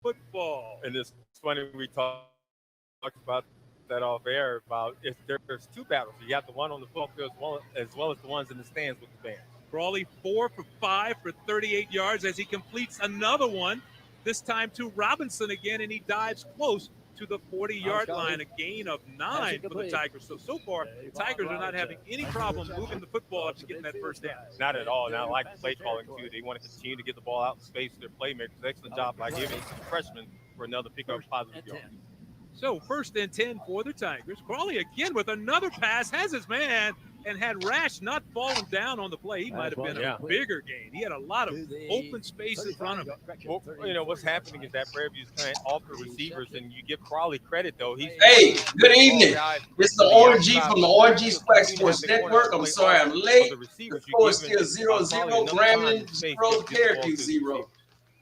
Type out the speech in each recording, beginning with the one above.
football. And it's funny we talked about that off air about if there's two battles. You got the one on the football field as well as the ones in the stands with the band. Crawley 4 for 5 for 38 yards as he completes another one, this time to Robinson again, and he dives close to the 40-yard line, a gain of 9 for the Tigers. So far, the Tigers are not having any problem moving the football after getting that first down. Not at all. And I like the play calling, too. They want to continue to get the ball out in space to their playmakers. Excellent job by giving it to the freshman for another pick of positive yards. So 1st and 10 for the Tigers. Crawley again with another pass, has his man, and had Rash not fallen down on the play, he might have been a bigger gain. He had a lot of open space in front of him. Well, what's happening is that Prairie View is playing off the receivers, and you give Crawley credit, though. Hey, good evening. This is the ORG from the ORG Swag Sports Network. I'm sorry I'm late. The score is still 0-0. Grambling 0, Syracuse 0.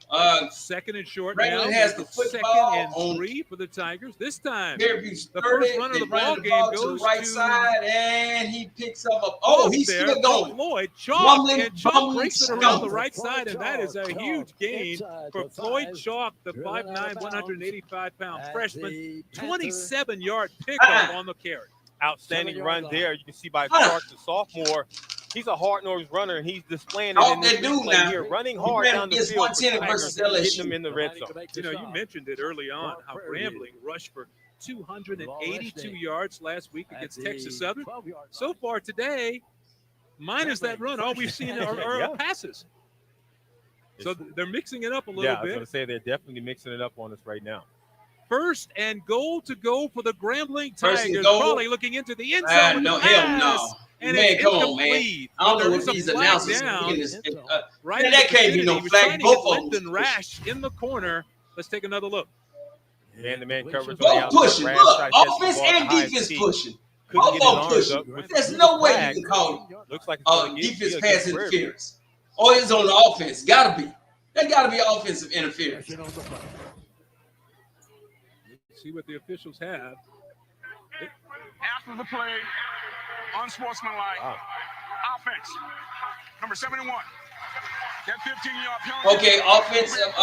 2nd and short Grambling now. has the football 2nd and on 3 for the Tigers. This time, Fairview's the 30. first run of They the ran ball the game ball goes to the right side, and he picks up a. Oh, he's there, still going. Floyd Chalk, Rumbling, and Chalk bumbling, breaks it around stumbling. the right side, and that is a huge gain for Floyd Chalk, the 5'9", 185-pound freshman. 27-yard pickup on the carry. Outstanding run there. You can see by Clark, the sophomore. He's a hard-nosed runner, and he's displaying it in this replay here, running hard down the field. Getting them in the red zone. You mentioned it early on how Grambling rushed for 282 yards last week against Texas Southern. So far today, minus that run, all we've seen are passes. So they're mixing it up a little bit. I was going to say they're definitely mixing it up on us right now. 1st and goal to go for the Grambling Tigers. Crawley looking into the end zone. No, hell no. And man, come on, man. I don't know what these announcers right that can't be no flag. Both of them. Rash in the corner. Let's take another look. Man-to-man coverage. Both pushing. Look, offense and defense pushing. Both of them pushing. There's no way you can call Looks like defense pass interference. Or it's on the offense. Gotta be. That gotta be offensive interference. See what the officials have. After the play, unsportsmanlike offense. Number 71. That 15-yard penalty. Okay, offensive,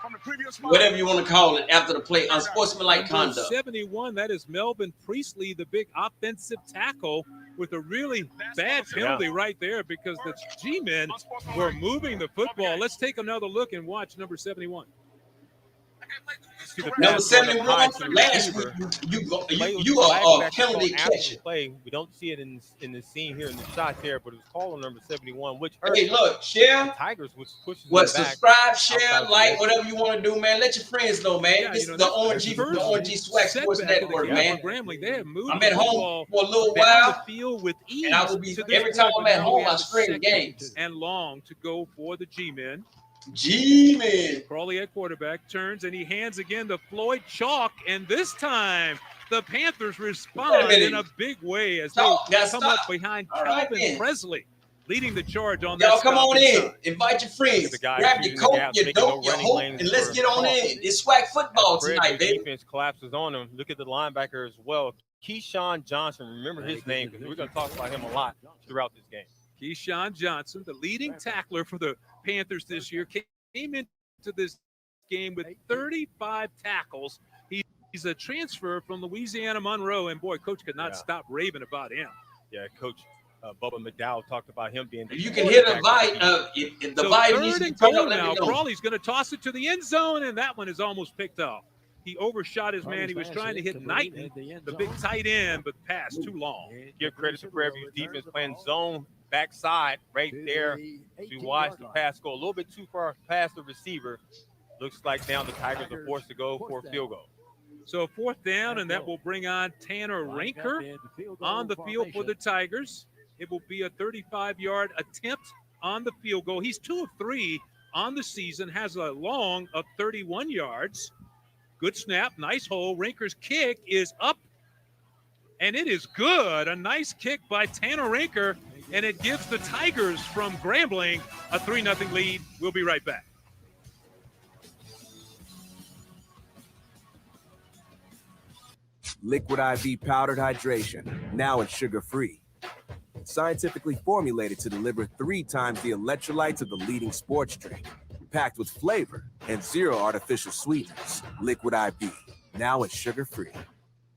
from the previous whatever you want to call it, after the play, unsportsmanlike conduct. 71, that is Melvin Priestley, the big offensive tackle, with a really bad penalty right there because the G-men were moving the football. Let's take another look and watch number 71. Number 71, last week, you are a penalty catcher. We don't see it in the scene here in the shot there, but it was called on number 71, which hurt. Hey, look, share. Tigers was pushing subscribe, share, like, whatever you want to do, man. Let your friends know, man. This is the ONG Swag Sports Network, man. I'm at home for a little while, and I will be every time I'm at home, I stream games. And long to go for the G-men. G-Man. Crawley at quarterback turns and he hands again to Floyd Chalk, and this time the Panthers respond in a big way as they come up behind Calvin Presley, leading the charge on that. Y'all come on in, invite your friends, grab your coat, your dope, your hope, and let's get on in. It's swag football tonight, baby. Defense collapses on him. Look at the linebacker as well, Keyshawn Johnson. Remember his name because we're going to talk about him a lot throughout this game. Keyshawn Johnson, the leading tackler for the Panthers this year, came into this game with 35 tackles. He's a transfer from Louisiana Monroe, and boy, Coach could not stop raving about him. Yeah, Coach Bubba McDowell talked about him being. You can hit a bite. If the bite needs to be put up, let me know. Crawley's going to toss it to the end zone, and that one is almost picked off. He overshot his man. He was trying to hit Knighton, the big tight end, but passed too long. Give credit to Prairie View's defense playing zone backside right there to watch the pass go a little bit too far past the receiver. Looks like now the Tigers are forced to go for a field goal. So 4th down, and that will bring on Tanner Rinker on the field for the Tigers. It will be a 35-yard attempt on the field goal. He's 2 of 3 on the season, has a long of 31 yards. Good snap, nice hole. Rinker's kick is up, and it is good. A nice kick by Tanner Rinker, and it gives the Tigers from Grambling a 3-0 lead. We'll be right back. Liquid IV powdered hydration, now it's sugar-free. Scientifically formulated to deliver 3 times the electrolytes of the leading sports drink. Packed with flavor and 0 artificial sweeteners. Liquid IV, now it's sugar-free.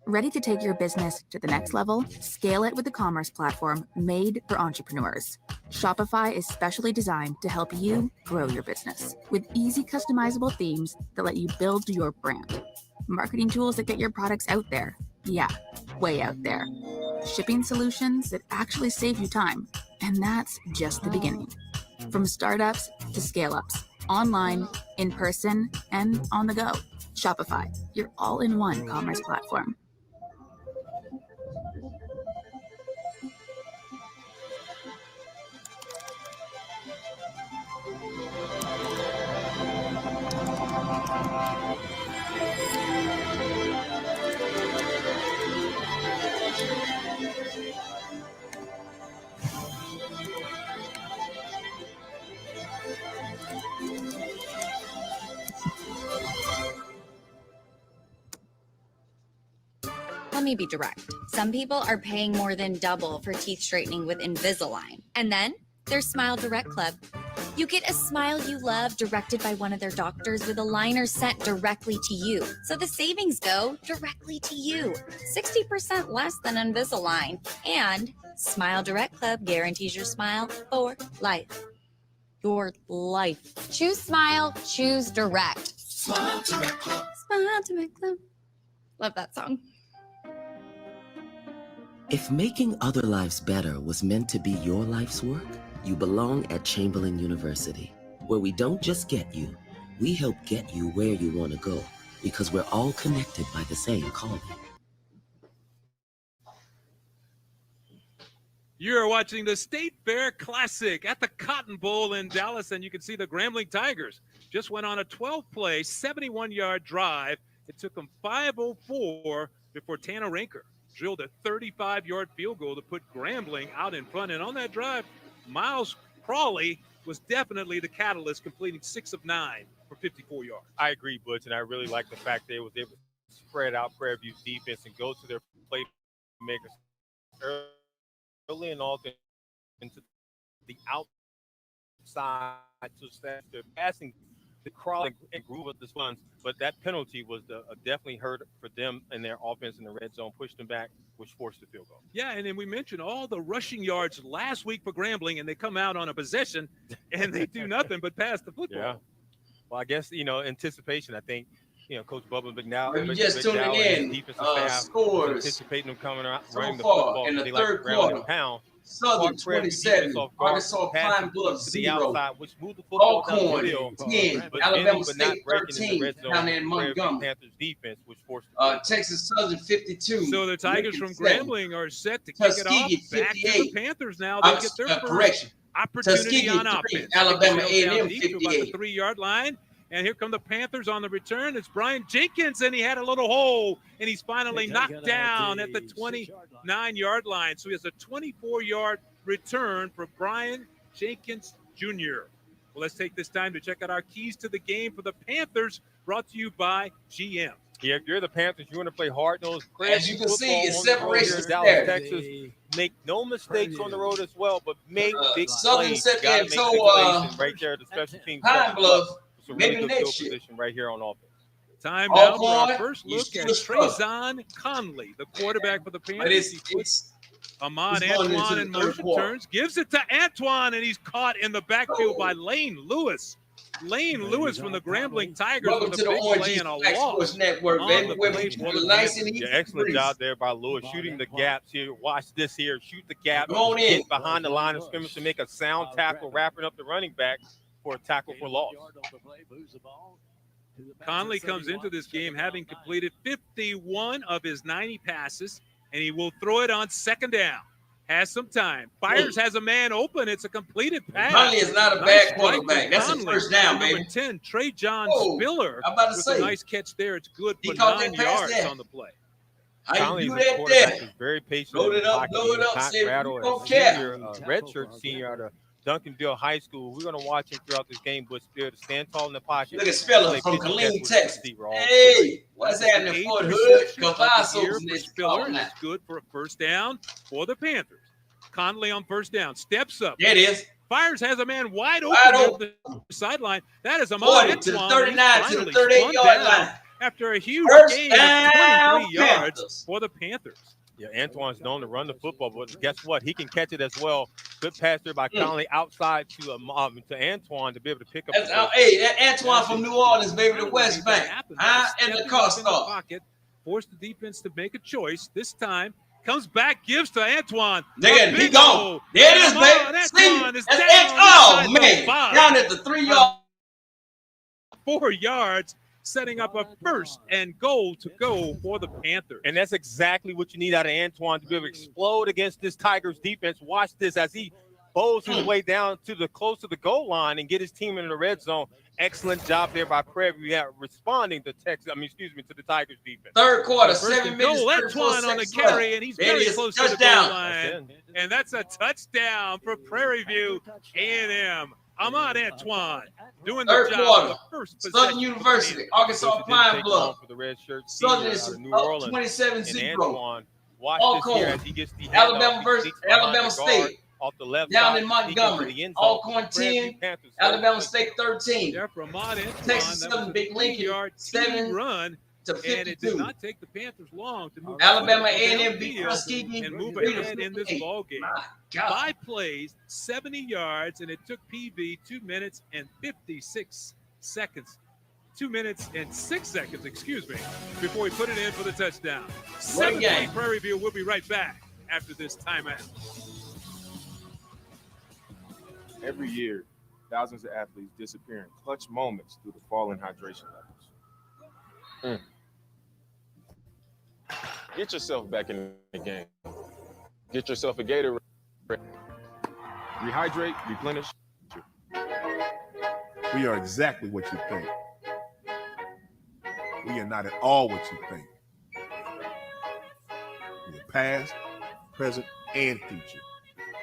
Ready to take your business to the next level? Scale it with the commerce platform made for entrepreneurs. Shopify is specially designed to help you grow your business with easy customizable themes that let you build your brand. Marketing tools that get your products out there. Yeah, way out there. Shipping solutions that actually save you time. And that's just the beginning. From startups to scale-ups, online, in person, and on the go. Shopify, your all-in-one commerce platform. Let me be direct. Some people are paying more than double for teeth straightening with Invisalign. And then there's Smile Direct Club. You get a smile you love directed by one of their doctors with aligners sent directly to you. So the savings go directly to you. 60% less than Invisalign. And Smile Direct Club guarantees your smile for life. Your life. Choose Smile, choose Direct. Smile Direct Club. Smile Direct Club. Love that song. If making other lives better was meant to be your life's work, you belong at Chamberlain University, where we don't just get you, we help get you where you want to go, because we're all connected by the same calling. You're watching the State Fair Classic at the Cotton Bowl in Dallas, and you can see the Grambling Tigers just went on a 12-play, 71-yard drive. It took them 5:04 before Tanner Rinker drilled a 35-yard field goal to put Grambling out in front. And on that drive, Miles Crawley was definitely the catalyst, completing 6 of 9 for 54 yards. I agree, Butch, and I really like the fact they was able to spread out Prairie View's defense and go to their playmakers early and often into the outside to staff their passing. The crawl and groove of the Suns, but that penalty was definitely hurt for them in their offense in the red zone, pushed them back, which forced the field goal. Yeah, and then we mentioned all the rushing yards last week for Grambling, and they come out on a possession, and they do nothing but pass the football. Yeah. Well, I guess, anticipation, I think, Coach Bubba McNally. If you're just tuning in, scores anticipating them coming out, so running the far football in the they third like quarter. Pound. Southern 27, Arkansas Pine Bluff 0, Alcorn 10, Alabama State 13, down in Montgomery, Panthers defense, which forced Texas Southern 52. So the Tigers from Grambling are set to kick it off back to the Panthers now. They get their first opportunity on offense. Alabama A&M 58. About the 3-yard line. And here come the Panthers on the return. It's Brian Jenkins, and he had a little hole, and he's finally knocked down at the 29-yard line. So he has a 24-yard return for Brian Jenkins Jr. Well, let's take this time to check out our keys to the game for the Panthers, brought to you by GM. Yeah, if you're the Panthers, you want to play hard-nosed. As you can see, it's separation Dallas, there. Texas. Make no mistakes on the road as well, but make big Southern plays. set there Make situations right there, the special teams. Pine Bluff. It's a really Maybe good field next year. position right here on offense. Time now for our Alcorn, first you look still at struggle. Trezon Conley, the quarterback for the But Panthers. it's Ahmad he's going into Antoine the in third motion quarter. turns, gives it to Antoine, and he's caught in the backfield by Lane Lewis. Lane Lewis from the Grambling Tigers welcome with to a the big Orange play and a Black loss. Sports Network, on baby. the Where play we for the nice and Yeah, easy. excellent job there by Lewis, shooting the gaps here. Watch this here, shoot the gap, Go on in. get behind the line of scrimmage to make a sound tackle, wrapping up the running back for a tackle for loss. Conley comes into this game having completed 51 of his 90 passes, and he will throw it on second down. Has some time. Fires has a man open. It's a completed pass. Conley is not a Nice bad strike quarterback. from That's a Conley. first down, And number baby. 10, Trey John Whoa, Spiller I'm about to with say. a nice catch there. It's good He for caught 9 that pass yards there. on the play. How you Conley's do a that quarterback there? who's very patient. Load in it the up, pocket. load it He's up, not say, rattled. you As don't a care. senior, redshirt senior out of Duncanville High School. We're going to watch him throughout this game, but still to stand tall in the pocket. Look at Spiller Play from pitch and Killeen, catch with the Texas. receiver all the time. Hey, what's That's happening? the Fort 8th Hood, reception of the Cavazos year in for this Spiller, call and now. it's good for a first down for the Panthers. Conley on first down, steps up, There it is. Fires has a man wide open at the sideline. That is Ahmad 40 to the Antoine. 39 to the 38-yard line. After a huge First gain of down, 23 yards Panthers. for the Panthers. Yeah, Antoine's known to run the football, but guess what? He can catch it as well. Good pass there by Conley outside to Antoine to be able to pick up. Hey, Antoine from New Orleans, baby, the West Bank. And the car start. Force the defense to make a choice. This time, comes back, gives to Antoine. Nigga, he gone. There it is, baby. See, that's oh, man. Down at the 3-yard. 4 yards. Setting up a first and goal to go for the Panthers. And that's exactly what you need out of Antoine to be able to explode against this Tigers defense. Watch this as he bows his way down to the close to the goal line and get his team into the red zone. Excellent job there by Prairie responding to to the Tigers defense. Third quarter, 7 minutes. Antoine on the carry, and he's very close to the goal line. And that's a touchdown for Prairie View A&M. Ahmad Antoine doing the job. The first Southern University, Arkansas Pine Bluff. For the red shirt Southern is New Orleans. 27-0. Watch All this here as he gets the Alabama versus Alabama State. Off the left down side, in Montgomery. Alcorn 10, Alabama State 13. Texas Southern, Big Lincoln 7 run. To 52. And it did not take the Panthers long to move Alabama A&M beat Tuskegee and move ahead in this ball game. 5 plays, 70 yards, and it took PV 2 minutes and 56 seconds. 2 minutes and 6 seconds, excuse me, before he put it in for the touchdown. 7-3 Prairie View. We'll be right back after this timeout. Every year, thousands of athletes disappear in clutch moments due to falling hydration levels. Get yourself back in the game. Get yourself a Gatorade. Rehydrate, replenish. We are exactly what you think. We are not at all what you think. We are past, present, and future,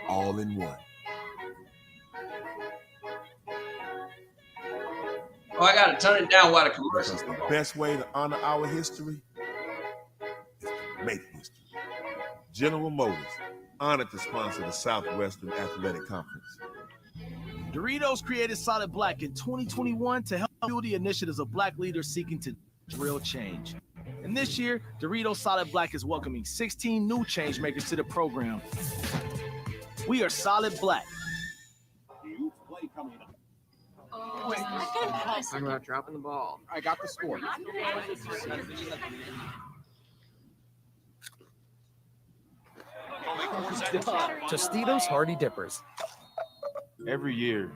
all in one. Oh, I gotta turn it down while the commercials. The best way to honor our history is to make history. General Motors, honored to sponsor the Southwestern Athletic Conference. Doritos created Solid Black in 2021 to help fuel the initiatives of Black leaders seeking to real change. And this year, Doritos Solid Black is welcoming 16 new change makers to the program. We are Solid Black. Talking about dropping the ball. I got the score. Tostitos Hardy Dippers. Every year,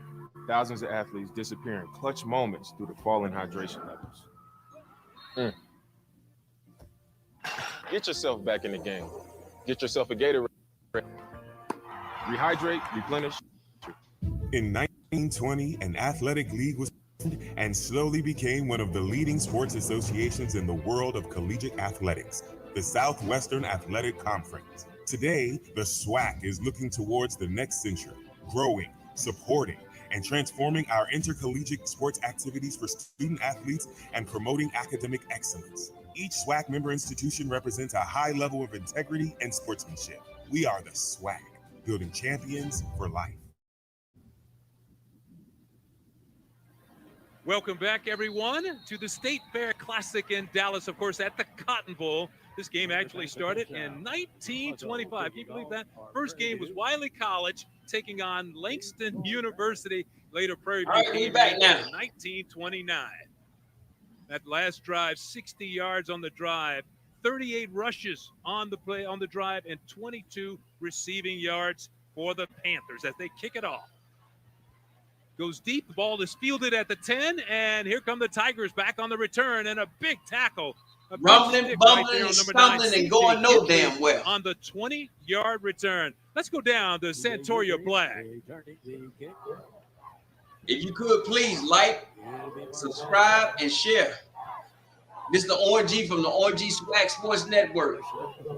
thousands of athletes disappear in clutch moments due to falling hydration levels. Get yourself back in the game. Get yourself a Gatorade. Rehydrate, replenish. In 1920, an athletic league was formed and slowly became one of the leading sports associations in the world of collegiate athletics, the Southwestern Athletic Conference. Today, the SWAC is looking towards the next century, growing, supporting, and transforming our intercollegiate sports activities for student athletes and promoting academic excellence. Each SWAC member institution represents a high level of integrity and sportsmanship. We are the SWAC, building champions for life. Welcome back, everyone, to the State Fair Classic in Dallas, of course, at the Cotton Bowl. This game actually started in 1925. Can you believe that? First game was Wiley College taking on Langston University. Later, Prairie View came back in 1929. That last drive, 60 yards on the drive, 38 rushes on the play on the drive, and 22 receiving yards for the Panthers as they kick it off. Goes deep. The ball is fielded at the 10, and here come the Tigers back on the return, and a big tackle. Rumbling, bumbling, and stumbling, and going no damn well. On the 20-yard return. Let's go down to Santoria Black. If you could, please like, subscribe, and share. This is the ONG from the ONG SWAC Sports Network.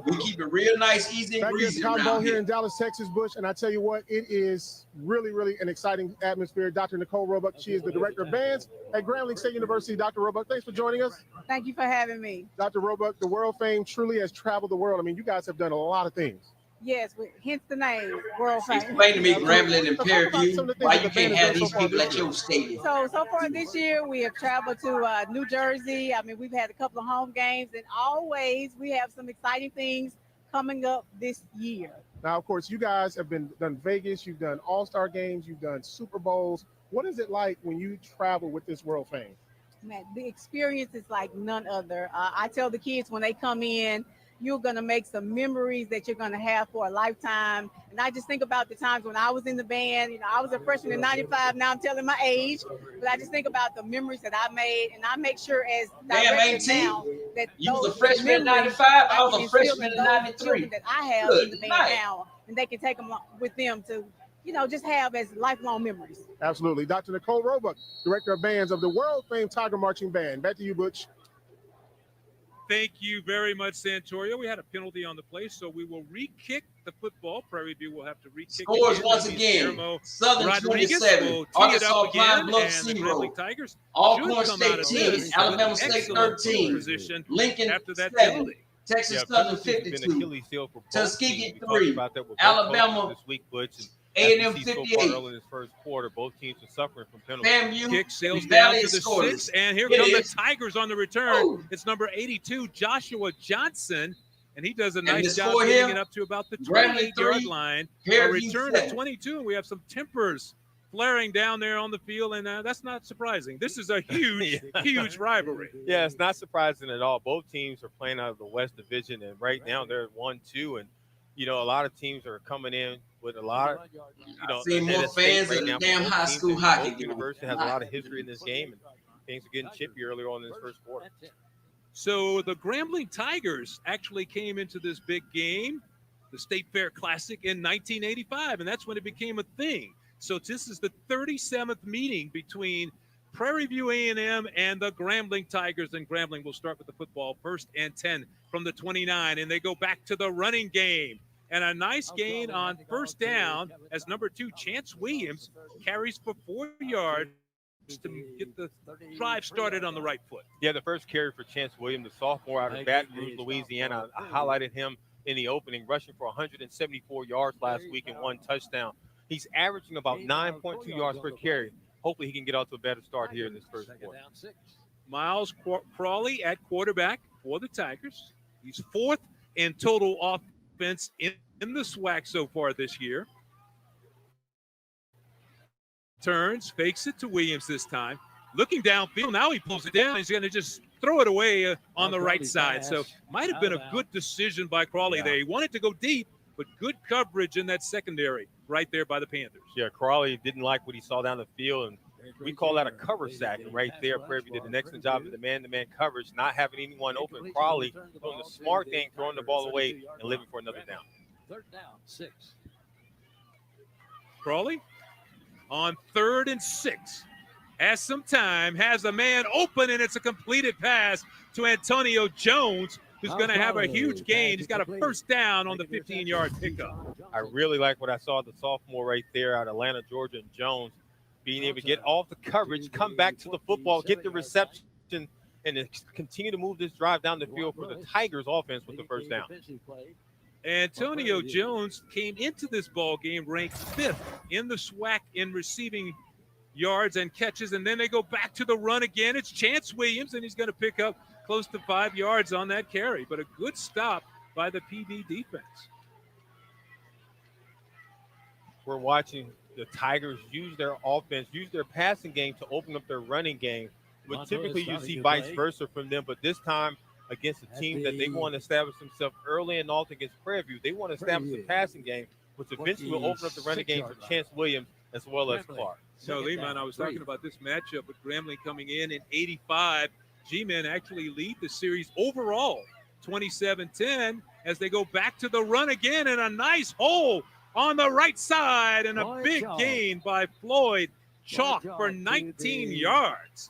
We keep it real nice, easy, and breezy around here in Dallas, Texas, Bush. And I tell you what, it is really, really an exciting atmosphere. Dr. Nicole Roebuck, she is the director of bands at Grambling State University. Dr. Roebuck, thanks for joining us. Thank you for having me. Dr. Roebuck, the world fame truly has traveled the world. I mean, you guys have done a lot of things. Yes, hence the name, World Fame. Explain to me, Grambling and Prairie View, why you can't have these people at your stadium. So far this year, we have traveled to New Jersey. I mean, we've had a couple of home games, and always we have some exciting things coming up this year. Now, of course, you guys have done Vegas, you've done All-Star games, you've done Super Bowls. What is it like when you travel with this World Fame? Man, the experience is like none other. I tell the kids when they come in, you're going to make some memories that you're going to have for a lifetime. And I just think about the times when I was in the band. You know, I was a freshman in 95. Now I'm telling my age. But I just think about the memories that I made. And I make sure as director now that you was a freshman in 95. I was a freshman in 93. That I have Good in the band night. now. And they can take them with them to, you know, just have as lifelong memories. Absolutely. Dr. Nicole Roebuck, Director of Bands of the World Famed Tiger Marching Band. Back to you, Butch. Thank you very much, Santorio. We had a penalty on the play, so we will re-kick the football. Prairie View will have to re-kick. Scores once again. Southern 27, Arkansas Pine Bluff 0. Alcorn State 10, Alabama State 13, Lincoln 7, Texas Southern 52, Tuskegee 3, Alabama this week, Butch, and A&M so far 58. early in this first quarter, both teams are suffering from penalties. FAMU, Kick sails Valley down to the scoreless. 6, and here It come the is. Tigers on the return. It's number 82, Joshua Johnson, and he does a And nice the job score getting here, it up to about the Grambling 28-yard 3, line. A Prairie View return 7. of 22, and we have some tempers flaring down there on the field, and that's not surprising. This is a huge, huge rivalry. Yeah, it's not surprising at all. Both teams are playing out of the West Division, and right now they're 1-2, and you know a lot of teams are coming in with a lot of I've seen more fans right than now. the damn Both high teams school in hockey both game. University has a lot of history in this game, and things are getting chippy earlier on in this first quarter. So the Grambling Tigers actually came into this big game, the State Fair Classic, in 1985, and that's when it became a thing. So this is the 37th meeting between Prairie View A&M and the Grambling Tigers, and Grambling will start with the football, 1st and 10 from the 29, and they go back to the running game. And a nice gain on first down as number 2, Chance Williams, carries for 4 yards to get the drive started on the right foot. Yeah, the first carry for Chance Williams, the sophomore out of Baton Rouge, Louisiana. I highlighted him in the opening, rushing for 174 yards last week and 1 touchdown. He's averaging about 9.2 yards per carry. Hopefully he can get out to a better start here in this first quarter. Miles Crawley at quarterback for the Tigers. He's 4th in total offense in the SWAC so far this year. Turns, fakes it to Williams this time. Looking downfield, now he pulls it down. He's going to just throw it away on the right side. So might have been a good decision by Crawley there. He wanted to go deep, but good coverage in that secondary right there by the Panthers. Yeah, Crawley didn't like what he saw down the field, and we call that a cover sack. And right there, Prairie View did an excellent job of the man-to-man coverage, not having anyone open. Crawley doing the smart thing, throwing the ball away and living for another down. 3rd down, 6. Crawley on 3rd and 6. Has some time, has a man open, and it's a completed pass to Antonio Jones, who's going to have a huge gain. He's got a first down on the 15-yard pickup. I really like what I saw, the sophomore right there out of Atlanta, Georgia, and Jones, being able to get off the coverage, come back to the football, get the reception, and continue to move this drive down the field for the Tigers offense with the first down. Antonio Jones came into this ball game ranked 5th in the SWAC in receiving yards and catches, and then they go back to the run again. It's Chance Williams, and he's going to pick up close to 5 yards on that carry, but a good stop by the PV defense. We're watching the Tigers use their offense, use their passing game to open up their running game, but typically you see vice versa from them, but this time against a team that they want to establish themselves early and often against Prairie View, they want to establish the passing game, which eventually will open up the running game for Chance Williams as well as Clark. So, Lehman, I was talking about this matchup with Grambling coming in 85. G-Men actually lead the series overall 27-10 as they go back to the run again, and a nice hole on the right side and a big gain by Floyd Chalk for 19 yards.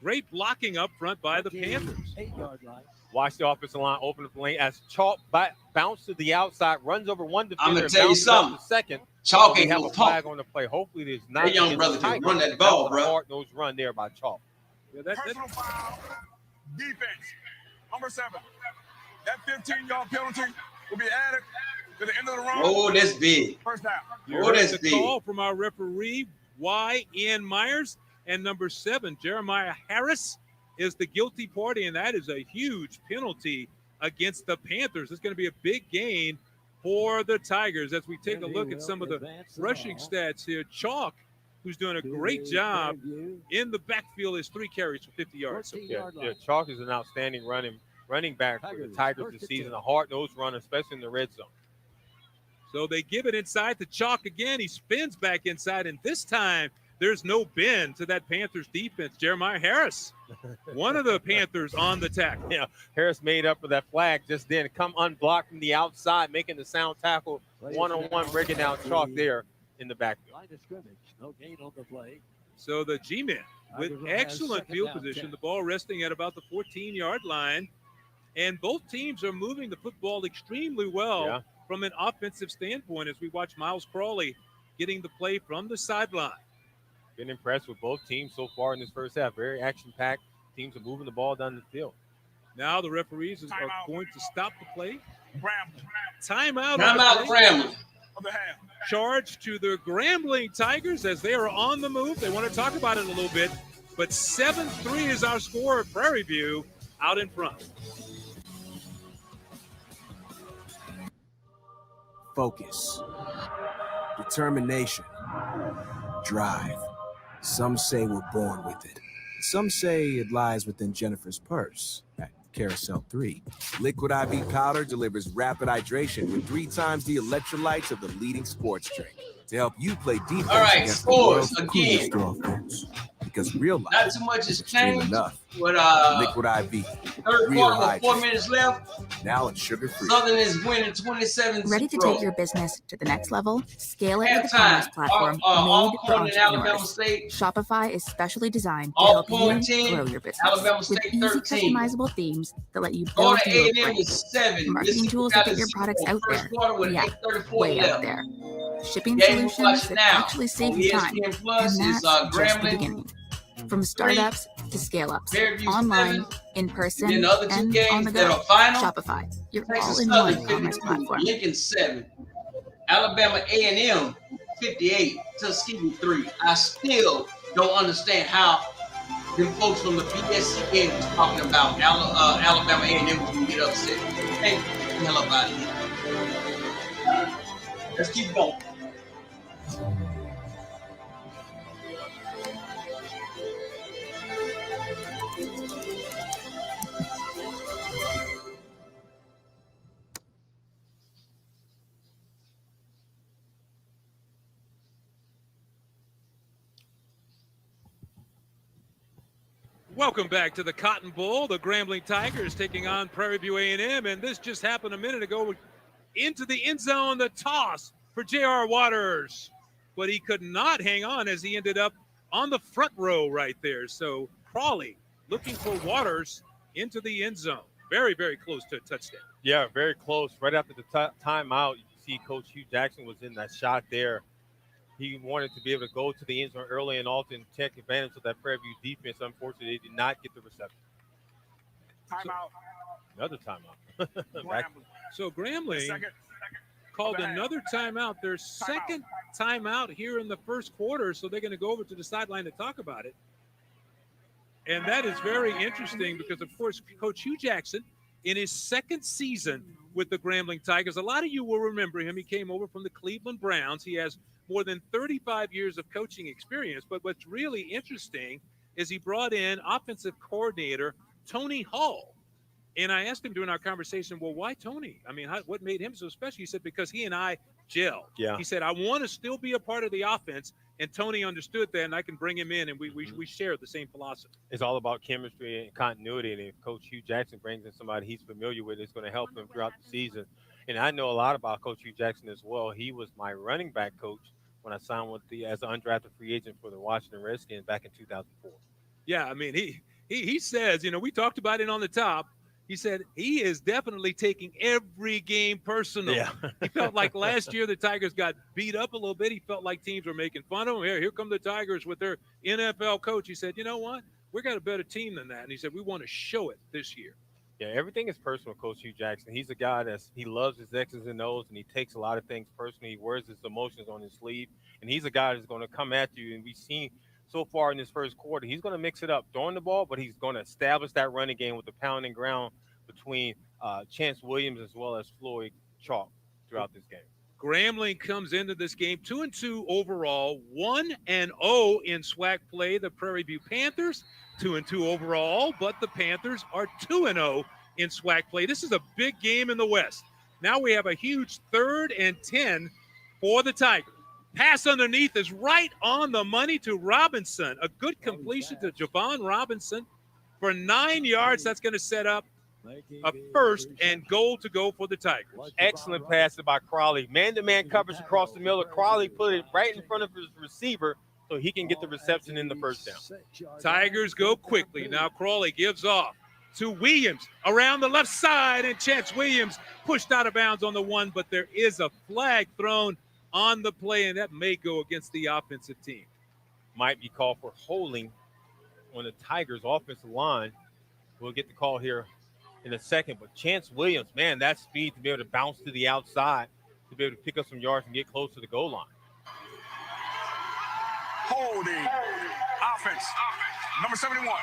Great blocking up front by the Panthers. 8-yard line. Watch the offensive line open up the lane as Chalk bounces to the outside, runs over one defender. I'm gonna tell you something. Second, Chalk ain't have no a flag punk. on the play. Hopefully, there's not. That young brother can run that ball, bro. Hard-nosed run there by Chalk. Yeah, Personal foul, defense. Number 7. That 15-yard penalty will be added to the end of the run. Oh, that's big. First down. Oh, that's the big. call from our referee, Ian Myers, and number 7, Jeremiah Harris, is the guilty party, and that is a huge penalty against the Panthers. It's going to be a big gain for the Tigers. As we take a look at some of the rushing stats here, Chalk, who's doing a great job in the backfield, is 3 carries for 50 yards. So, yeah, Chalk is an outstanding running back for the Tigers this season, a hard-nosed runner, especially in the red zone. So they give it inside to Chalk again. He spins back inside, and this time there's no bend to that Panthers defense. Jeremiah Harris, one of the Panthers on the tackle. Yeah, Harris made up for that flag just then. Come unblocked from the outside, making the sound tackle, one-on-one, breaking down Chalk there in the backfield. Line of scrimmage, no gain on the play. So the G-men with excellent field position, the ball resting at about the 14-yard line. And both teams are moving the football extremely well from an offensive standpoint as we watch Miles Crawley getting the play from the sideline. Been impressed with both teams so far in this first half. Very action-packed. Teams are moving the ball down the field. Now the referees are going to stop the play. Timeout. Timeout, Grambling. Charge to the Grambling Tigers as they are on the move. They want to talk about it a little bit, but 7-3 is our score at Prairie View out in front. Focus, determination, drive. Some say we're born with it. Some say it lies within Jennifer's purse at Carousel 3. Liquid IV powder delivers rapid hydration with 3 times the electrolytes of the leading sports drink to help you play defense. All right, against scores the world's again. coolest offense. Because real life Not too much has changed. enough. With Liquid IV, third real quarter with 4 minutes left. now it's sugar-free. Southern is winning 27-0. Ready to take your business to the next level? Scale it with the Halftime. commerce platform made Alcorn for and Alabama entrepreneurs. State. Shopify is specially designed to help Alcorn you 10, grow your business Alabama with State easy 13. customizable themes that let you build Florida your A&M brand. is 7. Marketing tools to get your products out there. Yeah, way out there. Shipping Game solutions watch that now. actually save On you time. ESPN Plus And is that's just the Grambling. beginning. From startups to scale-ups, Fairview online, 7, in person, then the other 2 and on games the that go. are final. Shopify, your Texas all-in-one Southern commerce 52, platform. Lincoln 7, Alabama A&M 58, Tuskegee 3. I still don't understand how them folks from the BSC game was talking about Alabama A&M was going to get upset. Hey, get the hell up out of here. Let's keep going. Welcome back to the Cotton Bowl. The Grambling Tigers taking on Prairie View A&M, and this just happened a minute ago. Into the end zone, the toss for J.R. Waters, but he could not hang on as he ended up on the front row right there. So Crawley looking for Waters into the end zone. Very, very close to a touchdown. Yeah, very close. Right after the timeout, you see Coach Hugh Jackson was in that shot there. He wanted to be able to go to the end zone early and often take advantage of that Prairie View defense. Unfortunately, they did not get the reception. Timeout. Another timeout. So Grambling called another timeout, their second timeout here in the first quarter, so they're going to go over to the sideline to talk about it. And that is very interesting because, of course, Coach Hugh Jackson, in his second season with the Grambling Tigers, a lot of you will remember him. He came over from the Cleveland Browns. He has more than 35 years of coaching experience. But what's really interesting is he brought in offensive coordinator Tony Hall. And I asked him during our conversation, well, why Tony? I mean, what made him so special? He said, because he and I gel. Yeah. He said, I want to still be a part of the offense. And Tony understood that, and I can bring him in, and we share the same philosophy. It's all about chemistry and continuity. And if Coach Hugh Jackson brings in somebody he's familiar with, it's going to help him throughout the season. And I know a lot about Coach Hugh Jackson as well. He was my running back coach when I signed as an undrafted free agent for the Washington Redskins back in 2004. Yeah, I mean, he says, we talked about it on the top. He said he is definitely taking every game personal. Yeah. He felt like last year the Tigers got beat up a little bit. He felt like teams were making fun of him. Here come the Tigers with their NFL coach. He said, you know what? We got a better team than that. And he said, we want to show it this year. Yeah, everything is personal, Coach Hugh Jackson. He's a guy he loves his X's and O's, and he takes a lot of things personally. He wears his emotions on his sleeve, and he's a guy that's going to come at you. And we've seen so far in this first quarter, he's going to mix it up throwing the ball, but he's going to establish that running game with the pound and ground between Chance Williams as well as Floyd Chalk throughout this game. Grambling comes into this game 2-2 overall, 1-0 in SWAC play. The Prairie View Panthers 2-2 overall, but the Panthers are 2-0 in SWAC play. This is a big game in the West. Now we have a huge 3rd and 10 for the Tigers. Pass underneath is right on the money to Robinson. A good completion to Javon Robinson for 9 yards. That's going to set up a 1st and goal to go for the Tigers. Excellent pass by Crawley. Man-to-man coverage across the middle. Crawley put it right in front of his receiver so he can get the reception in the first down. Tigers go quickly. Now Crawley gives off to Williams around the left side, and Chance Williams pushed out of bounds on the 1, but there is a flag thrown on the play, and that may go against the offensive team. Might be called for holding on the Tigers' offensive line. We'll get the call here in a second, but Chance Williams, man, that speed to be able to bounce to the outside, to be able to pick up some yards and get close to the goal line. Holding. Offense. Number 71.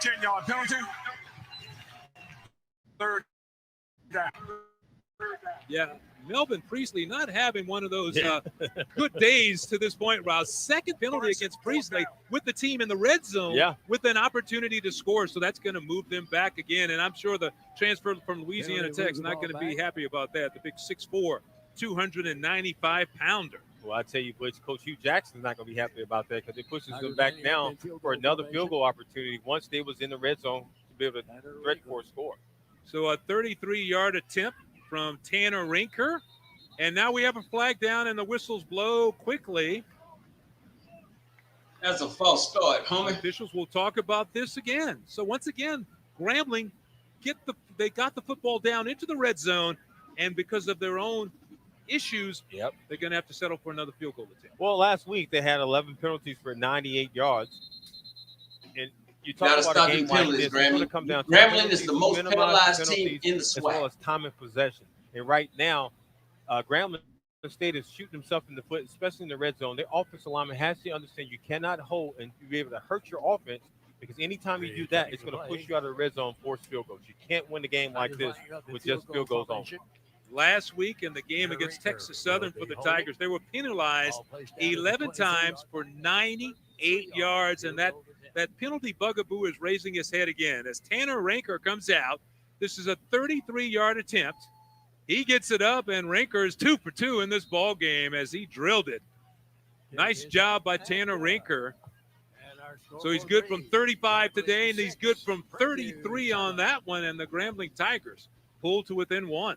10-yard penalty. 3rd down. Yeah, Melvin Priestley not having one of those good days to this point, Rouse. 2nd penalty against Priestley with the team in the red zone with an opportunity to score. So that's going to move them back again. And I'm sure the transfer from Louisiana Tech's not going to be happy about that. The big 6'4", 295-pounder. Well, I tell you, Butch, Coach Hugh Jackson's not going to be happy about that because it pushes them back down for another field goal opportunity once they was in the red zone to be able to threaten for a score. So a 33-yard attempt from Tanner Rinker. And now we have a flag down and the whistles blow quickly. That's a false start, homie. Officials will talk about this again. So once again, Grambling they got the football down into the red zone, and because of their own issues, they're going to have to settle for another field goal attempt. Well, last week they had 11 penalties for 98 yards. And you talk about a game like this, it's going to come down to Grambling is the most penalized team in the SWAC. As well as time and possession. And right now, Grambling State is shooting himself in the foot, especially in the red zone. Their offensive lineman has to understand you cannot hold and be able to hurt your offense, because anytime you do that, it's going to push you out of the red zone, force field goals. You can't win the game like this with just field goals on. Last week in the game against Texas Southern for the Tigers, they were penalized 11 times for 98 yards, and that penalty bugaboo is raising his head again. As Tanner Rinker comes out, this is a 33-yard attempt. He gets it up, and Rinker is 2 for 2 in this ball game as he drilled it. Nice job by Tanner Rinker. So he's good from 35 today, and he's good from 33 on that one, and the Grambling Tigers pulled to within 1.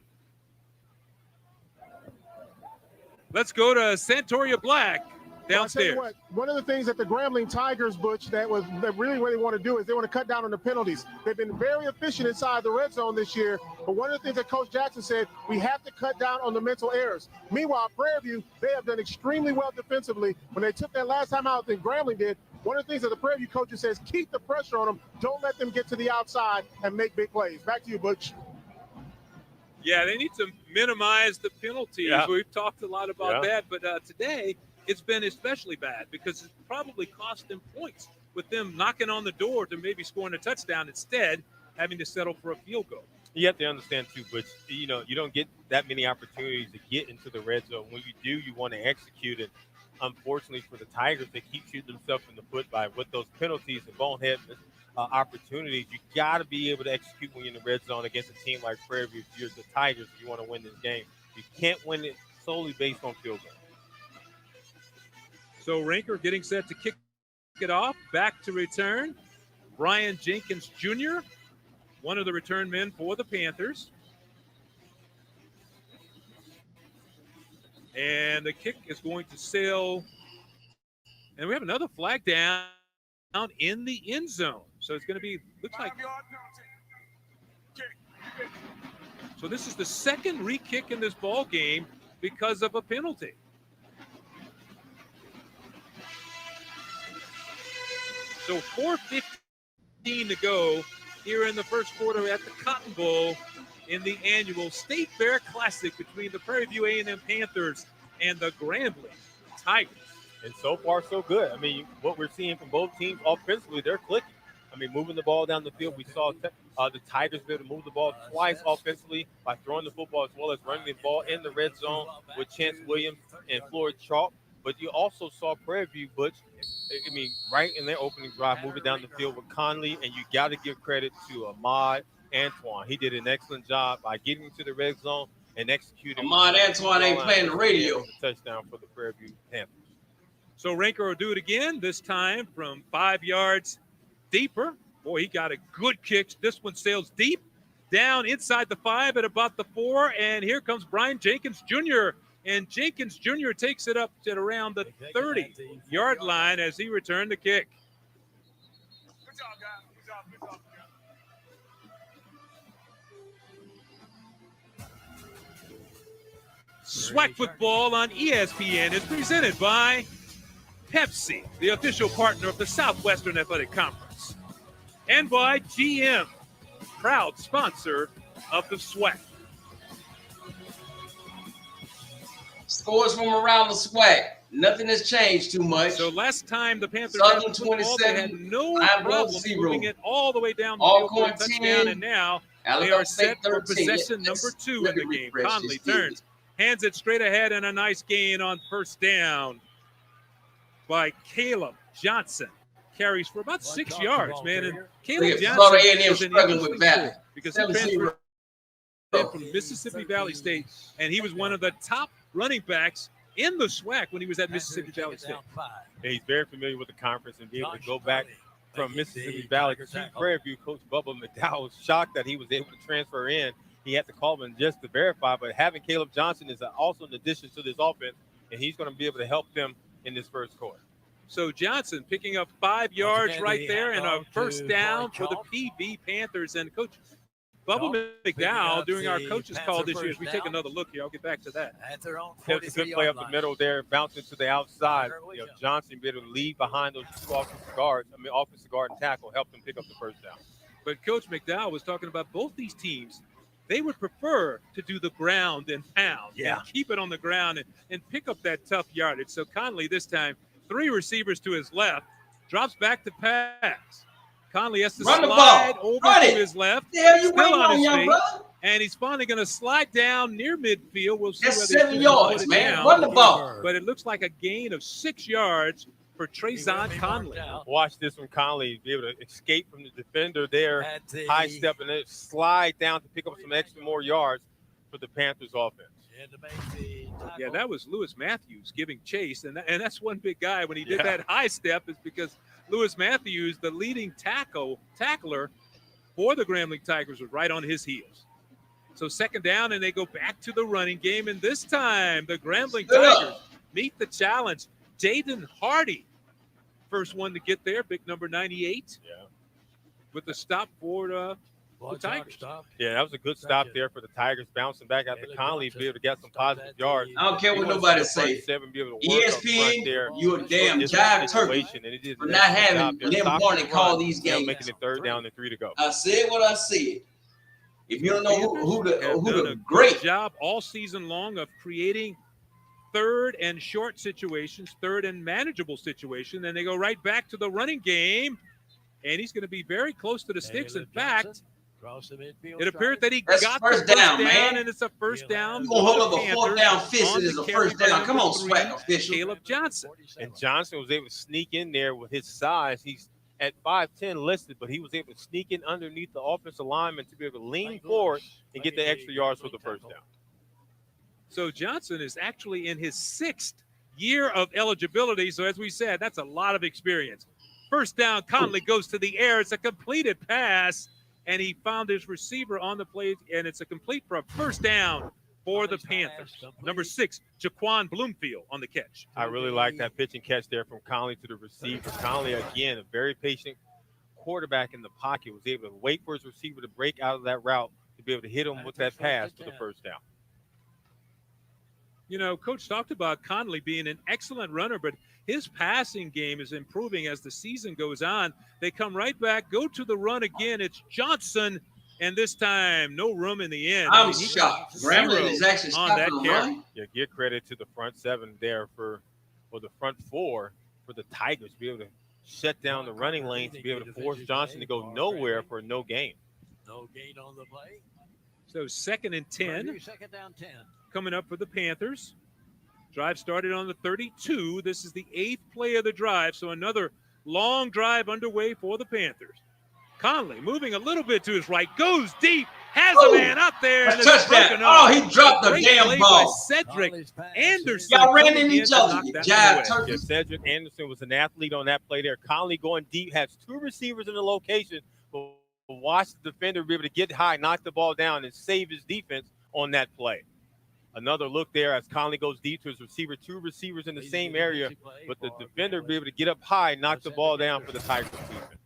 Let's go to Santoria Black downstairs. Well, one of the things that the Grambling Tigers, Butch, that really what they want to do is they want to cut down on the penalties. They've been very efficient inside the red zone this year, but one of the things that Coach Jackson said, we have to cut down on the mental errors. Meanwhile, Prairie View, they have done extremely well defensively. When they took that last time out than Grambling did, one of the things that the Prairie View coach says, keep the pressure on them. Don't let them get to the outside and make big plays. Back to you, Butch. Yeah, they need to minimize the penalties. Yeah. We've talked a lot about that, but today it's been especially bad because it probably cost them points with them knocking on the door to maybe scoring a touchdown, instead having to settle for a field goal. You have to understand, too, but you don't get that many opportunities to get into the red zone. When you do, you want to execute it. Unfortunately for the Tigers, they keep shooting themselves in the foot by with those penalties and bonehead opportunities. You got to be able to execute when you're in the red zone against a team like Prairie View. If you're the Tigers, if you want to win this game, you can't win it solely based on field goal. So Rinker getting set to kick it off. Back to return. Brian Jenkins Jr., one of the return men for the Panthers. And the kick is going to sail. And we have another flag down in the end zone. So it's going to be, looks like. So this is the second re-kick in this ball game because of a penalty. So 4:15 to go here in the first quarter at the Cotton Bowl in the annual State Fair Classic between the Prairie View A&M Panthers and the Grambling Tigers. And so far, so good. I mean, what we're seeing from both teams offensively, they're clicking. I mean, moving the ball down the field. We saw the Tigers be able to move the ball twice offensively by throwing the football as well as running the ball in the red zone with Chance Williams and Floyd Chalk. But you also saw Prairie View, Butch, I mean, right in their opening drive, moving down the field with Conley. And you got to give credit to Ahmad Antoine. He did an excellent job by getting to the red zone and executing. Ahmad Antoine ain't playing the radio. Touchdown for the Prairie View Panthers. So Rinker will do it again, this time from 5 yards deeper. Boy, he got a good kick. This one sails deep down inside the 5 at about the 4. And here comes Brian Jenkins Jr. And Jenkins Jr. takes it up to around the 30-yard line as he returned the kick. Good job, guys. Good job. Good job. SWAC football on ESPN is presented by Pepsi, the official partner of the Southwestern Athletic Conference, and by GM, proud sponsor of the SWAC. Scores from around the SWAC. Nothing has changed too much. So last time the Panthers Southern had football, they had 27, no problem moving it all the way down the All field for a going touchdown, 10, and now they Alabama are set State for 13. possession number 2 in the game. Conley turns, hands it straight ahead, and a nice gain on first down by Caleb Johnson. Carries for about 6 yards, man. And Caleb Johnson is an interesting story because he transferred from Mississippi Valley State, and he was one of the top running backs in the SWAC when he was at Mississippi Valley State. And he's very familiar with the conference and being able to go back from Mississippi Valley to Prairie View. Coach Bubba McDowell was shocked that he was able to transfer in. He had to call him just to verify, but having Caleb Johnson is also an addition to this offense, and he's going to be able to help them in this first quarter. So Johnson picking up 5 yards right there and a first down for the PV Panthers. And Coach Bubba McDowell, during our coaches call this year, as we take another look here, I'll get back to that. It's a good play up the middle there, bouncing to the outside. You know, Johnson be able to lead behind those two offensive guard and tackle, help them pick up the first down. But Coach McDowell was talking about both these teams. They would prefer to do the ground and pound and keep it on the ground and pick up that tough yardage. So Conley this time, 3 receivers to his left, drops back to pass. Conley has to slide over to his left, still on his feet, and he's finally going to slide down near midfield. We'll see That's whether 7 yards, man. down. Run the ball. But it looks like a gain of 6 yards for Trayson Conley. Watch this one, Conley be able to escape from the defender there, high step, and then slide down to pick up some extra more yards for the Panthers offense. Yeah, that was Lewis Matthews giving chase, and that's one big guy. When he did that high step, is because Lewis Matthews, the leading tackler for the Grambling Tigers, was right on his heels. So second down, and they go back to the running game, and this time the Grambling Tigers meet the challenge. Jaden Hardy, first one to get there, big number 98, with the stop for the Tigers. Yeah, that was a good stop there for the Tigers, bouncing back after Conley be able to get some positive yards. I don't care what nobody say. ESPN, you a damn jive turkey for not having Lynn Barney call these games. Making it third down and 3 to go. I said what I said. If you don't know who the great job all season long of creating third and short situations, third and manageable situation, and they go right back to the running game, and he's going to be very close to the sticks. In fact, it appeared that he got the first down, man. And it's a first down. You're going to hold up a fourth down fist and it's a first down. Come on, SWAC official. Caleb Johnson. And Johnson was able to sneak in there with his size. He's at 5'10" listed, but he was able to sneak in underneath the offensive lineman to be able to lean forward and get the extra yards for the first down. So Johnson is actually in his 6th year of eligibility. So as we said, that's a lot of experience. First down, Conley goes to the air. It's a completed pass, and he found his receiver on the play, and it's a complete for a first down for the Panthers. Number 6, Jaquan Bloomfield on the catch. I really like that pitch and catch there from Conley to the receiver. Conley, again, a very patient quarterback in the pocket, was able to wait for his receiver to break out of that route to be able to hit him with that pass for the first down. You know, Coach talked about Conley being an excellent runner, but his passing game is improving as the season goes on. They come right back, go to the run again. It's Johnson, and this time no room in the end. I'm shocked. Grambling is actually on that stopping the carry. run. Yeah, give credit to the front seven there or the front four for the Tigers to be able to shut down the running lanes, to be able to force Johnson to go nowhere for no gain. No gain on the play. So 2nd and 10. Second down 10. Coming up for the Panthers. Drive started on the 32. This is the 8th play of the drive, so another long drive underway for the Panthers. Conley moving a little bit to his right, goes deep, has a man out there. A touchdown. Oh, he dropped the damn ball. Cedric Anderson. Y'all ran into each other. Yeah, Cedric Anderson was an athlete on that play there. Conley going deep, has 2 receivers in the location, but watch the defender be able to get high, knock the ball down, and save his defense on that play. Another look there as Conley goes deep to his receiver, 2 receivers in the same area, but the defender be able to get up high, knock the ball down for the Tigers defense.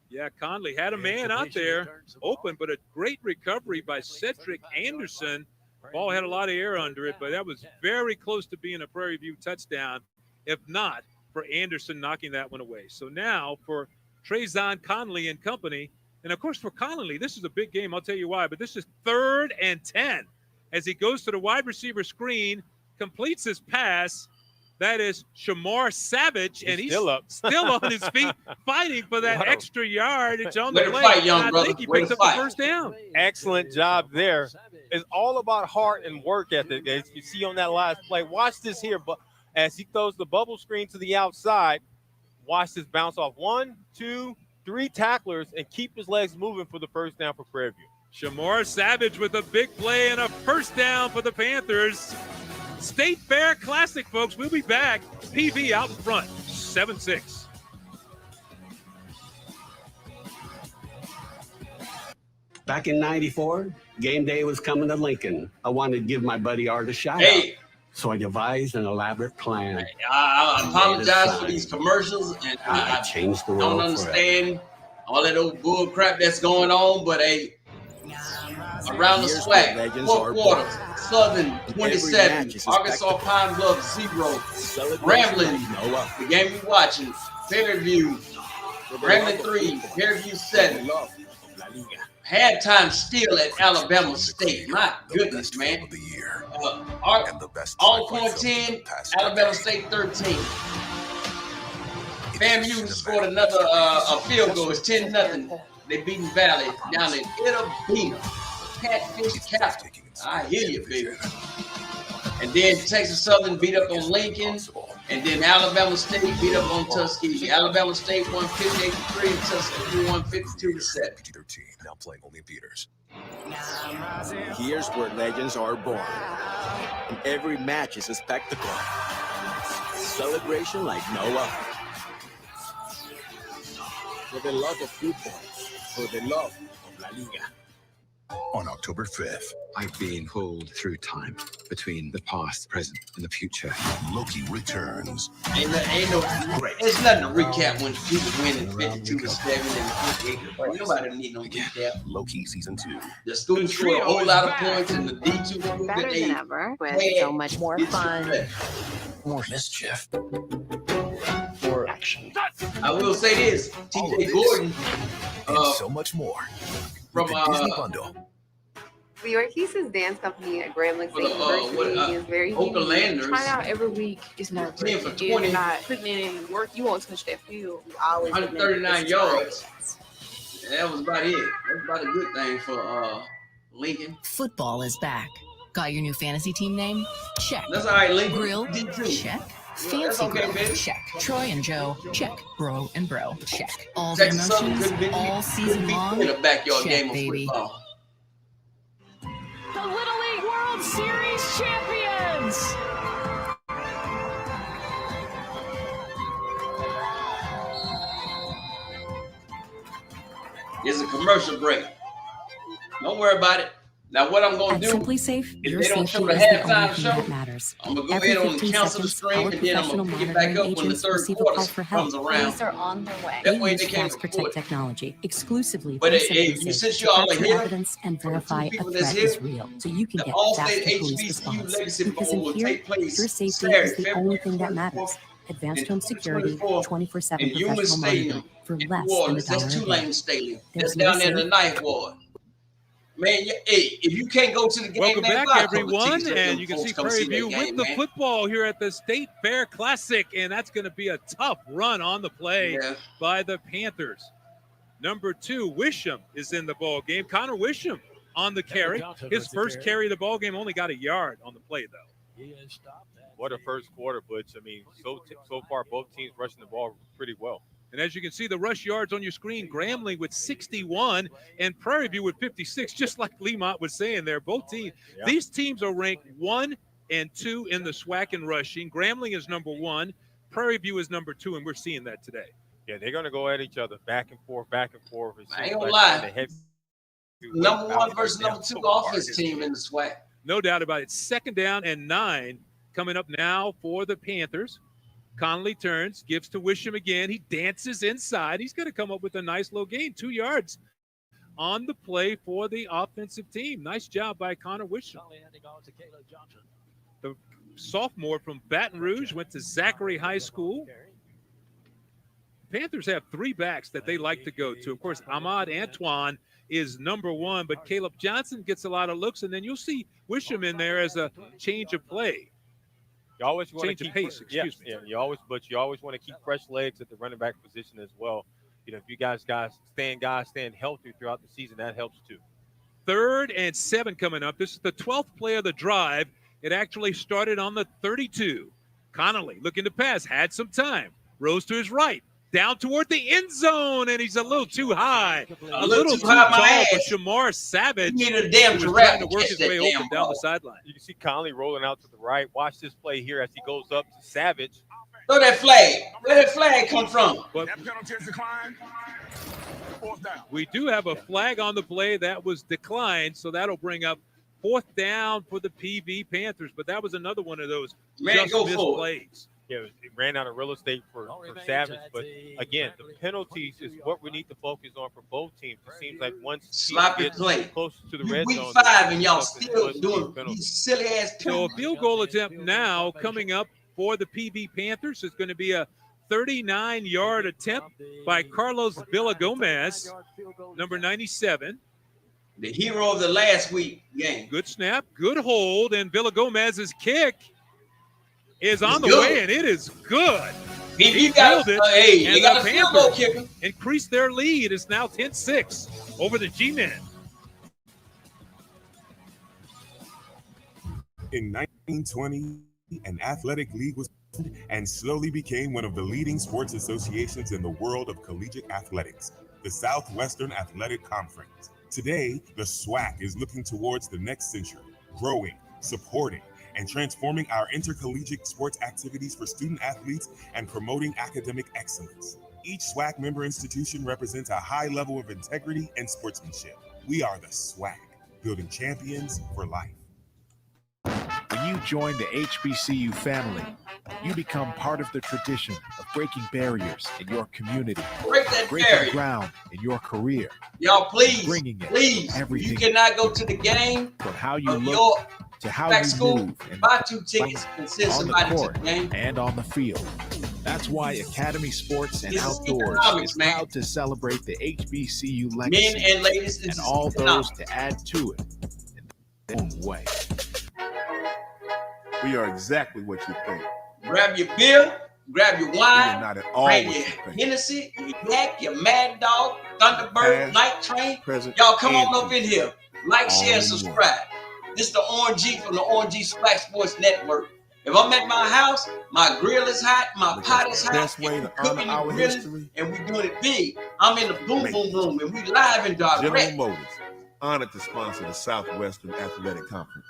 Yeah, Conley had a man out there open, but a great recovery by Cedric Anderson. Ball had a lot of air under it, but that was very close to being a Prairie View touchdown, if not for Anderson knocking that one away. So now for Trezon Conley and company, and of course for Conley, this is a big game. I'll tell you why, but this is 3rd and 10 as he goes to the wide receiver screen, completes his pass. That is Shamar Savage, and he's still on his feet, fighting for that extra yardage on the play. I think he picked up the first down. Excellent job there. It's all about heart and work ethic, as you see on that last play. Watch this here, but as he throws the bubble screen to the outside, watch this bounce off 1, 2, 3 tacklers and keep his legs moving for the first down for Prairie View. Shamar Savage with a big play and a first down for the Panthers. State Fair Classic, folks. We'll be back. PV out in front, 7-6. Back in '94, game day was coming to Lincoln. I wanted to give my buddy Art a shout Hey. out. So I devised an elaborate plan. I apologize for these commercials, and I changed the don't world understand all that old bull crap that's going on, but around the swag, 4 quarters, Southern 27, Arkansas Pine Bluff 0, Grambling, the game we watching, Fairview, Grambling 3, Fairview 7. Halftime still at Alabama State. My goodness, man. Alcorn 10, Alabama State 13. FAMU scored another field goal. It's 10-0. They beating Valley down in Itta Bena. Catfish Captain. I hear you, baby. And then Texas Southern beat up on Lincoln. And then Alabama State beat up on Tuskegee. Alabama State won 58-3. Tuskegee won 52-7. Now playing only in theaters. Here's where legends are born. And every match is a spectacle. Celebration like no other. For the love of football, for the love of La Liga. On October 5th, I've been pulled through time between the past, present, and the future. Loki returns. Ain't no it's nothing to recap when people winning 52-7 and 58. Nobody need no recap. Loki season 2. The students scored a whole lot of points, and the D2 scored Better than ever, with so much more fun. More mischief. More action. I will say this: TJ Gordon, and so much more. From Disney Bundle. The Ortiz Dance Company at Grambling State University is very unique. Trying out every week is not great. If you're not putting in any work, you won't touch that field. You always 139 yards. That was about it. That's about a good thing for Lincoln. Football is back. Got your new fantasy team name? Check. That's all right, Lincoln. Grill? Check. Fancy Grill? Check. Troy and Joe? Check. Bro and Bro? Check. All the emotions, all season long? In a backyard Check, game of baby. football. The Little League World Series champions! It's a commercial break. Don't worry about it. Now, what I'm going to do, Simply Safe, if your they don't show safety the is the halftime only thing that show, matters. I'm going to go Every ahead on 15 cancel the seconds, screen, our and then I'm professional going to pick it back monitoring up when the agents third receive a call quarter for help. comes around. Police are on their way. That They way use they can't Fast Protect report. technology exclusively But from hey, Simply since Safe you all to are capture here, evidence and verify a people that's threat is here, real, so you can the get Allstate faster police HBCU response. Legacy Because Bowl in will here, take place your safety Saturday, is the February only thing that 24th matters. advanced in home security, 2024 24/7 in Human professional Stadium monitoring for in less New than Orleans. That's $1 a Tulane day. Stadium. There's That's no down there in the safe- Ninth Ward. Man, hey, if you can't go to the game, Welcome man, back, buy a couple of everyone. tickets. Let And them you can folks see come Prairie that View with game, the man. football here at the State Fair Classic. And that's going to be a tough run on the play by the Panthers. Number 2, Wisham is in the ball game. Connor Wisham on the carry. His first carry of the ball game, only got a yard on the play, though. He has stopped that. What a first quarter, Butch. I mean, so far, both teams rushing the ball pretty well. And as you can see, the rush yards on your screen, Grambling with 61 and Prairie View with 56, just like Lemont was saying there. Both teams, these teams are ranked 1 and 2 in the SWAC in rushing. Grambling is number 1. Prairie View is number 2, and we're seeing that today. Yeah, they're going to go at each other back and forth. I ain't gonna lie. Number 1 versus number 2 offense team in the SWAC. No doubt about it. 2nd down and 9 coming up now for the Panthers. Conley turns, gives to Wisham again. He dances inside. He's going to come up with a nice low gain, 2 yards on the play for the offensive team. Nice job by Connor Wisham. The sophomore from Baton Rouge went to Zachary High School. Panthers have 3 backs that they like to go to. Of course, Ahmad Antoine is number 1, but Caleb Johnson gets a lot of looks, and then you'll see Wisham in there as a change of play. You always want to Change keep of pace, excuse me. Yeah, you always want to keep fresh legs at the running back position as well. You know, if you guys staying healthy throughout the season, that helps too. 3rd and 7 coming up. This is the 12th play of the drive. It actually started on the 32. Connolly looking to pass, had some time, rose to his right, down toward the end zone, and he's a little too high. A little too high, my tall, ass. but Shamar Savage You need a damn was giraffe trying to to work catch his that way damn open down the ball. sideline. You can see Conley rolling out to the right. Watch this play here as he goes up to Savage. Throw that flag. Where that flag come from? But That penalty is declined. 4th down. we do have a flag on the play that was declined, so that'll bring up 4th down for the PV Panthers. But that was another one of those just missed plays. Yeah, it ran out of real estate for Savage. But again, the penalties is what we need to focus on for both teams. It seems like once Sloppy gets play. closer to the You red week zone, 5 and y'all something still must be doing penalties. these silly ass So a field goal attempt now coming up for the PV Panthers is going to be a 39-yard attempt by Carlos Villagomez, number 97. The hero of the last week game. Good snap, good hold, and Villagomez's kick is on the good. way, and it is good. If He you got, drilled it, hey, and they got the a field goal Panthers kicker. increased their lead. It's now 10-6 over the G-Men. In 1920, an athletic league was formed and slowly became one of the leading sports associations in the world of collegiate athletics, the Southwestern Athletic Conference. Today, the SWAC is looking towards the next century, growing, supporting, and transforming our intercollegiate sports activities for student athletes and promoting academic excellence. Each SWAC member institution represents a high level of integrity and sportsmanship. We are the SWAC, building champions for life. When you join the HBCU family, you become part of the tradition of breaking barriers in your community, Break that breaking barrier. ground in your career, Y'all, please, bringing it, please. everything You cannot go to the game from how you of look your to how back you school, move and buy 2 tickets and send on the somebody to court the game. and on the field. That's why Academy Sports and It's Outdoors economics, is man. proud to celebrate the HBCU legacy Men and ladies, and it's all those economics. to add to it in their own way. We are exactly what you think. Grab your beer, grab your We wine, are not at all grab what your you think. Hennessy, your Yak, your Mad Dog, Thunderbird, Past, Night Train. present, Y'all come on and up in here. Like, all share, and in one. subscribe. This is the Orange G from the Orange G Swag Sports Network. If I'm at my house, my grill is hot, my pot is hot, best way and we to honor cooking our and grilling, history. and we doing it big. I'm in the boom boom room, and we live and General direct. Motors, honored to sponsor the Southwestern Athletic Conference.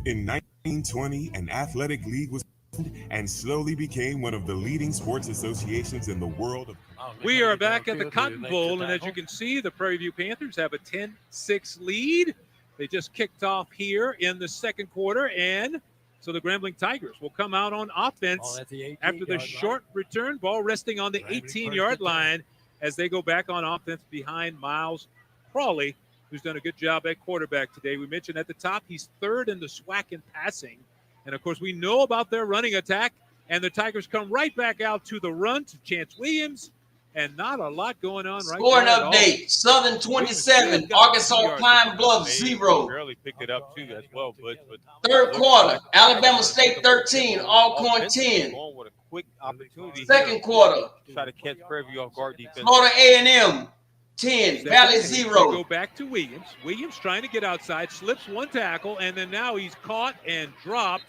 In 1920, an athletic league was formed and slowly became one of the leading sports associations in the world of. We are back at the Cotton Bowl, and as you can see, the Prairie View Panthers have a 10-6 lead. They just kicked off here in the second quarter, and so the Grambling Tigers will come out on offense after the short return ball resting on the 18-yard line as they go back on offense behind Miles Crawley, who's done a good job at quarterback today. We mentioned at the top, he's 3rd in the SWAC in passing. And, of course, we know about their running attack, And the Tigers come right back out to the run to Chance Williams. And not a lot going on right Scoring there at all. update. Southern 27, Arkansas Pine Bluff 0. Barely picked it up too as well, but third quarter, Alabama State 13, Alcorn 10. Going with a quick opportunity. Second quarter, try to catch Prairie View off guard defense. Florida A&M 10, Valley 0. Go back to Williams. Williams trying to get outside, slips one tackle, and then now he's caught and dropped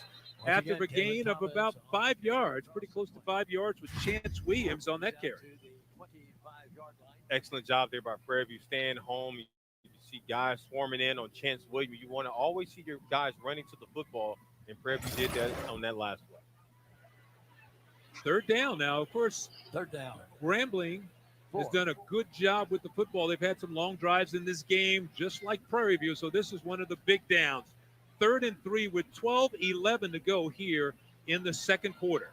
after a gain of about 5 yards, pretty close to 5 yards with Chance Williams on that carry. Excellent job there by Prairie View, staying home. You see guys swarming in on Chance Williams. You want to always see your guys running to the football, and Prairie View did that on that last play. Third down now, of course. Third down. Grambling has done a good job with the football. They've had some long drives in this game, just like Prairie View, so this is one of the big downs. 3rd and 3 with 12:11 to go here in the second quarter.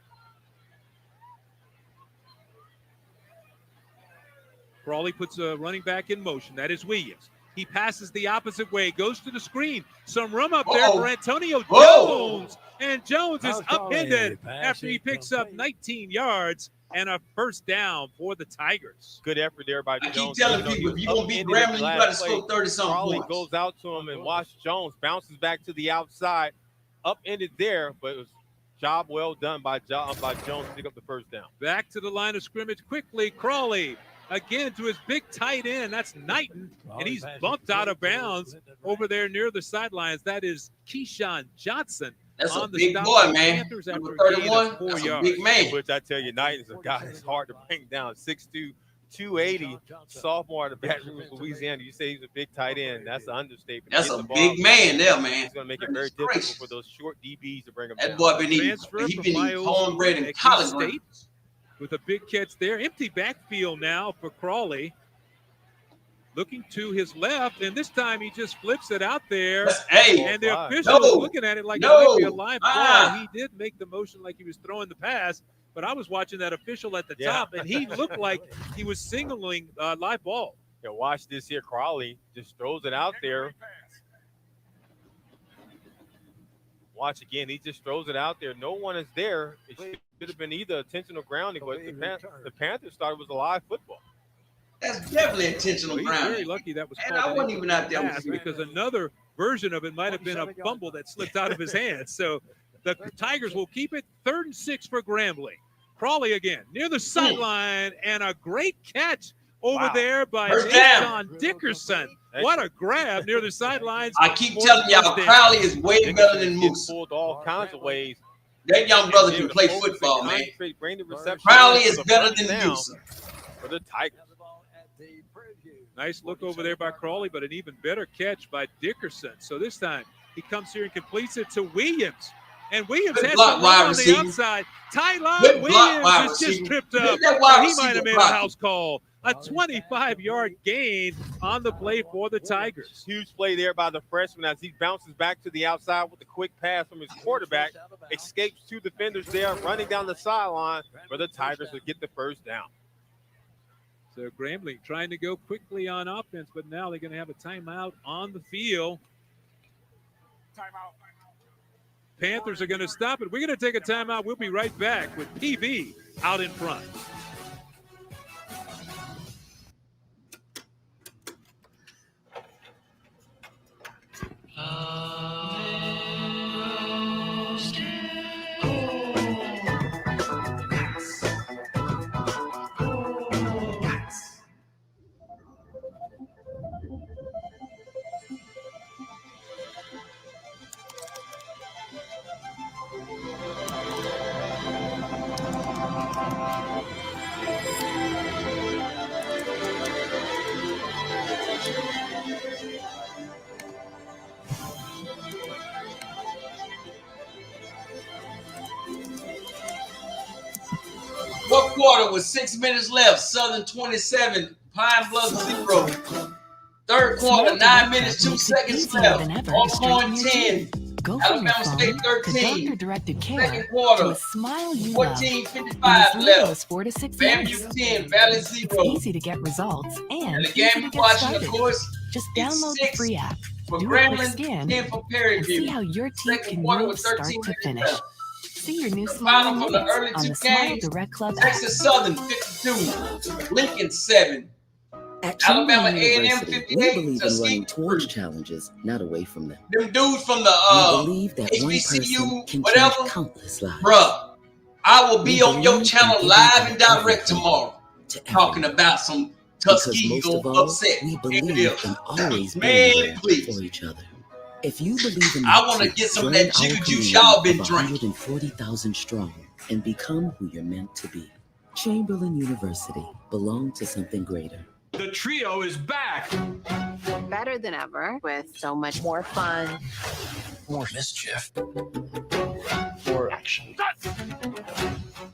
Crawley puts a running back in motion. That is Williams. He passes the opposite way, goes to the screen. Some room up there for Antonio Jones. And Jones is upended after he picks up 19 yards and a first down for the Tigers. Good effort there by Jones. I keep telling people, if you're going to beat Grambling, you got to score 30-something Crawley points. goes out to him, and watch Jones bounces back to the outside. Upended there, but it was job well done by Jones to pick up the first down. Back to the line of scrimmage quickly. Crawley again to his big tight end. That's Knighton, and he's bumped out of bounds over there near the sidelines. That is Keyshawn Johnson. That's a on the big stop boy, of man. Panthers after Number a gain 31, of 4 that's a yards. big man. Which I tell you, Knighton's a guy that's hard to bring down. 6'2", 280, sophomore out of Baton Rouge, Louisiana. You say he's a big tight end. That's an understatement. That's a big man there, man. He's going to make it very difficult for those short DBs to bring him down. That boy been eating cornbread and collard State with a big catch there. Empty backfield now for Crawley. Looking to his left, and this time he just flips it out there. Hey, and the official is looking at it like it might be a live ball. He did make the motion like he was throwing the pass, but I was watching that official at the top, and he looked like he was signaling live ball. Yeah, watch this here. Crawley just throws it out there. Watch again. He just throws it out there. No one is there. It should have been either intentional grounding, but the Panthers thought it was a live football. That's definitely intentional He's grounding. very lucky that was And called I wasn't even out there pass, because another version of it might have been a fumble that slipped out of his hands. So the Tigers will keep it 3rd and 6 for Grambling. Crawley again near the sideline, and a great catch over there by John Dickerson. What a grab near the sidelines. I keep telling y'all, Crowley is way better than Moose. Pulled all kinds of ways. That young brother can play football, man. Bring the reception. Crowley is better than Moose. For the Tigers. Nice look over there by Crawley, but an even better catch by Dickerson. So this time he comes here and completes it to Williams. And Williams has some room on the outside. Tyler Williams is just tripped up. He might have made a house call. A 25-yard gain on the play for the Tigers. Huge play there by the freshman as he bounces back to the outside with a quick pass from his quarterback. Escapes 2 defenders there, running down the sideline for the Tigers to get the first down. So Grambling trying to go quickly on offense, but now they're going to have a timeout on the field. Timeout. Panthers are going to stop it. We're going to take a timeout. We'll be right back with PV out in front. Fourth quarter with 6 minutes left. Southern 27, Pine Bluff 0. Third quarter, 9 minutes, 2 seconds left. Alcorn 10, Alabama State 13. Second quarter, 14:55 left. 4 to 6 FAMU 10, Valley 0. It's easy to get results and the game you're watching, of course, just download the free app. for Do a quick Grambling, scan 10 for Prairie and View. see how your team Second can quarter move with start 13 to minutes finish. left. See your new Final smile from the early on two the Smile games. Direct Club app. Texas Southern 52, Lincoln 7. At Alabama Chamberlain A&M University, 58, we believe in Tuskegee running towards 3. challenges, not away from them. Them dudes from the We believe that one person HBCU, can whatever, change countless lives. bruh, I will be We on your believe channel in live giving and back direct tomorrow, talking about some Because Tuskegee most of gonna all, upset. we believe in always Man, being there please. for each other. If you believe in I that want to too, get some of join that our jigger juice community y'all been of drinking. 140,000 strong and become who you're meant to be. Chamberlain University belong to something greater. The trio is back. Better than ever with so much more fun. More mischief. More action.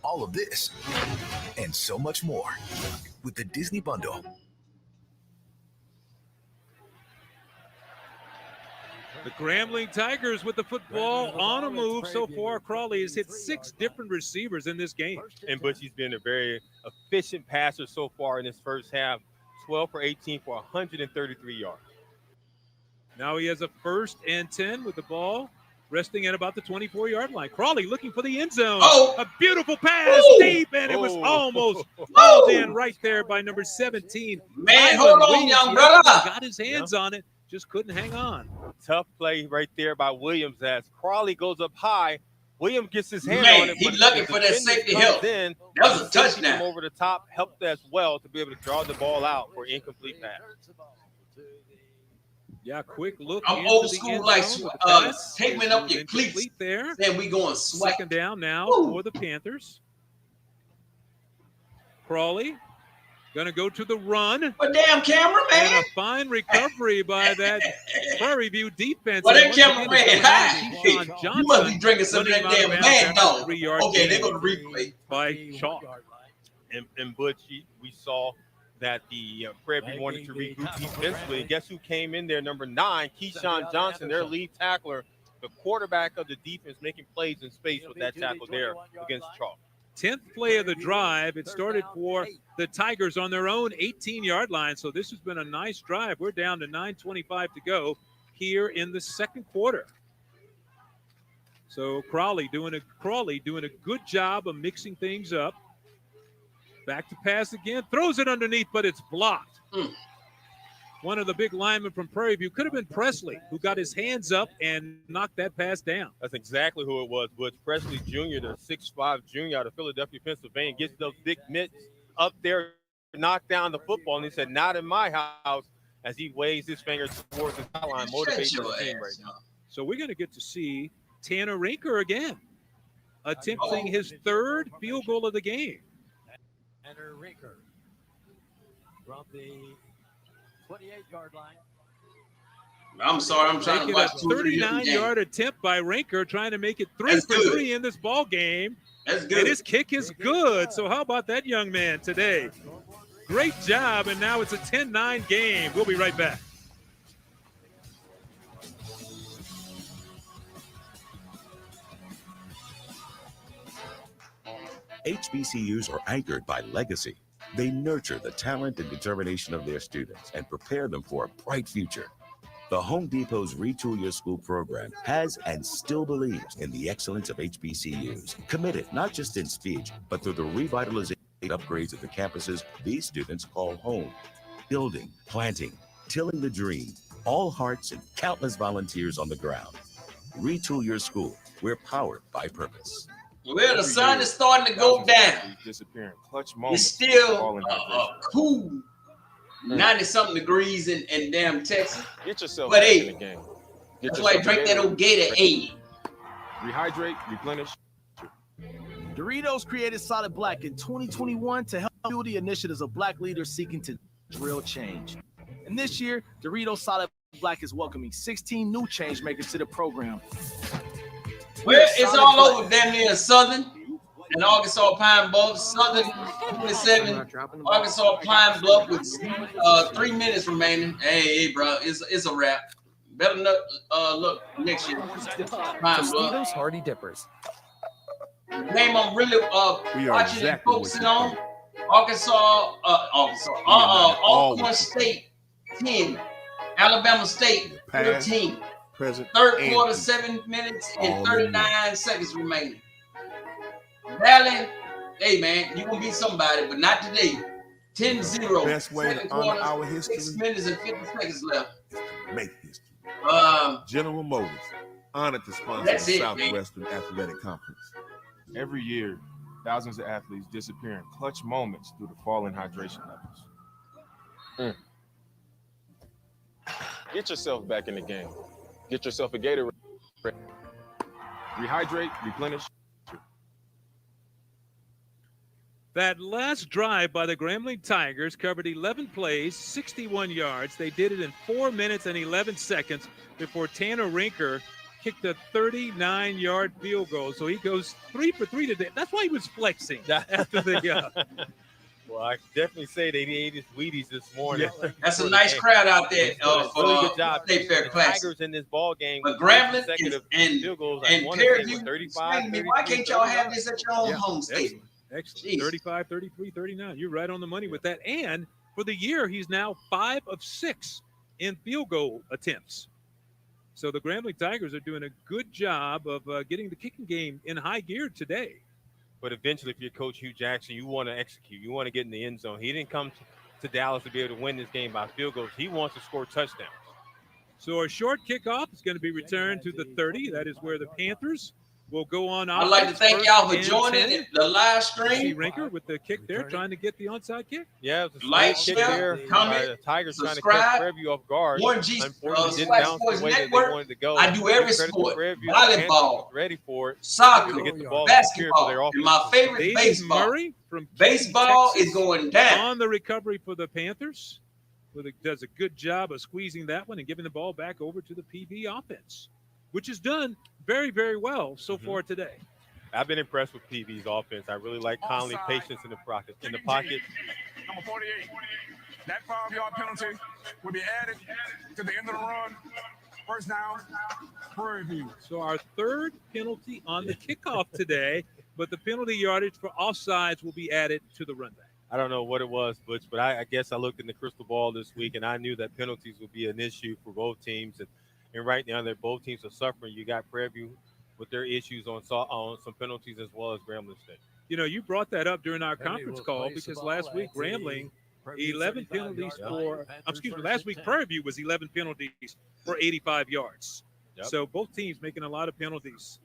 All of this and so much more with the Disney Bundle. The Grambling Tigers with the football on a move so far. Crawley has hit 6 different receivers in this game. And Butchie's been a very efficient passer so far in this first half. 12 for 18 for 133 yards. Now he has a 1st and 10 with the ball resting at about the 24-yard line. Crawley looking for the end zone. Oh. A beautiful pass deep, and it was almost hauled in right there by number 17. Man, Ivan hold on, Williams. young He brother. got his hands on it, just couldn't hang on. Tough play right there by Williams as Crawley goes up high. Williams gets his hand Man, on it. he but looking the for that defender safety comes help. in, That was a the safety touchdown. from over the top helped as well to be able to draw the ball out for incomplete pass. Yeah, quick look. I'm into old the school, end like zone with the pass. taping up your Incomplete cleats. there. Then we going swag. 2nd down now for the Panthers. Crawley going to go to the run. But damn camera, man. And a fine recovery by that Prairie View defense. Well, And that once camera, again, man, it's hi. Keyshawn Johnson You must be drinking some of that running damn out of Mad bounds after a Dog. 3-yard Okay, they gain go to replay. by Chalk. And Butch, we saw that the Prairie View wanted to regroup defensively. And guess who came in there? Number 9, Keyshawn Johnson, their lead tackler, the quarterback of the defense, making plays in space with that tackle there against Chalk. 10th play of the drive. It started for the Tigers on their own 18-yard line. So this has been a nice drive. We're down to 9:25 to go here in the 2nd quarter. So Crawley doing a good job of mixing things up. Back to pass again. Throws it underneath, but it's blocked. One of the big linemen from Prairie View could have been Presley, who got his hands up and knocked that pass down. That's exactly who it was. Butch Presley Jr., the 6'5 junior out of Philadelphia, Pennsylvania, gets those big mitts up there, knock down the football, and he said, "Not in my house," as he waves his finger towards the sideline, motivating his team right now. So we're going to get to see Tanner Rinker again, attempting his 3rd field goal of the game. Tanner Rinker from the 28-yard line. I'm sorry, I'm trying to Making a watch 39-yard attempt by Rinker, trying to make it 3 for 3 in this ball game. That's good. And his kick is good. So how about that young man today? Great job, and now it's a 10-9 game. We'll be right back. HBCUs are anchored by legacy. They nurture the talent and determination of their students and prepare them for a bright future. The Home Depot's Retool Your School program has and still believes in the excellence of HBCUs, committed not just in speech, but through the revitalization upgrades of the campuses these students call home. Building, planting, tilling the dream, all hearts and countless volunteers on the ground. Retool Your School. We're powered by purpose. Well, the sun is starting to go down. Disappearing clutch It's moments. still cool, 90-something degrees in damn Texas. Get yourself But back hey, in the game. Get that's why I yourself drink that together. old Gatorade. Rehydrate, replenish. Doritos created Solid Black in 2021 to help fuel the initiatives of Black leaders seeking to real change. And this year, Doritos Solid Black is welcoming 16 new change makers to the program. Well, it's all over damn near Southern and Arkansas Pine Bluff. Southern 27, Arkansas Pine Bluff with 3 minutes remaining. Hey, bro, it's a wrap. Better look next year. Pine Bluff. Tostitos Hardy Dippers. Name I'm really We are watching and exactly focusing what on. Alcorn State 10, Alabama State 13. Present, Third and quarter, future. 7 minutes All and in 39 seconds remaining. Valley, hey, man, you going to beat somebody, but not today. 10-0. Best way to honor our history. 6 minutes and 50 seconds left. Make history. General Motors, honored to sponsor That's the it, Southwestern Athletic Conference. Every year, thousands of athletes disappear in clutch moments due to falling hydration levels. Get yourself back in the game. Get yourself a Gatorade. Rehydrate, replenish. That last drive by the Grambling Tigers covered 11 plays, 61 yards. They did it in 4 minutes and 11 seconds before Tanner Rinker kicked a 39-yard field goal. So he goes 3 for 3 today. That's why he was flexing after the Well, I definitely say they ate his Wheaties this morning. Yeah. That's a nice crowd out there. Really good job. State Fair Classic. Tigers in this ball game. But Grambling and field goals. And Fairview, why can't y'all have this at your own home state? Excellent. 35, 33, 39. You're right on the money with that. And for the year, he's now 5 of 6 in field goal attempts. So the Grambling Tigers are doing a good job of getting the kicking game in high gear today. But eventually, if you're Coach Hugh Jackson, you want to execute. You want to get in the end zone. He didn't come to Dallas to be able to win this game by field goals. He wants to score touchdowns. So a short kickoff is going to be returned to the 30. That is where the Panthers will go on. I'd like to thank y'all for joining the live stream. Rinker with the kick there, trying to get the onside kick. Yeah, it was a like, kick share, there. comment, the Tigers subscribe. trying to catch Fairview off guard. Unfortunately, didn't bounce the way that they wanted to go. I do every sport: volleyball, ready for it. soccer, to get the ball basketball. And my favorite, David baseball. Murray from baseball Texas is going down. On the recovery for the Panthers, does a good job of squeezing that one and giving the ball back over to the PV offense, which is done very, very well so far today. I've been impressed with PV's offense. I really like Conley's patience in the pocket. Number 48. That 5-yard penalty will be added to the end of the run. First down, Prairie View. So our third penalty on the kickoff today, but the penalty yardage for offsides will be added to the runback. I don't know what it was, Butch, but I guess I looked in the crystal ball this week, and I knew that penalties would be an issue for both teams. And right now, both teams are suffering. You got Prairie View with their issues on some penalties as well as Grambling State. You know, you brought that up during our conference call because last week Grambling, 11 penalties last week Prairie View was 11 penalties for 85 yards. Yep. So both teams making a lot of penalties.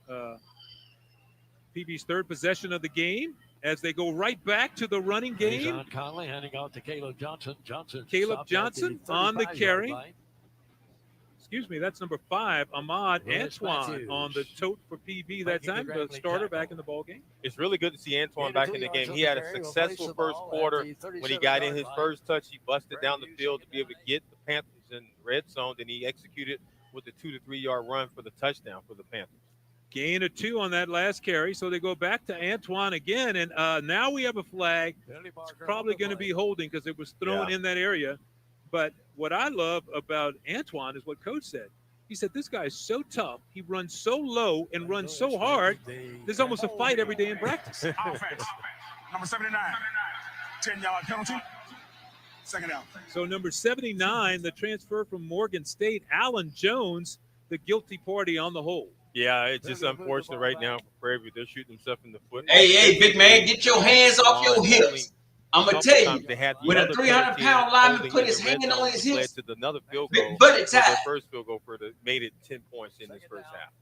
PV's third possession of the game as they go right back to the running game. John Conley handing off to Caleb Johnson. Caleb Johnson on the carry. Excuse me, that's number 5, Ahmad Antoine on the tote for PV that time, the starter back in the ball game. It's really good to see Antoine back in the game. He had a successful first quarter. When he got in his first touch, he busted down the field to be able to get the Panthers in red zone, and he executed with a 2 to 3 yard run for the touchdown for the Panthers. Gain of 2 on that last carry, so they go back to Antoine again, and now we have a flag. It's probably going to be holding because it was thrown in that area. But what I love about Antoine is what Coach said. He said, this guy is so tough. He runs so low and runs so hard. There's almost a fight every day in practice. Offense. Number 79. 10-yard penalty. Second down. So number 79, the transfer from Morgan State, Alan Jones, the guilty party on the hold. Yeah, it's just unfortunate right now for Prairie View. They're shooting themselves in the foot. Hey, big man, get your hands off your hips. I'm going to tell you, when a 300-pound lineman put his hand on his hips, led to another field goal. But it's their first field goal made it 10 points in this first half.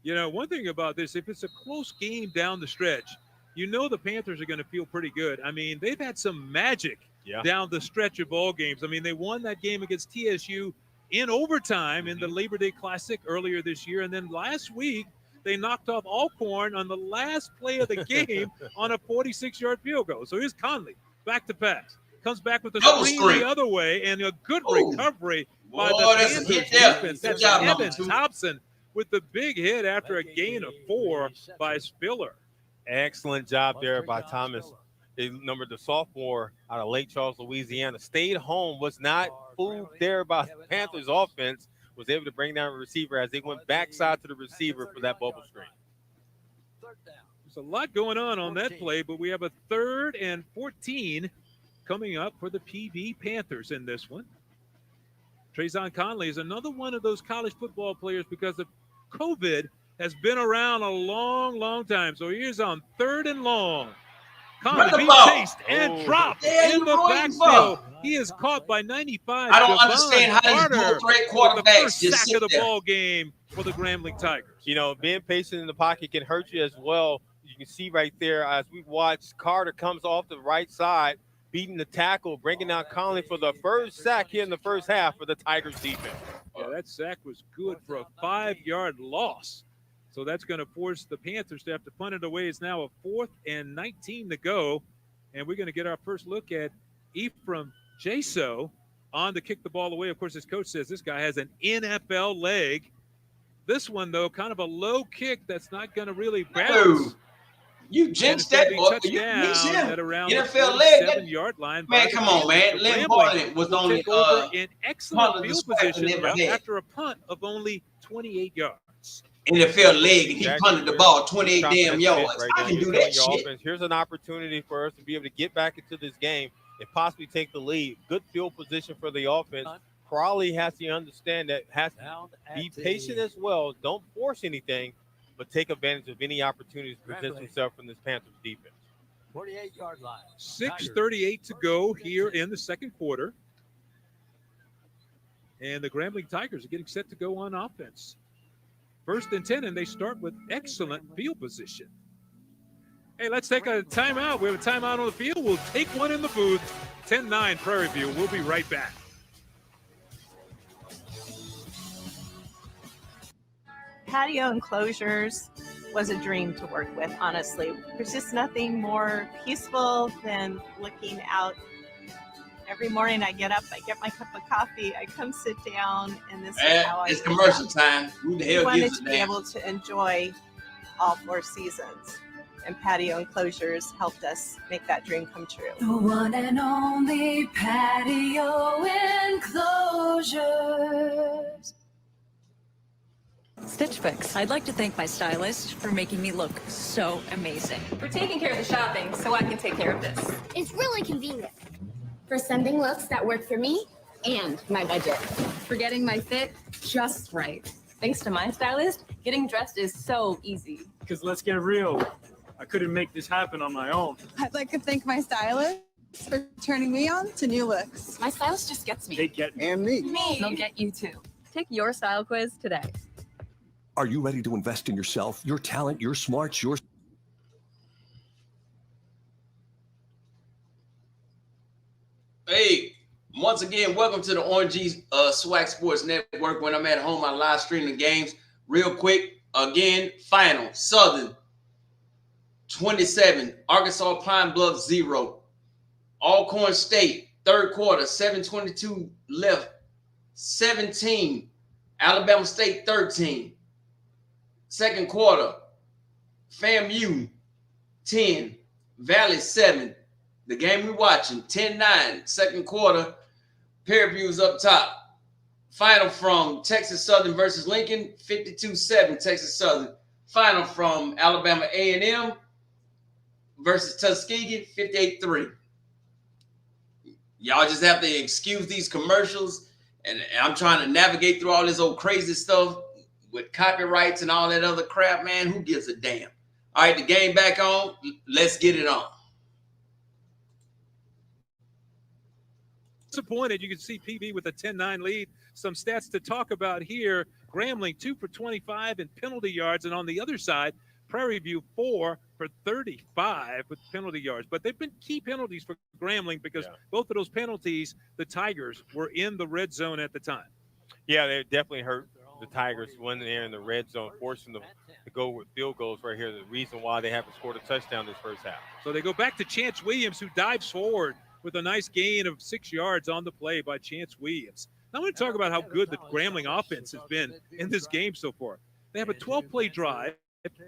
You know, one thing about this, if it's a close game down the stretch, you know the Panthers are going to feel pretty good. I mean, they've had some magic down the stretch of ball games. I mean, they won that game against TSU in overtime in the Labor Day Classic earlier this year. And then last week, they knocked off Alcorn on the last play of the game on a 46-yard field goal. So here's Conley, back to pass. Comes back with a screen the other way and a good recovery by the Panthers defense. That's Evan Thompson with the big hit after a gain of 4 by Spiller. Excellent job there by Thomas. The sophomore out of Lake Charles, Louisiana, stayed home, was not fooled there by the Panthers offense. Was able to bring down a receiver as they went backside to the receiver for that bubble screen. There's a lot going on that play, but we have a 3rd and 14 coming up for the PV Panthers in this one. Trayvon Conley is another one of those college football players because of COVID has been around a long, long time. So here's on 3rd and long. Conley being chased and dropped in the backfield. He is caught by 95. I don't understand how these dual-threat quarterbacks just sack of the ball game for the Grambling Tigers. You know, being patient in the pocket can hurt you as well. You can see right there as we watch, Carter comes off the right side, beating the tackle, bringing down Conley for the first sack here in the first half for the Tigers defense. Yeah, that sack was good for a 5-yard loss. So that's going to force the Panthers to have to punt it away. It's now a 4th and 19 to go. And we're going to get our first look at Ephraim Jaso on to kick the ball away. Of course, his coach says this guy has an NFL leg. This one, though, kind of a low kick that's not going to really bounce. You jinced that, boy. He's at around NFL leg. 7-yard line. Man, come on, man. Lynn Barnett was only in excellent field position after a punt of only 28 yards. NFL leg, and he punted the ball 28 damn yards. I can do that shit. Offense. Here's an opportunity for us to be able to get back into this game and possibly take the lead. Good field position for the offense. Crawley has to understand that, has to be patient as well. Don't force anything, but take advantage of any opportunities to present himself from this Panthers defense. 48-yard line. 6:38 to go here in the second quarter. And the Grambling Tigers are getting set to go on offense. 1st and 10, and they start with excellent field position. Hey, let's take a timeout. We have a timeout on the field. We'll take one in the booth. 10-9 Prairie View. We'll be right back. Patio enclosures was a dream to work with, honestly. There's just nothing more peaceful than looking out. Every morning I get up, I get my cup of coffee, I come sit down, and this is how it's commercial time. Who the hell wanted gives to a be damn? able to enjoy all 4 seasons. And patio enclosures helped us make that dream come true. The one and only patio enclosures. Stitch Fix. I'd like to thank my stylist for making me look so amazing. For taking care of the shopping so I can take care of this. It's really convenient for sending looks that work for me and my budget. For getting my fit just right. Thanks to my stylist, getting dressed is so easy. Because let's get real, I couldn't make this happen on my own. I'd like to thank my stylist for turning me on to new looks. My stylist just gets me. They get me. And me. They'll get you too. Take your style quiz today. Are you ready to invest in yourself, your talent, your smarts, your... Hey, once again, welcome to the Orange Swag Sports Network. When I'm at home, I live stream the games. Real quick, again, final. Southern, 27. Arkansas Pine Bluff, 0. Alcorn State, third quarter, 7:22 left, 17. Alabama State, 13. Second quarter, FAMU, 10. Valley, 7. The game we're watching, 10-9. Second quarter, Prairie View's up top. Final from Texas Southern versus Lincoln, 52-7 Texas Southern. Final from Alabama A&M versus Tuskegee, 58-3. Y'all just have to excuse these commercials, and I'm trying to navigate through all this old crazy stuff with copyrights and all that other crap, man. Who gives a damn? All right, the game back on. Let's get it on. Disappointed. You can see PB with a 10-9 lead. Some stats to talk about here. Grambling 2 for 25 in penalty yards, and on the other side, Prairie View 4 for 35 with penalty yards. But they've been key penalties for Grambling because both of those penalties, the Tigers were in the red zone at the time. Yeah, they definitely hurt the Tigers when they're in the red zone, forcing them to go with field goals right here. The reason why they haven't scored a touchdown this first half. So they go back to Chance Williams, who dives forward with a nice gain of 6 yards on the play by Chance Williams. Now I want to talk about how good the Grambling offense has been in this game so far. They have a 12-play drive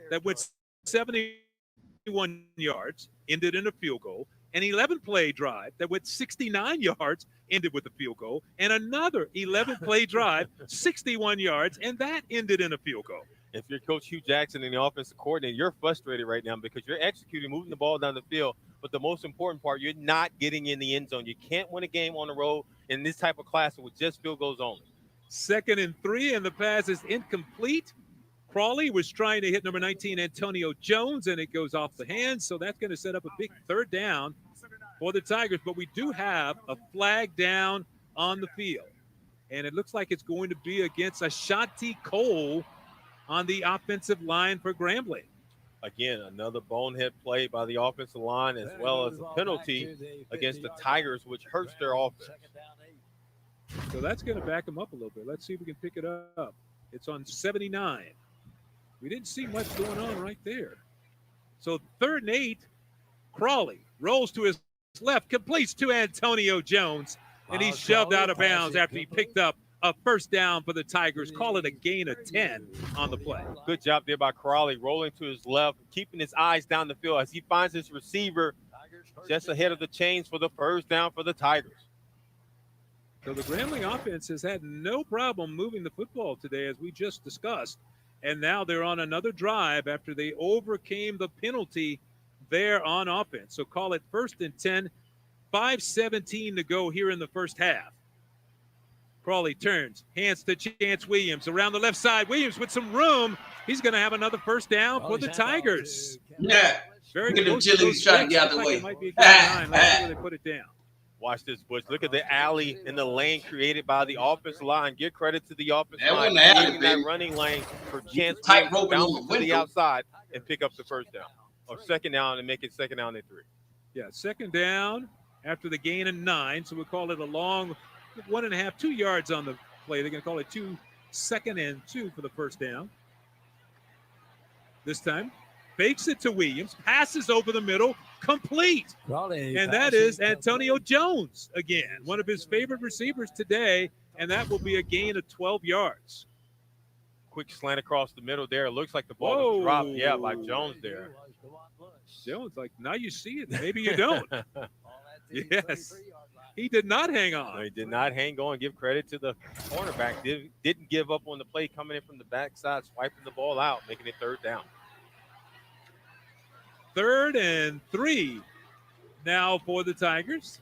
that went 71 yards, ended in a field goal, an 11-play drive that went 69 yards, ended with a field goal, and another 11-play drive, 61 yards, and that ended in a field goal. If you're Coach Hugh Jackson and the offensive coordinator, you're frustrated right now because you're executing, moving the ball down the field. But the most important part, you're not getting in the end zone. You can't win a game on the road in this type of class with just field goals only. 2nd and 3, and the pass is incomplete. Crawley was trying to hit number 19, Antonio Jones, and it goes off the hands. So that's going to set up a big third down for the Tigers. But we do have a flag down on the field. And it looks like it's going to be against Ashanti Cole on the offensive line for Grambling. Again, another bonehead play by the offensive line, as well as a penalty against the Tigers, which hurts their offense. So that's going to back them up a little bit. Let's see if we can pick it up. It's on 79. We didn't see much going on right there. So 3rd and 8, Crawley rolls to his left, completes to Antonio Jones, and he's shoved out of bounds after he picked up a first down for the Tigers. Call it a gain of 10 on the play. Good job there by Crawley, rolling to his left, keeping his eyes down the field as he finds his receiver just ahead of the chains for the first down for the Tigers. So the Grambling offense has had no problem moving the football today, as we just discussed. And now they're on another drive after they overcame the penalty there on offense. So call it 1st and 10, 5:17 to go here in the first half. Crawley turns, hands to Chance Williams around the left side. Williams with some room. He's going to have another first down for the Tigers. Yeah. Very Look at them close to chilies those trying to sticks. get out the Looks like way. it might be a good line. Let's see where they put it down. Watch this, Butch. Look at the alley in the lane created by the offensive line. Give credit to the offensive That line wasn't the alley, creating that baby. running lane for Chance Tight Williams to roping bounce on it the to the window. outside and pick up the first down. Or 2nd down and make it 2nd down and 3. Yeah, 2nd down after the gain of 9. So we'll call it a long 1.5, 2 yards on the play. They're going to call it 2nd and 2 for the first down. This time, fakes it to Williams, passes over the middle, complete. And that is Antonio Jones again, one of his favorite receivers today, and that will be a gain of 12 yards. Quick slant across the middle there. It looks like the ball was dropped. Yeah, by Jones there. Jones, like, now you see it. Maybe you don't. Yes. He did not hang on. No, he did not hang on. Give credit to the cornerback. Didn't give up on the play, coming in from the backside, swiping the ball out, making it 3rd down. 3rd and 3 now for the Tigers.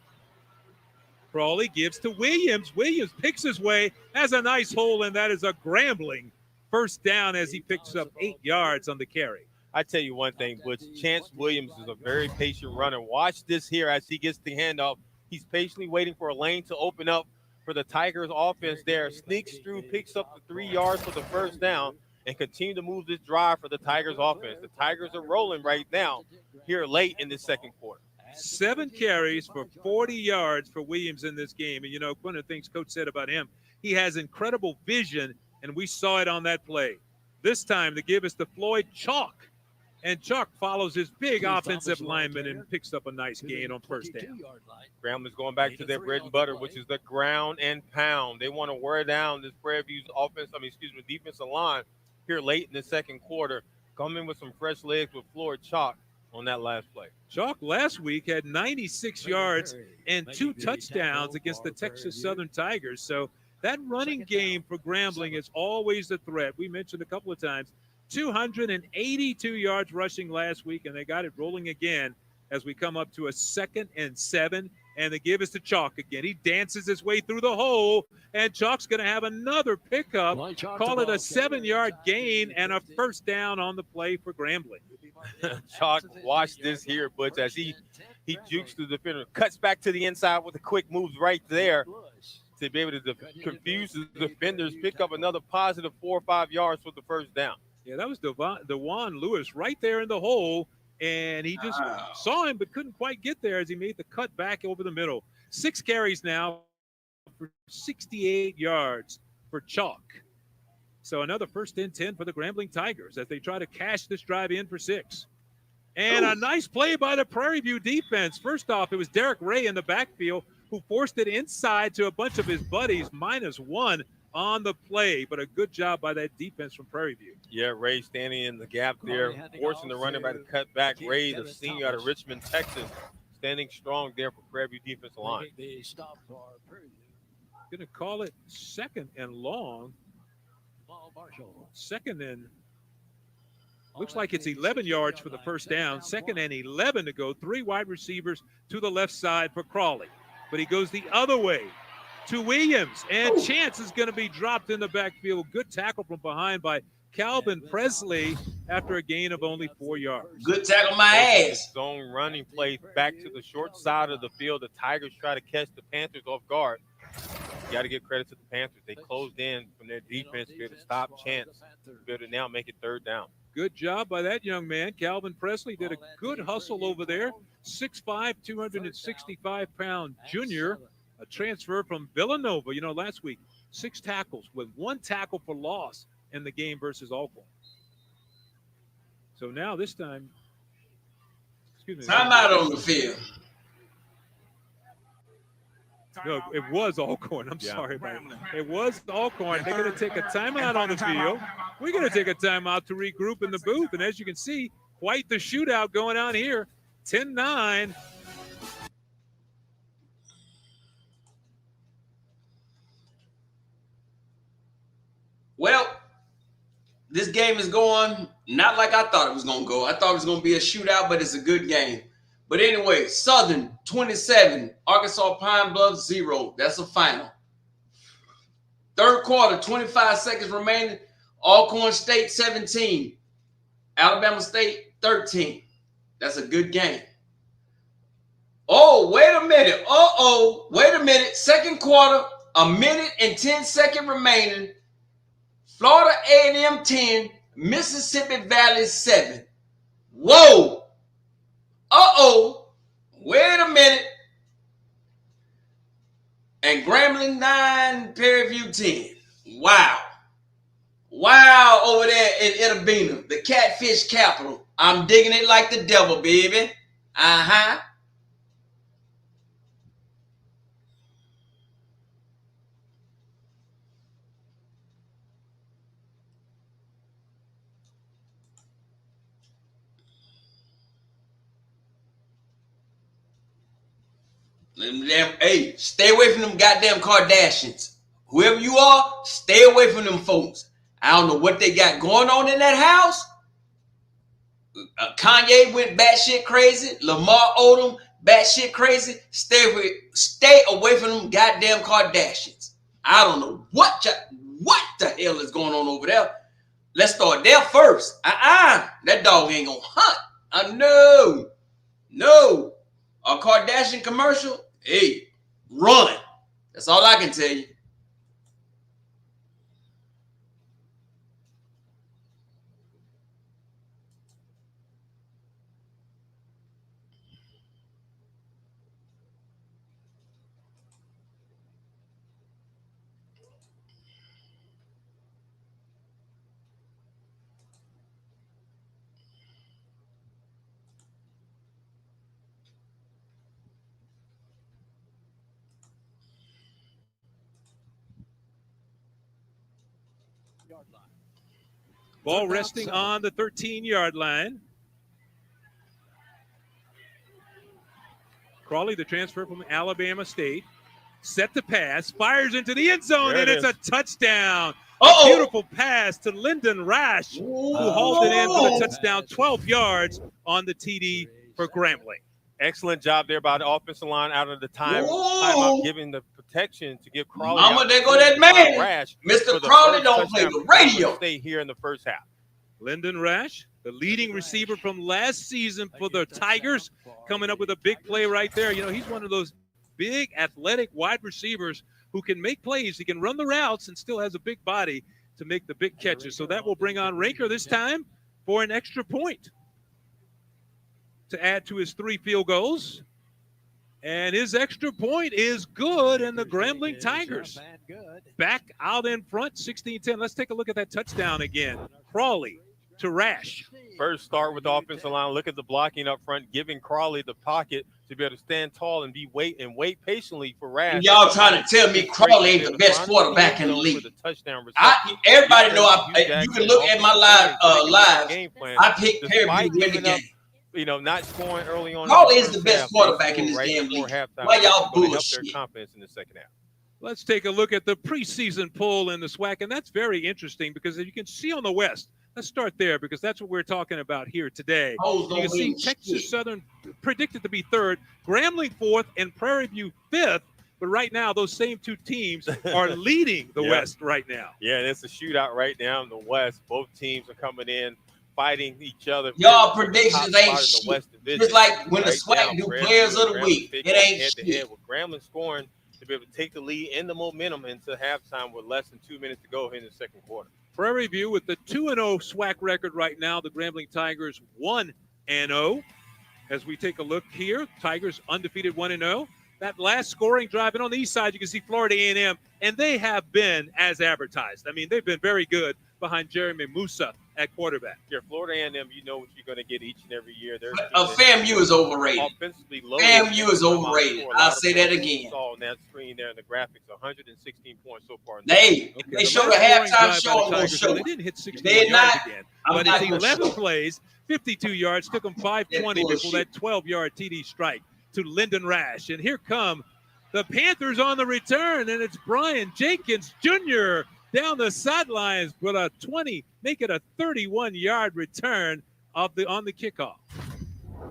Crawley gives to Williams. Williams picks his way, has a nice hole, and that is a Grambling first down as he picks up 8 yards on the carry. I tell you one thing, Butch, Chance Williams is a very patient runner. Watch this here as he gets the handoff. He's patiently waiting for a lane to open up for the Tigers offense there. Sneaks through, picks up the 3 yards for the first down, and continue to move this drive for the Tigers offense. The Tigers are rolling right now here late in the 2nd quarter. 7 carries for 40 yards for Williams in this game. And, you know, one of the things Coach said about him, he has incredible vision, and we saw it on that play. This time the give is to Floyd Chalk. And Chalk follows his big offensive lineman and picks up a nice gain on first down. Grambling's going back to their bread and butter, which is the ground and pound. They want to wear down this Prairie View's defensive line here late in the 2nd quarter. Come in with some fresh legs with Floyd Chalk on that last play. Chalk last week had 96 yards and 2 touchdowns against the Texas Southern Tigers. So that running game for Grambling is always a threat. We mentioned a couple of times, 282 yards rushing last week, and they got it rolling again as we come up to a 2nd and 7. And the give is to Chalk again. He dances his way through the hole, and Chalk's going to have another pickup. Call it a 7-yard gain and a first down on the play for Grambling. Chalk, watch this here, Butch, as he jukes the defender, cuts back to the inside with a quick move right there to be able to confuse the defenders, pick up another positive 4 or 5 yards for the first down. Yeah, that was DeJuan Lewis right there in the hole, and he just saw him but couldn't quite get there as he made the cut back over the middle. 6 carries now for 68 yards for Chalk. So another 1st and 10 for the Grambling Tigers as they try to cash this drive in for 6. And a nice play by the Prairie View defense. First off, it was Derek Ray in the backfield who forced it inside to a bunch of his buddies, -1 on the play, but a good job by that defense from Prairie View. Yeah, Ray standing in the gap there, forcing the running back to cut back. Ray, the senior out of Richmond, Texas, standing strong there for Prairie View defensive line. Going to call it 2nd and long. 2nd and looks like it's 11 yards for the first down. 2nd and 11 to go. 3 wide receivers to the left side for Crawley, but he goes the other way to Williams, and Chance is going to be dropped in the backfield. Good tackle from behind by Calvin Presley after a gain of only 4 yards. Good tackle my ass. Zone running play back to the short side of the field. The Tigers try to catch the Panthers off guard. You got to give credit to the Panthers. They closed in from their defense here to stop Chance. Be able to now make it 3rd down. Good job by that young man. Calvin Presley did a good hustle over there. 6'5", 265-pound junior, a transfer from Villanova. You know, last week, 6 tackles with 1 tackle for loss in the game versus Alcorn. So now this time, time out on the field. No, it was Alcorn. I'm sorry, man. It was Alcorn. They're going to take a timeout on the field. We're going to take a timeout to regroup in the booth. And as you can see, quite the shootout going on here. 10-9. Well, this game is going not like I thought it was going to go. I thought it was going to be a shootout, but it's a good game. But anyway, Southern 27, Arkansas Pine Bluff 0. That's a final. 3rd quarter, 25 seconds remaining. Alcorn State 17, Alabama State 13. That's a good game. Oh, wait a minute. Wait a minute. 2nd quarter, 1 and 10 seconds remaining. Florida A&M 10, Mississippi Valley 7. Whoa. Wait a minute. And Grambling 9, Prairie View 10. Wow. Wow, over there in Itta Bena, the catfish capital. I'm digging it like the devil, baby. Uh-huh. Hey, stay away from them goddamn Kardashians. Whoever you are, stay away from them folks. I don't know what they got going on in that house. Kanye went batshit crazy. Lamar Odom batshit crazy. Stay away from them goddamn Kardashians. I don't know what the hell is going on over there. Let's start there first. That dog ain't gonna hunt. No. A Kardashian commercial. Hey, run. That's all I can tell you. Ball resting on the 13-yard line. Crawley, the transfer from Alabama State, set the pass, fires into the end zone, and it's a touchdown. A beautiful pass to Lyndon Rash, who hauled it in for the touchdown, 12 yards on the TD for Grambling. Excellent job there by the offensive line out of the timeout, giving the protection to give Crawley. There go that man. Mr. Crawley don't play the radio. Stay here in the first half. Lyndon Rash, the leading receiver from last season for the Tigers, coming up with a big play right there. You know, he's one of those big, athletic wide receivers who can make plays. He can run the routes and still has a big body to make the big catches. So that will bring on Rinker this time for an extra point to add to his 3 field goals. And his extra point is good, and the Grambling Tigers back out in front, 16-10. Let's take a look at that touchdown again. Crawley to Rash. First start with the offensive line. Look at the blocking up front, giving Crawley the pocket to be able to stand tall and wait patiently for Rash. Y'all trying to tell me Crawley ain't the best quarterback in the league? Everybody know you can look at my live. I picked Prairie View to win the game. You know, not scoring early on. Crawley is the best quarterback in this damn league. Why y'all bullshit? Their confidence in the second half. Let's take a look at the preseason poll in the SWAC, and that's very interesting because as you can see on the West, let's start there because that's what we're talking about here today. You can see Texas Southern predicted to be 3rd, Grambling 4th, and Prairie View 5th. But right now, those same two teams are leading the West right now. Yeah, it's a shootout right now in the West. Both teams are coming in, fighting each other. Y'all predictions ain't shit. It's like when the SWAC do players of the week. It ain't shit. With Grambling scoring to be able to take the lead and the momentum into halftime with less than 2 minutes to go in the second quarter. Prairie View with the 2-0 SWAC record right now. The Grambling Tigers 1-0. As we take a look here, Tigers undefeated 1-0. That last scoring drive, and on the east side, you can see Florida A&M, and they have been as advertised. I mean, they've been very good behind Jeremy Musa at quarterback. Yeah, Florida A&M, you know what you're going to get each and every year. FAMU is overrated. Offensively loaded. FAMU is overrated. I'll say that again. Saw on that screen there in the graphics, 116 points so far. They showed a halftime show on those shows. They didn't hit 61 yards again, but it's 11 plays, 52 yards, took them 520 before that 12-yard TD strike to Lyndon Rash. And here come the Panthers on the return, and it's Brian Jenkins Jr. down the sidelines with a 20, make it a 31-yard return on the kickoff.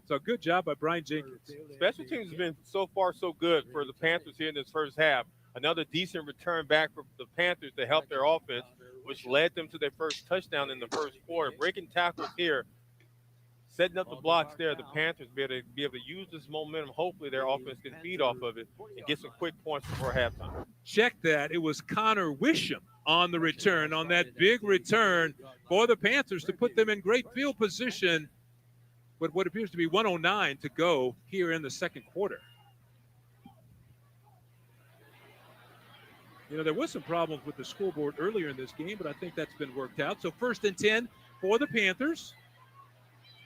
So good job by Brian Jenkins. Special teams has been so far so good for the Panthers here in this first half. Another decent return back for the Panthers to help their offense, which led them to their first touchdown in the first quarter. Breaking tackles here, setting up the blocks there. The Panthers be able to use this momentum. Hopefully their offense can feed off of it and get some quick points before halftime. Check that. It was Connor Wisham on the return, on that big return for the Panthers to put them in great field position with what appears to be 1:09 to go here in the second quarter. You know, there was some problems with the scoreboard earlier in this game, but I think that's been worked out. So 1st and 10 for the Panthers.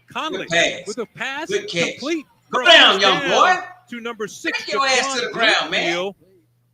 Conley with a pass complete. Go down, young boy. To number 6. Take your ass to the ground, man.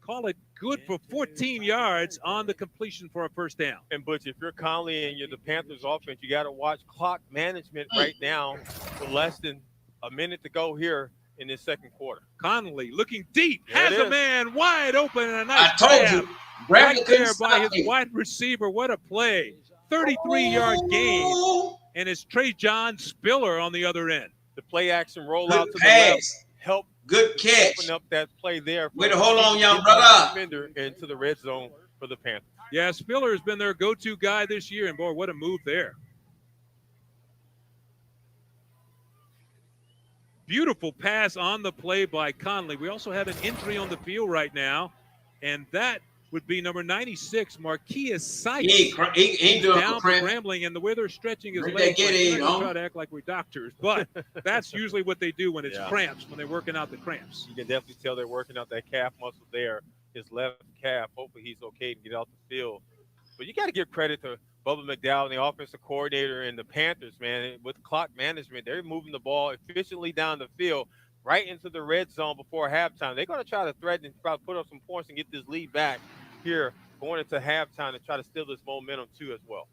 Call it good for 14 yards on the completion for a first down. And Butch, if you're Conley and you're the Panthers offense, you got to watch clock management right now with less than a minute to go here in this second quarter. Conley looking deep, has a man wide open, and a nice I told you. Right there by his wide receiver. What a play. 33-yard gain. And it's Trey John Spiller on the other end. The play action rollout to the left help good catch. Open up that play there. Way to hold on, young brother. Into the red zone for the Panthers. Yeah, Spiller has been their go-to guy this year, and boy, what a move there. Beautiful pass on the play by Conley. We also have an injury on the field right now, and that would be number 96, Marquise Sykes. He ain't doing down for Grambling, and the way they're stretching his legs, we're not try to act like we're doctors, but that's usually what they do when it's cramps, when they're working out the cramps. You can definitely tell they're working out that calf muscle there, his left calf. Hopefully he's okay to get out the field. But you got to give credit to Bubba McDowell, the offensive coordinator, and the Panthers, man. With clock management, they're moving the ball efficiently down the field, right into the red zone before halftime. They're going to try to threaten and try to put up some points and get this lead back here going into halftime to try to steal this momentum too as well.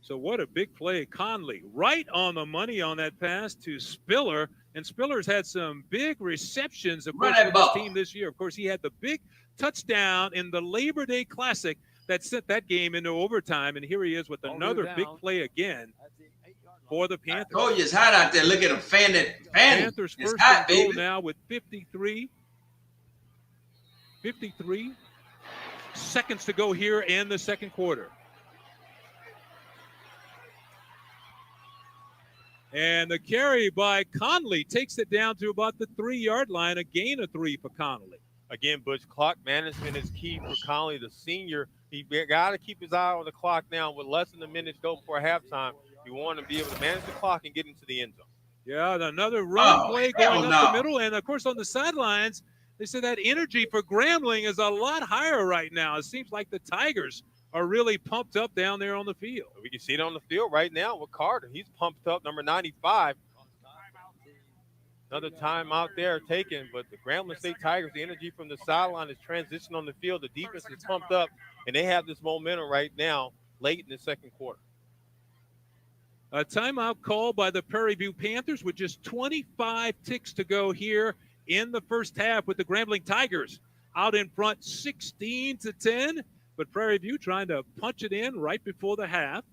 So what a big play. Conley right on the money on that pass to Spiller. And Spiller's had some big receptions, of course, for this team this year. Of course, he had the big touchdown in the Labor Day Classic that sent that game into overtime. And here he is with another big play again for the Panthers. I told you it's hot out there. Look at him fanning. Panthers it's first hot, and goal baby. now with 53 seconds to go here in the second quarter. And the carry by Conley takes it down to about the 3-yard line, a gain of 3 for Conley. Again, Butch, clock management is key for Conley, the senior. He got to keep his eye on the clock now with less than a minute to go before halftime. You want to be able to manage the clock and get into the end zone. Yeah, another run play going up the middle. And, of course, on the sidelines, they said that energy for Grambling is a lot higher right now. It seems like the Tigers are really pumped up down there on the field. We can see it on the field right now with Carter. He's pumped up, number 95. Another timeout there taken, but the Grambling State Tigers, the energy from the sideline is transitioning on the field. The defense is pumped up, and they have this momentum right now late in the second quarter. A timeout call by the Prairie View Panthers with just 25 ticks to go here in the first half, with the Grambling Tigers out in front 16-10, but Prairie View trying to punch it in right before the half.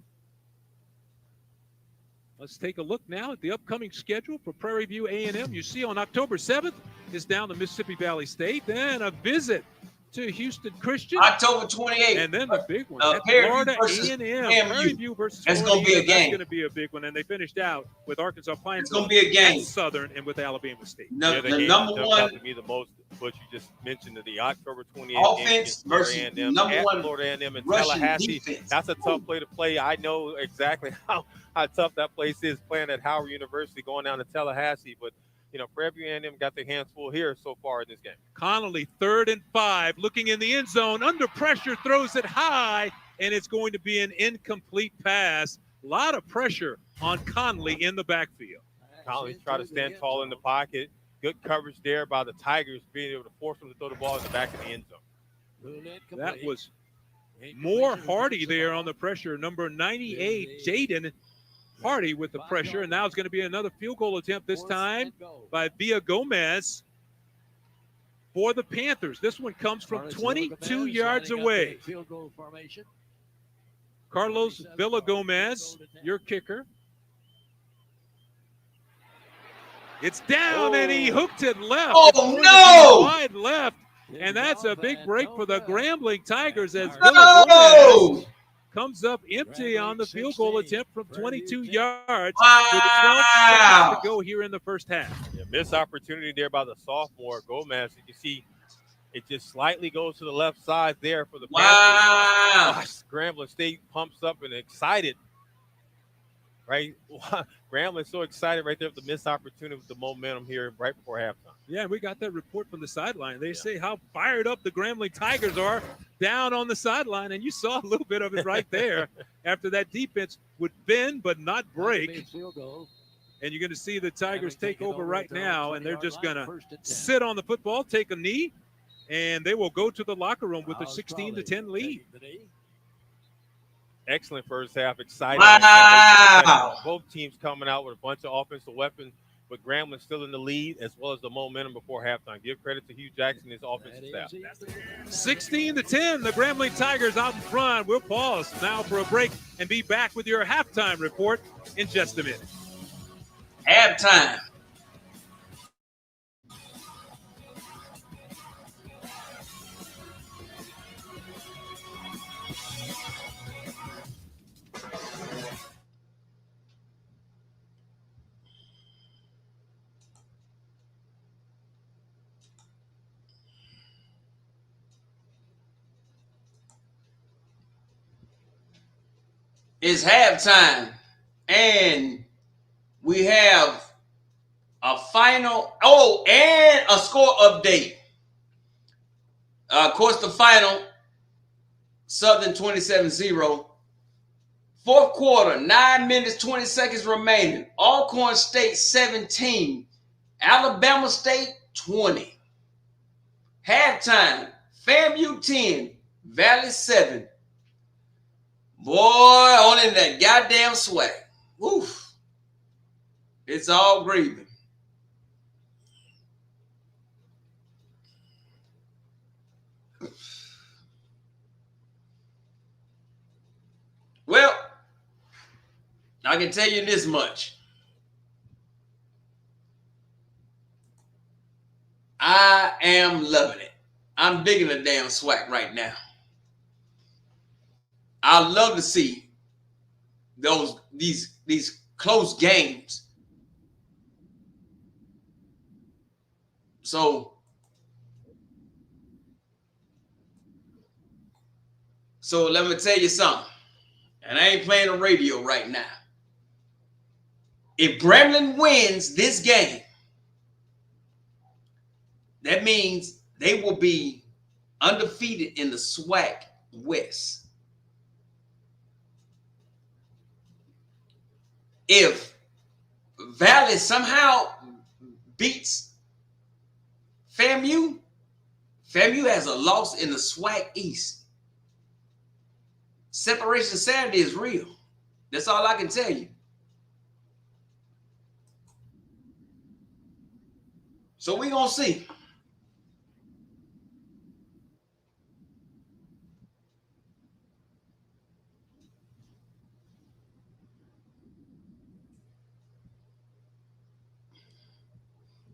Let's take a look now at the upcoming schedule for Prairie View A&M. You see on October 7th is down to Mississippi Valley State. Then a visit to Houston Christian. October 28th. And then the big one, at Prairie Florida versus A&M. Prairie View versus That's Florida going to be a A&M. game. That's going to be a big one. And they finished out with Arkansas Pine It's going to be a game. at Southern and with Alabama State. The the game number that jumped one out to me the most, what you just mentioned, the October 28th game offense against Florida versus A&M, number at one Florida A&M in Russian Tallahassee. defense. That's a tough play to play. I know exactly how tough that place is, playing at Howard University, going down to Tallahassee. But Prairie View A&M got their hands full here so far in this game. Connolly, 3rd and 5, looking in the end zone, under pressure, throws it high, and it's going to be an incomplete pass. A lot of pressure on Connolly in the backfield. Connolly tried to stand tall in the pocket. Good coverage there by the Tigers, being able to force them to throw the ball in the back of the end zone. That was more Hardy there on the pressure. Number 98, Jaden Hardy with the pressure, and now it's going to be another field goal attempt, this time by Villa Gomez for the Panthers. This one comes from 22 yards away. Field goal formation. Carlos Villa Gomez, your kicker. It's down, and he hooked it left. Oh, no! Wide left, and that's a big break for the Grambling Tigers as No! Villa Gomez comes up empty on the field goal attempt from 22 yards with 12 seconds to go here in the first half. Yeah, missed opportunity there by the sophomore Gomez. You can see it just slightly goes to the left side there for the Panthers. Grambling State pumps up and excited. Right, Grambling so excited right there with the missed opportunity with the momentum here right before halftime. Yeah, we got that report from the sideline. They say how fired up the Grambling Tigers are down on the sideline, and you saw a little bit of it right there after that defense would bend but not break. And you're going to see the Tigers take over right now, and they're just going to sit on the football, take a knee, and they will go to the locker room with a 16-10 lead. Excellent first half. Exciting. Wow. Both teams coming out with a bunch of offensive weapons, but Grambling still in the lead as well as the momentum before halftime. Give credit to Hugh Jackson and his offensive staff. 16-10, the Grambling Tigers out in front. We'll pause now for a break and be back with your halftime report in just a minute. Halftime. It's halftime, and we have a final, and a score update. Of course, the final, Southern 27-0. Fourth quarter, 9 minutes, 20 seconds remaining. Alcorn State 17, Alabama State 20. Halftime, FAMU 10, Valley 7. Boy, on in that goddamn swag. Oof. It's all grieving. Well, I can tell you this much. I am loving it. I'm digging the damn SWAC right now. I love to see these close games. So let me tell you something. And I ain't playing the radio right now. If Grambling wins this game, that means they will be undefeated in the SWAC West. If Valley somehow beats FAMU, FAMU has a loss in the SWAC East. Separation Saturday is real. That's all I can tell you. So we're going to see.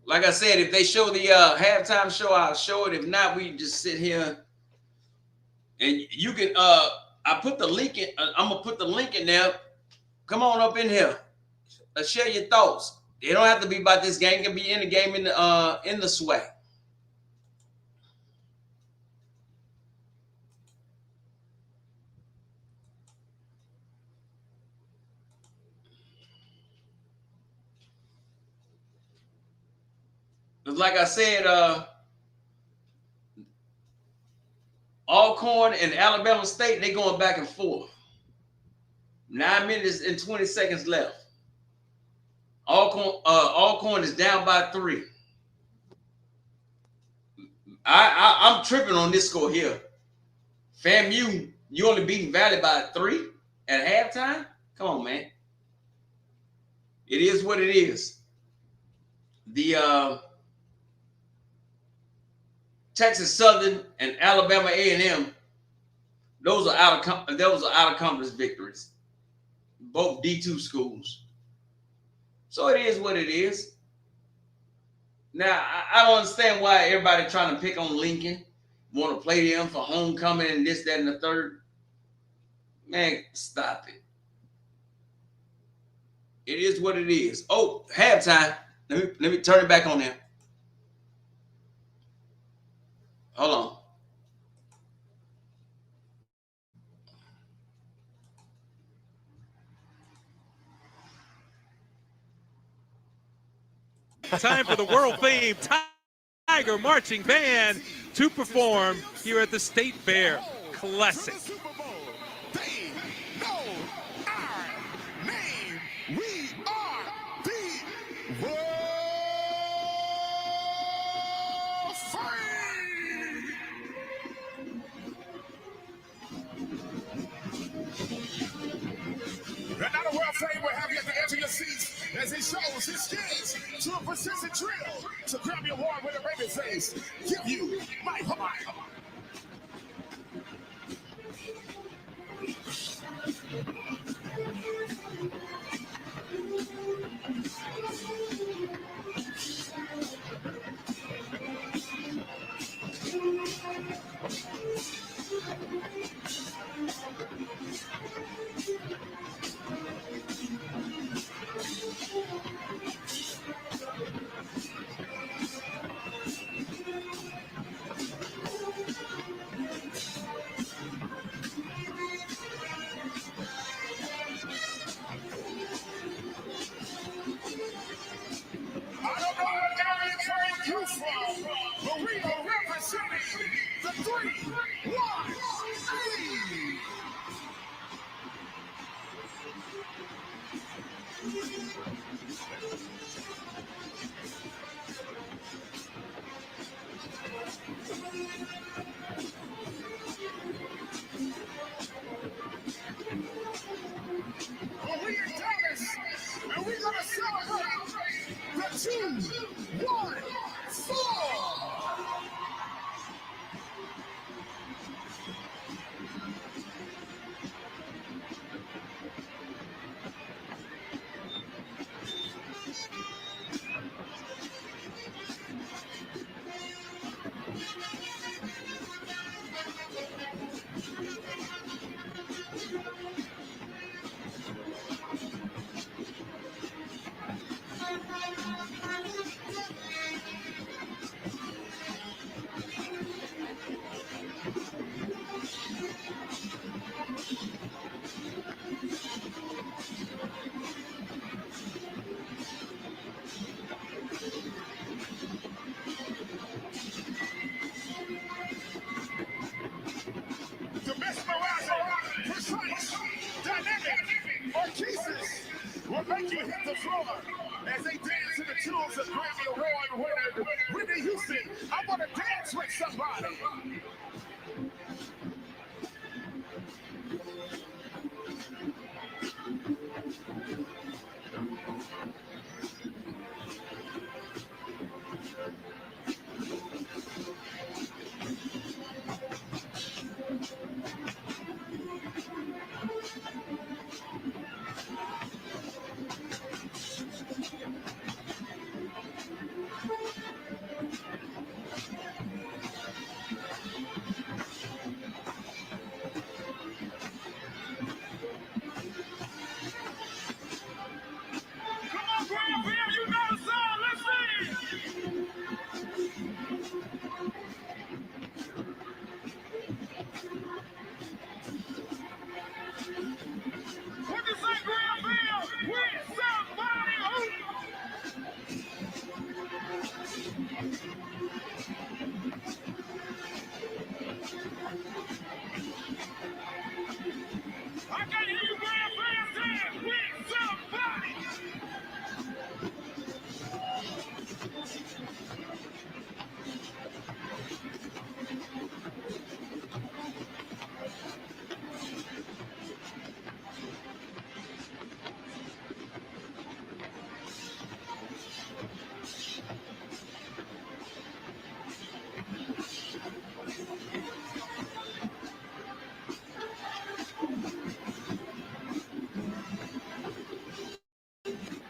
Like I said, if they show the halftime show, I'll show it. If not, we just sit here and you can. I put the link in. I'm gonna put the link in there. Come on up in here. Share your thoughts. They don't have to be about this game. It can be any game in the swag. Like I said, Alcorn and Alabama State, they going back and forth. 9 minutes and 20 seconds left. Alcorn is down by 3. I'm tripping on this score here. FAMU, you only beating Valley by 3 at halftime? Come on, man. It is what it is. The Texas Southern and Alabama A&M, those are out of conference victories. Both D2 schools. So it is what it is. Now, I don't understand why everybody trying to pick on Lincoln, want to play them for homecoming and this, that, and the third. Man, stop it. It is what it is. Oh, halftime. Let me turn it back on there. Hold on. Time for the world-famed Tiger Marching Band to perform here at the State Fair Classic. Another world fame will have you at the edge of your seats as he shows his skills to a persistent drill to grab your award with a baby face. Give you my heart. Will make you hit the floor as they dance to the tunes of Grammy Award winner Whitney Houston. I want to dance with somebody.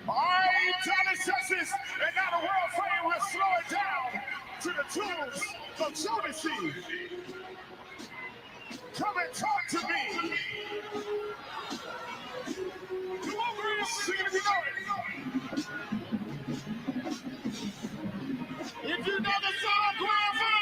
All right, Dallas, Texas, and now the world fame will slow it down to the tunes of Jodeci. Come and talk to me. Come on, girl, sing it if you know it. If you know the song, Grand Fame.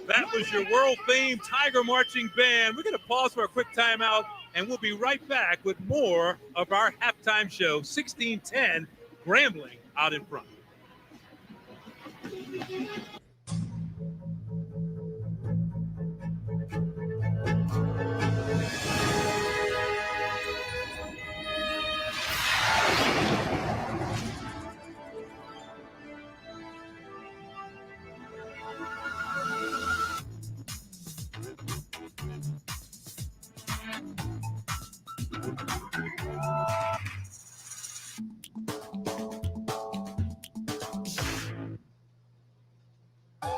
That was your world-famed Tiger Marching Band. We're going to pause for a quick timeout, and we'll be right back with more of our halftime show, 1610, Grambling out in front.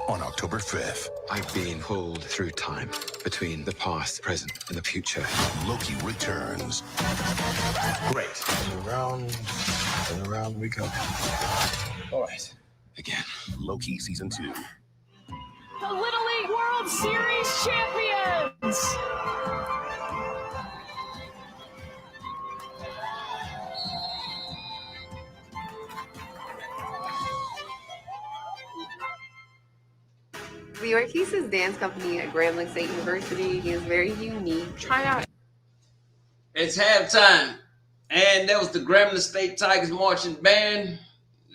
On October 5th, I've been pulled through time between the past, present, and the future. Loki returns. Great. And around we go. All right. Again. Loki Season 2. The Little League World Series champions! The Orchesis Dance Company at Grambling State University is very unique. Try out. It's halftime, and that was the Grambling State Tigers marching band,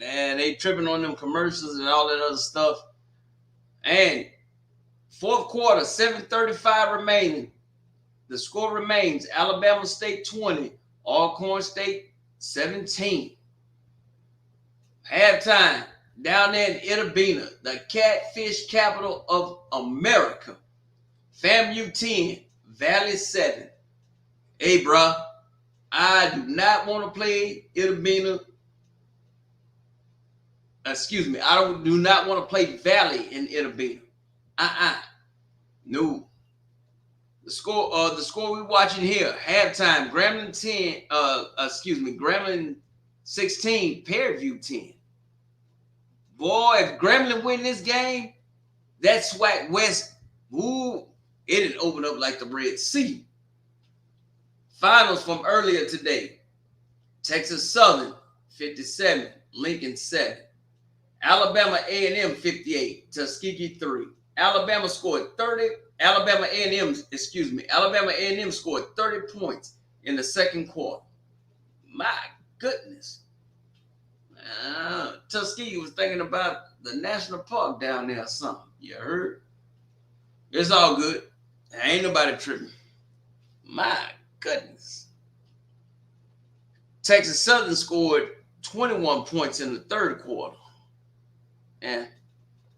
and they tripping on them commercials and all that other stuff. And fourth quarter, 7:35 remaining. The score remains Alabama State 20, Alcorn State 17. Halftime. Down there in Itta Bena, the catfish capital of America. FAMU 10, Valley 7. Hey, bruh, I do not want to play Itta Bena. Excuse me, I do not want to play Valley in Itta Bena. No. The score we're watching here, halftime, Grambling 10, Grambling 16, Fairview 10. Boy, if Grambling win this game, that SWAC West, ooh, it didn't open up like the Red Sea. Finals from earlier today. Texas Southern, 57, Lincoln 7. Alabama A&M, 58, Tuskegee 3. Alabama scored 30. Alabama A&M scored 30 points in the second quarter. My goodness. Tuskegee was thinking about the national park down there or something. You heard? It's all good. Ain't nobody tripping. My goodness. Texas Southern scored 21 points in the third quarter. And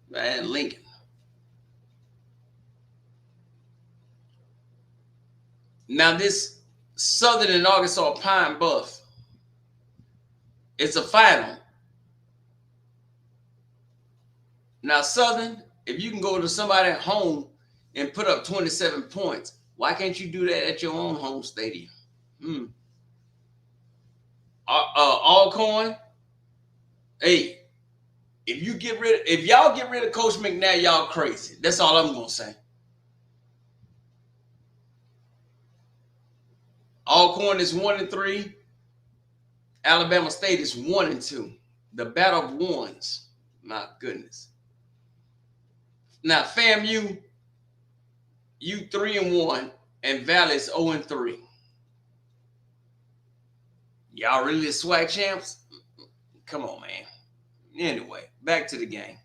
Lincoln. Now this Southern and Arkansas Pine Bluff, it's a final. Now, Southern, if you can go to somebody at home and put up 27 points, why can't you do that at your own home stadium? Alcorn, hey, if y'all get rid of Coach McNair, y'all crazy. That's all I'm gonna say. Alcorn is 1-3. Alabama State is 1-2. The battle of ones. My goodness. Now, FAMU, you 3-1, and Valley is 0-3. Y'all really the SWAC champs? Come on, man. Anyway, back to the game.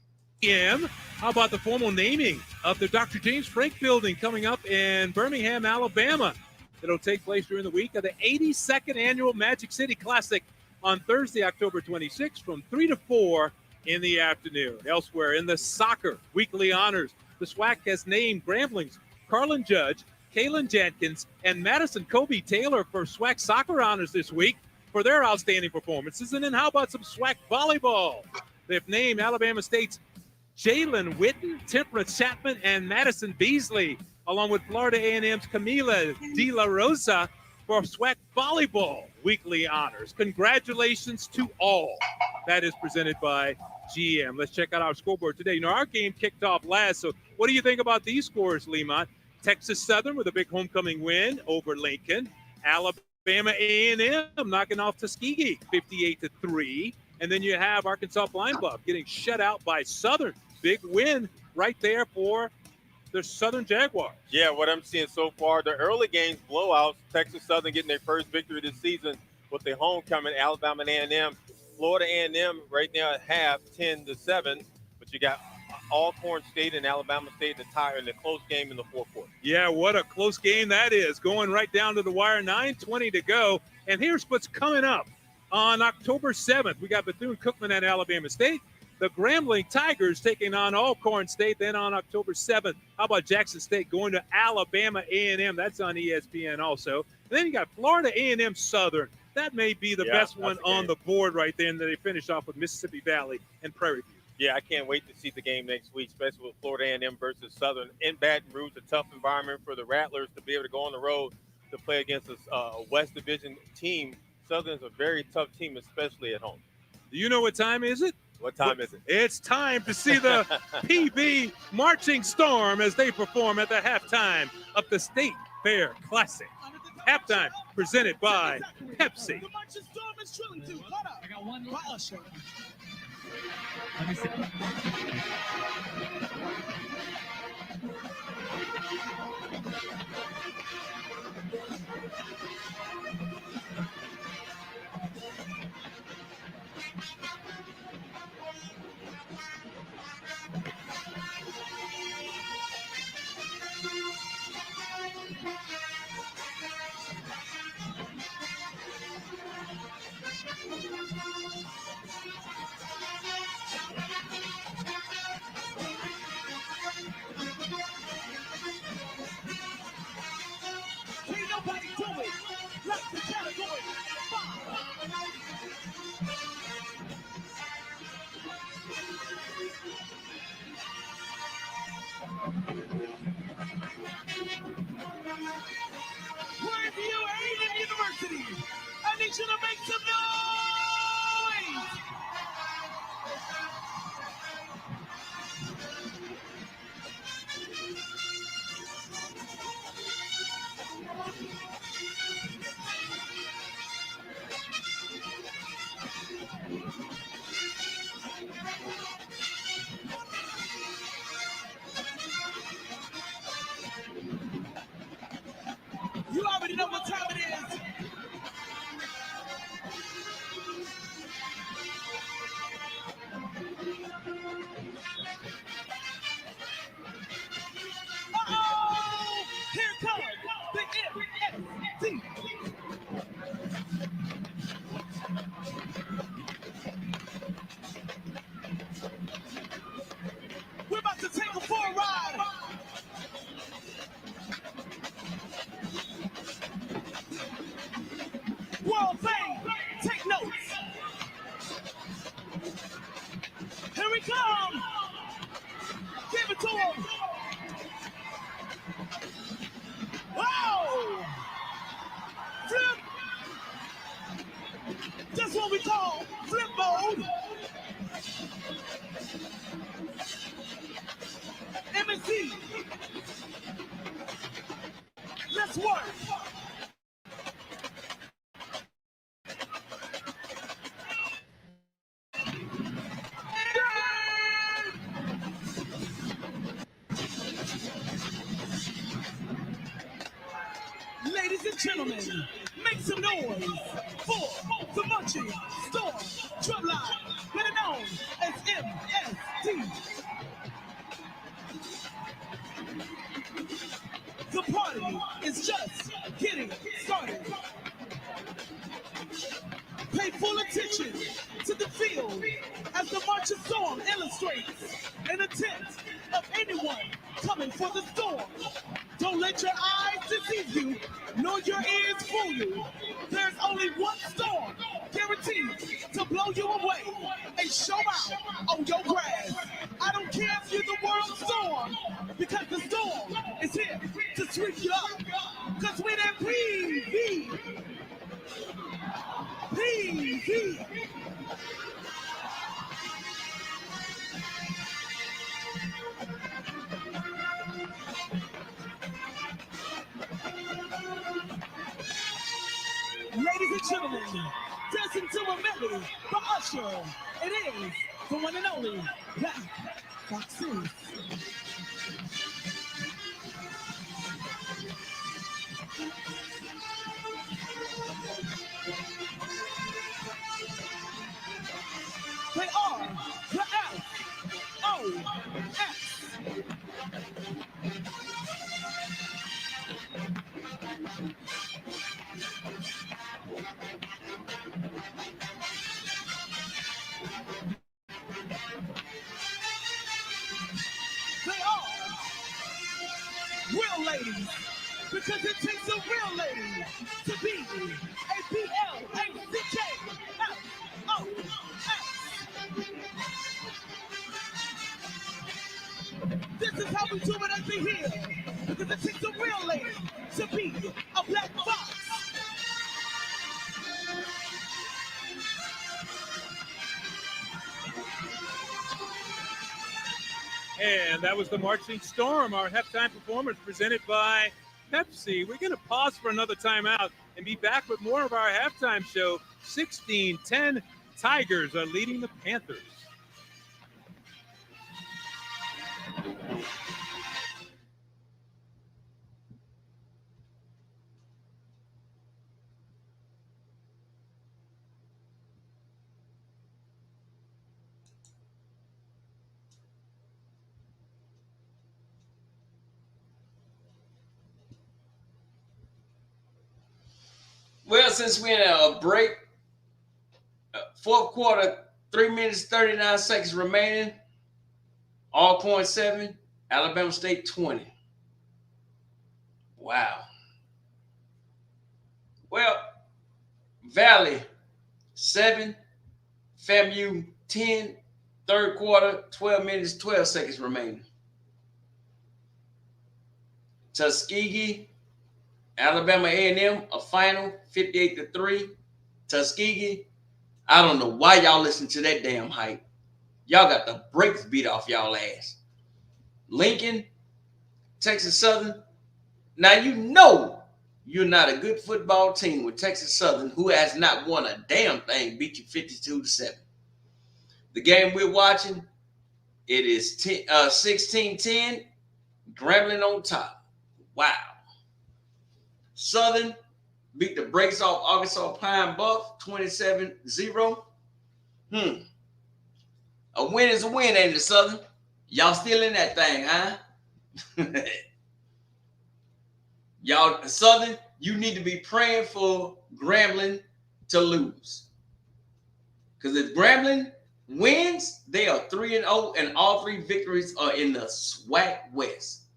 How about the formal naming of the Dr. James Frank Building coming up in Birmingham, Alabama? It'll take place during the week of the 82nd Annual Magic City Classic on Thursday, October 26th from 3 to 4 in the afternoon. Elsewhere in the soccer weekly honors, the SWAC has named Grambling's Carlin Judge, Kaylin Jenkins, and Madison Kobe Taylor for SWAC soccer honors this week for their outstanding performances. And then how about some SWAC volleyball? They've named Alabama State's Jalen Witten, Temperance Chapman, and Madison Beasley, along with Florida A&M's Camila De La Rosa for SWAC volleyball weekly honors. Congratulations to all. That is presented by GM. Let's check out our scoreboard today. You know, our game kicked off last, so what do you think about these scores, Lemont? Texas Southern with a big homecoming win over Lincoln. Alabama A&M knocking off Tuskegee 58-3. And then you have Arkansas Blind Bluff getting shut out by Southern. Big win right there for the Southern Jaguars. Yeah, what I'm seeing so far, the early games, blowouts, Texas Southern getting their first victory this season with the homecoming, Alabama and A&M. Florida A&M right now at half, 10-7. But you got Alcorn State and Alabama State in the close game in the fourth quarter. Yeah, what a close game that is. Going right down to the wire, 9:20 to go. And here's what's coming up. On October 7th, we got Bethune-Cookman at Alabama State. The Grambling Tigers taking on Alcorn State. Then on October 7th, how about Jackson State going to Alabama A&M? That's on ESPN also. And then you got Florida A&M Southern. That may be the best one on the board right there. And then they finish off with Mississippi Valley and Prairie View. Yeah, I can't wait to see the game next week, especially with Florida A&M versus Southern in Baton Rouge. A tough environment for the Rattlers to be able to go on the road to play against a West Division team. Southern's a very tough team, especially at home. Do you know what time is it? What time is it? It's time to see the PB Marching Storm as they perform at the halftime of the State Fair Classic. Halftime presented by Pepsi. The Marching Storm is trilling too. Hold up. I got one by Usher. Let me see. Ain't nobody doing like the category. Grandview A&M University. I need you to make some noise. You already know what time it is. Uh-oh! Here comes the MST. We're about to take a full ride. World fame, take notes. Here we come. Give it to him. Whoa! Flip. That's what we call flip mode. MSC. Let's work. gentlemen, make some noise for the Marching Storm Drumline, better known as MST. The party is just getting started. Pay full attention to the field as the Marching Storm illustrates an intent of anyone coming for the storm. Don't let your eyes deceive you, nor your ears fool you. There's only one storm guaranteed to blow you away and show out on your grass. I don't care if you're the world storm, because the storm is here to sweep you up. Because we that PV. Ladies and gentlemen, dancing to a melody for Usher. It is the one and only Black Foxes. They are the F-O-X. They are real ladies, because it takes a real lady to be a B-L-A-C-K-F-O-X. This is how we do it up in here, because it takes a real lady to be a black fox. And that was the Marching Storm, our halftime performance presented by Pepsi. We're going to pause for another timeout and be back with more of our halftime show. 16-10 Tigers are leading the Panthers. Well, since we're in a break, fourth quarter, 3 minutes, 39 seconds remaining. Alcorn 7, Alabama State 20. Wow. Well, Valley 7, FAMU 10, third quarter, 12 minutes, 12 seconds remaining. Tuskegee, Alabama A&M, a final, 58-3. Tuskegee, I don't know why y'all listen to that damn hype. Y'all got the brakes beat off y'all ass. Lincoln, Texas Southern. Now you know you're not a good football team with Texas Southern, who has not won a damn thing, beat you 52-7. The game we're watching, it is 16-10, Grambling on top. Wow. Southern beat the brakes off Arkansas Pine Bluff 27-0. A win is a win, ain't it, Southern? Y'all still in that thing, huh? Y'all, Southern, you need to be praying for Grambling to lose. Because if Grambling wins, they are 3-0, and all 3 victories are in the SWAC West.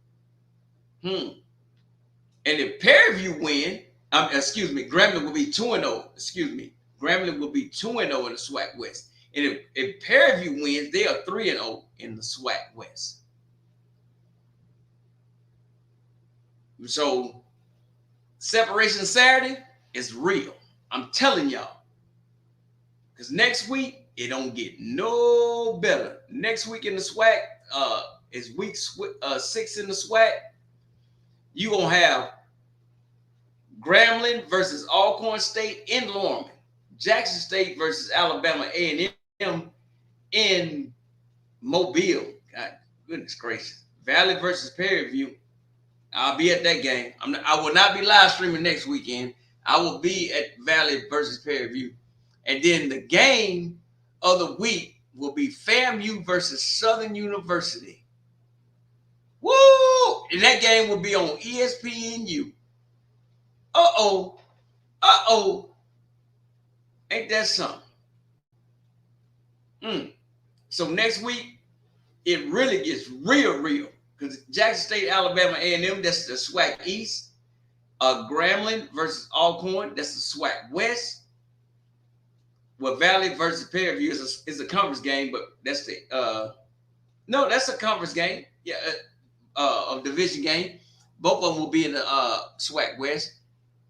And if Prairie win, Grambling will be 2-0. Grambling will be 2-0 in the SWAC West. And if Prairie wins, they are 3-0 in the SWAC West. So separation Saturday is real. I'm telling y'all. Because next week, it don't get no better. Next week in the SWAC is week 6 in the SWAC. You going to have Grambling versus Alcorn State in Lorman. Jackson State versus Alabama A&M in Mobile. God, goodness gracious. Valley versus Prairie View. I'll be at that game. I will not be live streaming next weekend. I will be at Valley versus Prairie View. And then the game of the week will be FAMU versus Southern University. Woo! And that game will be on ESPNU. Uh-oh. Ain't that something? So next week, it really gets real. Because Jackson State, Alabama, A&M, that's the SWAC East. Grambling versus Alcorn, that's the SWAC West. Well, Valley versus Prairie View is a conference game, but that's the no, that's a conference game. Yeah, a division game. Both of them will be in the SWAC West.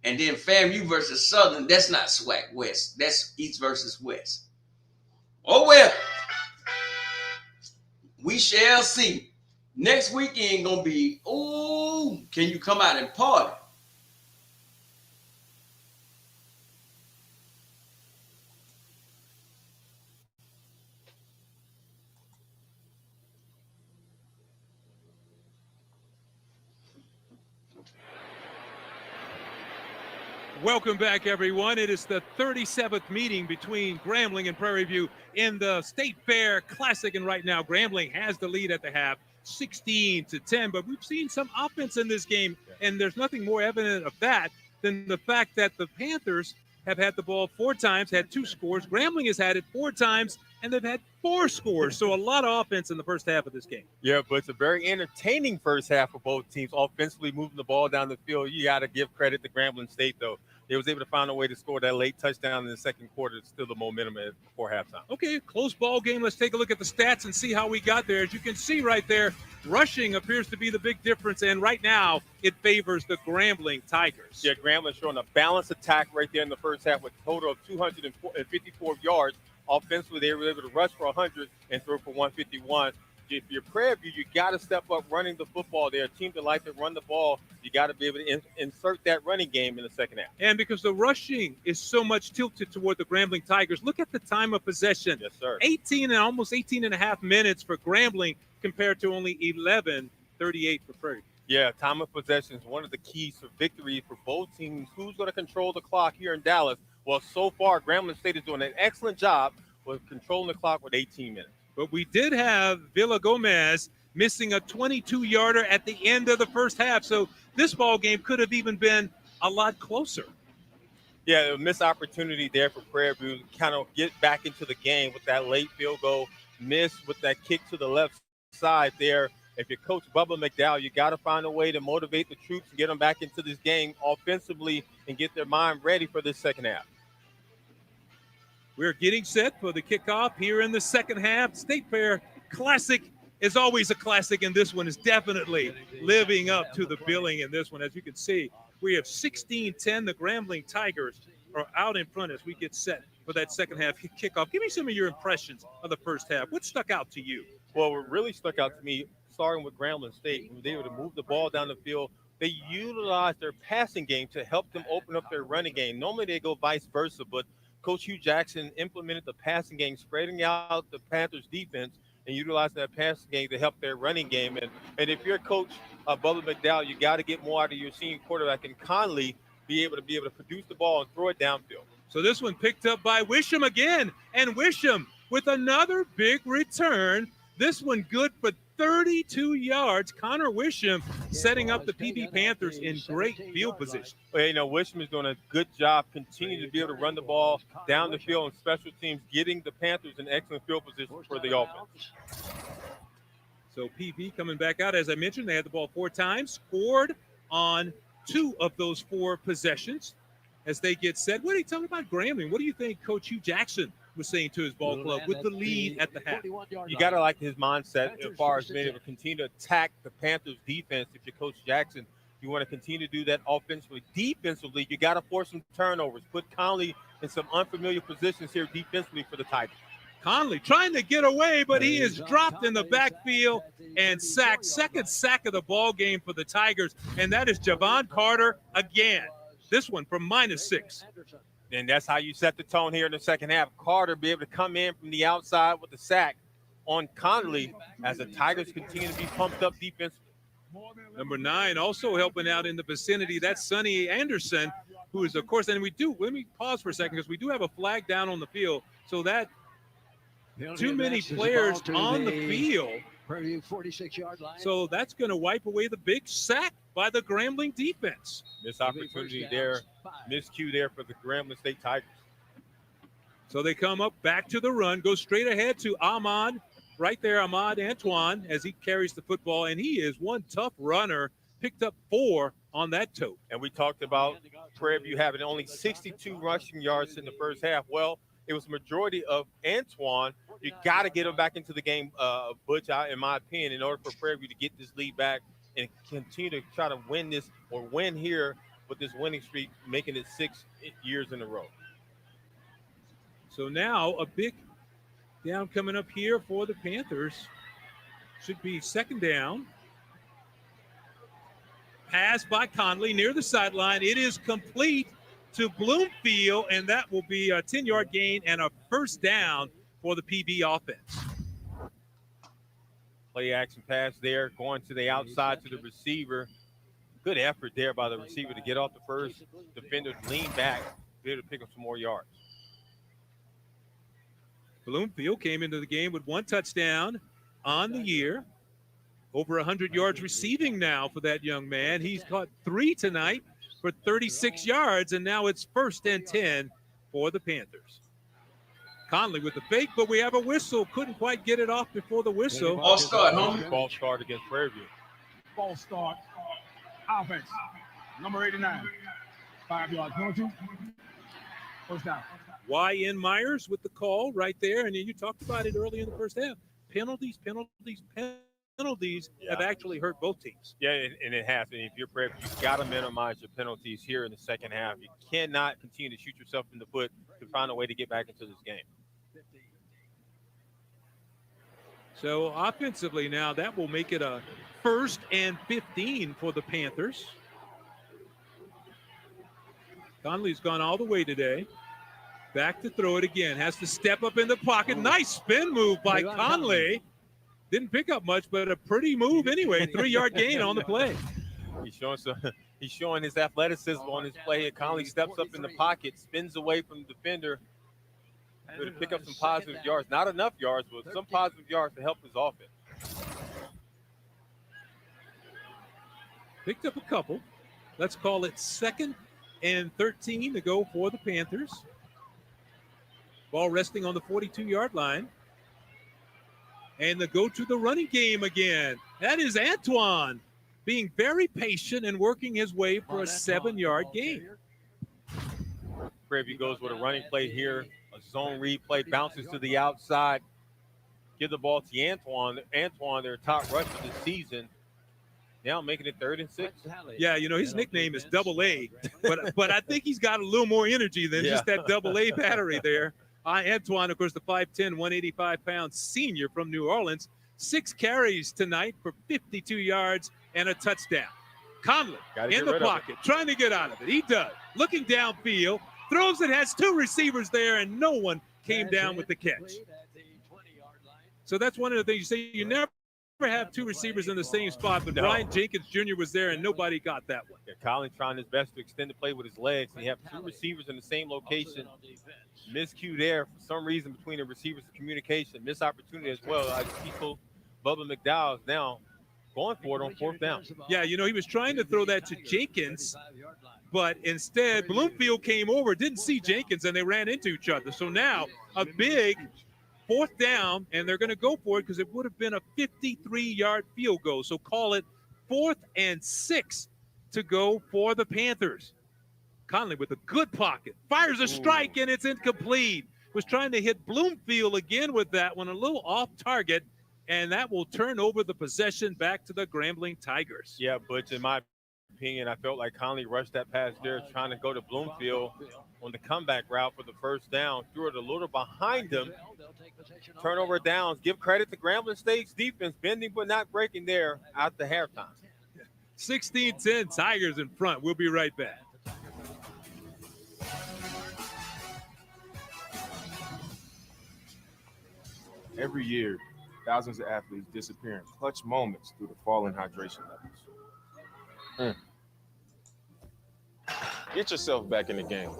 And then FAMU versus Southern, that's not SWAC West. That's East versus West. Oh, well. We shall see. Next weekend going to be, can you come out and party? Welcome back, everyone. It is the 37th meeting between Grambling and Prairie View in the State Fair Classic. And right now, Grambling has the lead at the half, 16-10. But we've seen some offense in this game, and there's nothing more evident of that than the fact that the Panthers have had the ball 4 times, had 2 scores. Grambling has had it 4 times, and they've had 4 scores. So a lot of offense in the first half of this game. Yeah, but it's a very entertaining first half for both teams. Offensively moving the ball down the field. You got to give credit to Grambling State, though. They was able to find a way to score that late touchdown in the second quarter to steal the momentum before halftime. Okay, close ball game. Let's take a look at the stats and see how we got there. As you can see right there, rushing appears to be the big difference, and right now it favors the Grambling Tigers. Yeah, Grambling showing a balanced attack right there in the first half with a total of 254 yards. Offensively, they were able to rush for 100 and throw for 151. If you're Prairie View, you got to step up running the football. They're a team that like to run the ball. You got to be able to insert that running game in the second half. And because the rushing is so much tilted toward the Grambling Tigers, look at the time of possession. Yes, sir. almost 18 and a half minutes for Grambling compared to only 11:38 for Prairie. Yeah, time of possession is one of the keys for victory for both teams. Who's going to control the clock here in Dallas? Well, so far, Grambling State is doing an excellent job with controlling the clock with 18 minutes. But we did have Villa Gomez missing a 22-yarder at the end of the first half. So this ball game could have even been a lot closer. Yeah, a missed opportunity there for Prairie View to kind of get back into the game with that late field goal. Miss with that kick to the left side there. If you're Coach Bubba McDowell, you got to find a way to motivate the troops and get them back into this game offensively and get their mind ready for this second half. We're getting set for the kickoff here in the second half. State Fair Classic is always a classic, and this one is definitely living up to the billing in this one. As you can see, we have 16-10. The Grambling Tigers are out in front as we get set for that second half kickoff. Give me some of your impressions of the first half. What stuck out to you? Well, what really stuck out to me, starting with Grambling State, when they were able to move the ball down the field, they utilized their passing game to help them open up their running game. Normally they go vice versa, but Coach Hugh Jackson implemented the passing game, spreading out the Panthers' defense and utilizing that passing game to help their running game. And if you're Coach Bubba McDowell, you got to get more out of your senior quarterback and Conley be able to produce the ball and throw it downfield. So this one picked up by Wisham again, and Wisham with another big return. This one good for 32 yards. Connor Wisham setting up the PV Panthers in great field position. Well, Wisham is doing a good job continuing to be able to run the ball down the field and special teams, getting the Panthers in excellent field position for the offense. So PV coming back out. As I mentioned, they had the ball 4 times, scored on 2 of those 4 possessions. As they get set, what do you tell me about Grambling? What do you think Coach Hugh Jackson was saying to his ball club with the lead at the half? You got to like his mindset as far as being able to continue to attack the Panthers defense. If you're Coach Jackson, you want to continue to do that offensively. Defensively, you got to force some turnovers. Put Conley in some unfamiliar positions here defensively for the Tigers. Conley trying to get away, but he is dropped in the backfield and sacked. Second sack of the ball game for the Tigers, and that is Javon Carter again. This one from -6. And that's how you set the tone here in the second half. Carter be able to come in from the outside with the sack on Conley as the Tigers continue to be pumped up defensively. Number 9 also helping out in the vicinity. That's Sonny Anderson, who is, of course, and let me pause for a second because we do have a flag down on the field. So that too many players on the field. 46-yard line. So that's going to wipe away the big sack by the Grambling defense. Missed opportunity there, miscue there for the Grambling State Tigers. So they come up back to the run, go straight ahead to Ahmad, right there, Ahmad Antoine, as he carries the football, and he is one tough runner, picked up 4 on that tote. And we talked about Prairie View having only 62 rushing yards in the first half. Well, it was majority of Antoine. You got to get him back into the game, Butch, in my opinion, in order for Prairie View to get this lead back and continue to try to win this or win here with this winning streak, making it 6 years in a row. So now a big down coming up here for the Panthers. Should be second down. Pass by Conley near the sideline. It is complete to Bloomfield, and that will be a 10-yard gain and a first down for the PB offense. Play action pass there, going to the outside to the receiver. Good effort there by the receiver to get off the first defender, lean back, be able to pick up some more yards. Bloomfield came into the game with 1 touchdown on the year. Over 100 yards receiving now for that young man. He's caught 3 tonight for 36 yards, and now it's 1st and 10 for the Panthers. Conley with the fake, but we have a whistle. Couldn't quite get it off before the whistle. Ball start, homie. Ball start against Prairie View. Ball start. Offense. Number 89. 5 yards. Penalty. First down. Y.N. Myers with the call right there, and you talked about it early in the first half. Penalties have actually hurt both teams. Yeah, and it has. And if you're Prairie View, you've got to minimize your penalties here in the second half. You cannot continue to shoot yourself in the foot to find a way to get back into this game. So offensively now, that will make it a 1st and 15 for the Panthers. Conley's gone all the way today. Back to throw it again. Has to step up in the pocket. Nice spin move by Conley. Didn't pick up much, but a pretty move anyway. 3-yard gain on the play. He's showing his athleticism on his play. Conley steps up in the pocket, spins away from the defender to pick up some positive yards. Not enough yards, but some positive yards to help his offense. Picked up a couple. Let's call it 2nd and 13 to go for the Panthers. Ball resting on the 42-yard line. And the go to the running game again. That is Antoine being very patient and working his way for a 7-yard gain. Prairie View goes with a running play here. A zone read play, bounces to the outside. Give the ball to Antoine. Antoine, their top rusher this season. Now making it 3rd and 6. Yeah, his nickname is Double A, but I think he's got a little more energy than just that Double A battery there. Antoine, of course, the 5'10", 185-pound senior from New Orleans. 6 carries tonight for 52 yards and a touchdown. Conley in the pocket, trying to get out of it. He does. Looking downfield, throws it, has 2 receivers there, and no one came down with the catch. So that's one of the things you say. You never have 2 receivers in the same spot, but Brian Jenkins Jr. was there, and nobody got that one. Yeah, Colin trying his best to extend the play with his legs, and you have 2 receivers in the same location. Miscue there for some reason between the receivers of communication. Missed opportunity as well. Bubba McDowell is now going for it on 4th down. Yeah, he was trying to throw that to Jenkins, but instead Bloomfield came over, didn't see Jenkins, and they ran into each other. So now a big 4th down, and they're going to go for it because it would have been a 53-yard field goal. So call it 4th and 6 to go for the Panthers. Conley with a good pocket, fires a strike, and it's incomplete. Was trying to hit Bloomfield again with that one, a little off target, and that will turn over the possession back to the Grambling Tigers. Yeah, Butch, in my opinion, I felt like Conley rushed that pass there, trying to go to Bloomfield on the comeback route for the 1st down. Threw it a little behind him. Turnover downs. Give credit to Grambling State's defense, bending but not breaking there at the halftime. 16-10, Tigers in front. We'll be right back. Every year, thousands of athletes disappear in clutch moments through the fall in hydration levels. Get yourself back in the game.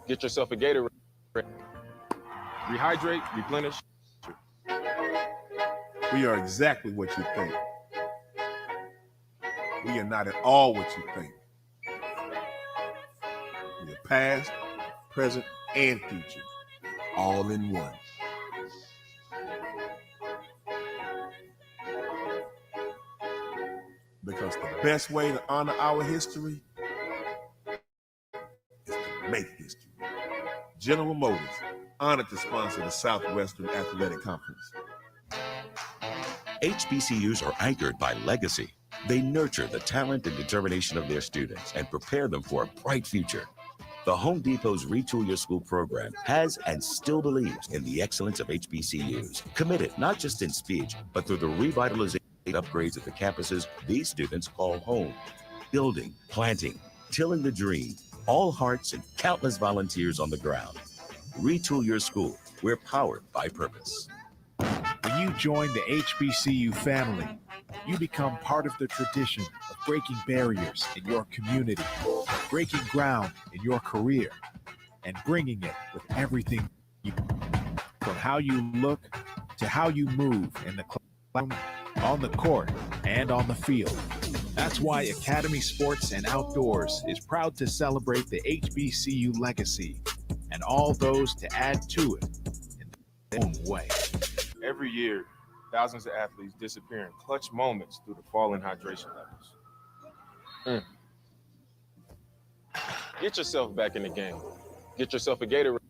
Get yourself a Gatorade. Rehydrate, replenish. We are exactly what you think. We are not at all what you think. We are past, present, and future, all in one. Because the best way to honor our history is to make history. General Motors, honored to sponsor the Southwestern Athletic Conference. HBCUs are anchored by legacy. They nurture the talent and determination of their students and prepare them for a bright future. The Home Depot's Retool Your School program has and still believes in the excellence of HBCUs, committed not just in speech, but through the revitalization upgrades at the campuses these students call home. Building, planting, tilling the dream, all hearts and countless volunteers on the ground. Retool Your School. We're powered by purpose. When you join the HBCU family, you become part of the tradition of breaking barriers in your community, breaking ground in your career, and bringing it with everything you do. From how you look to how you move in the classroom, on the court, and on the field. That's why Academy Sports and Outdoors is proud to celebrate the HBCU legacy and all those to add to it in their own way. Every year, thousands of athletes disappear in clutch moments through the fall in hydration levels. Get yourself back in the game. Get yourself a Gatorade.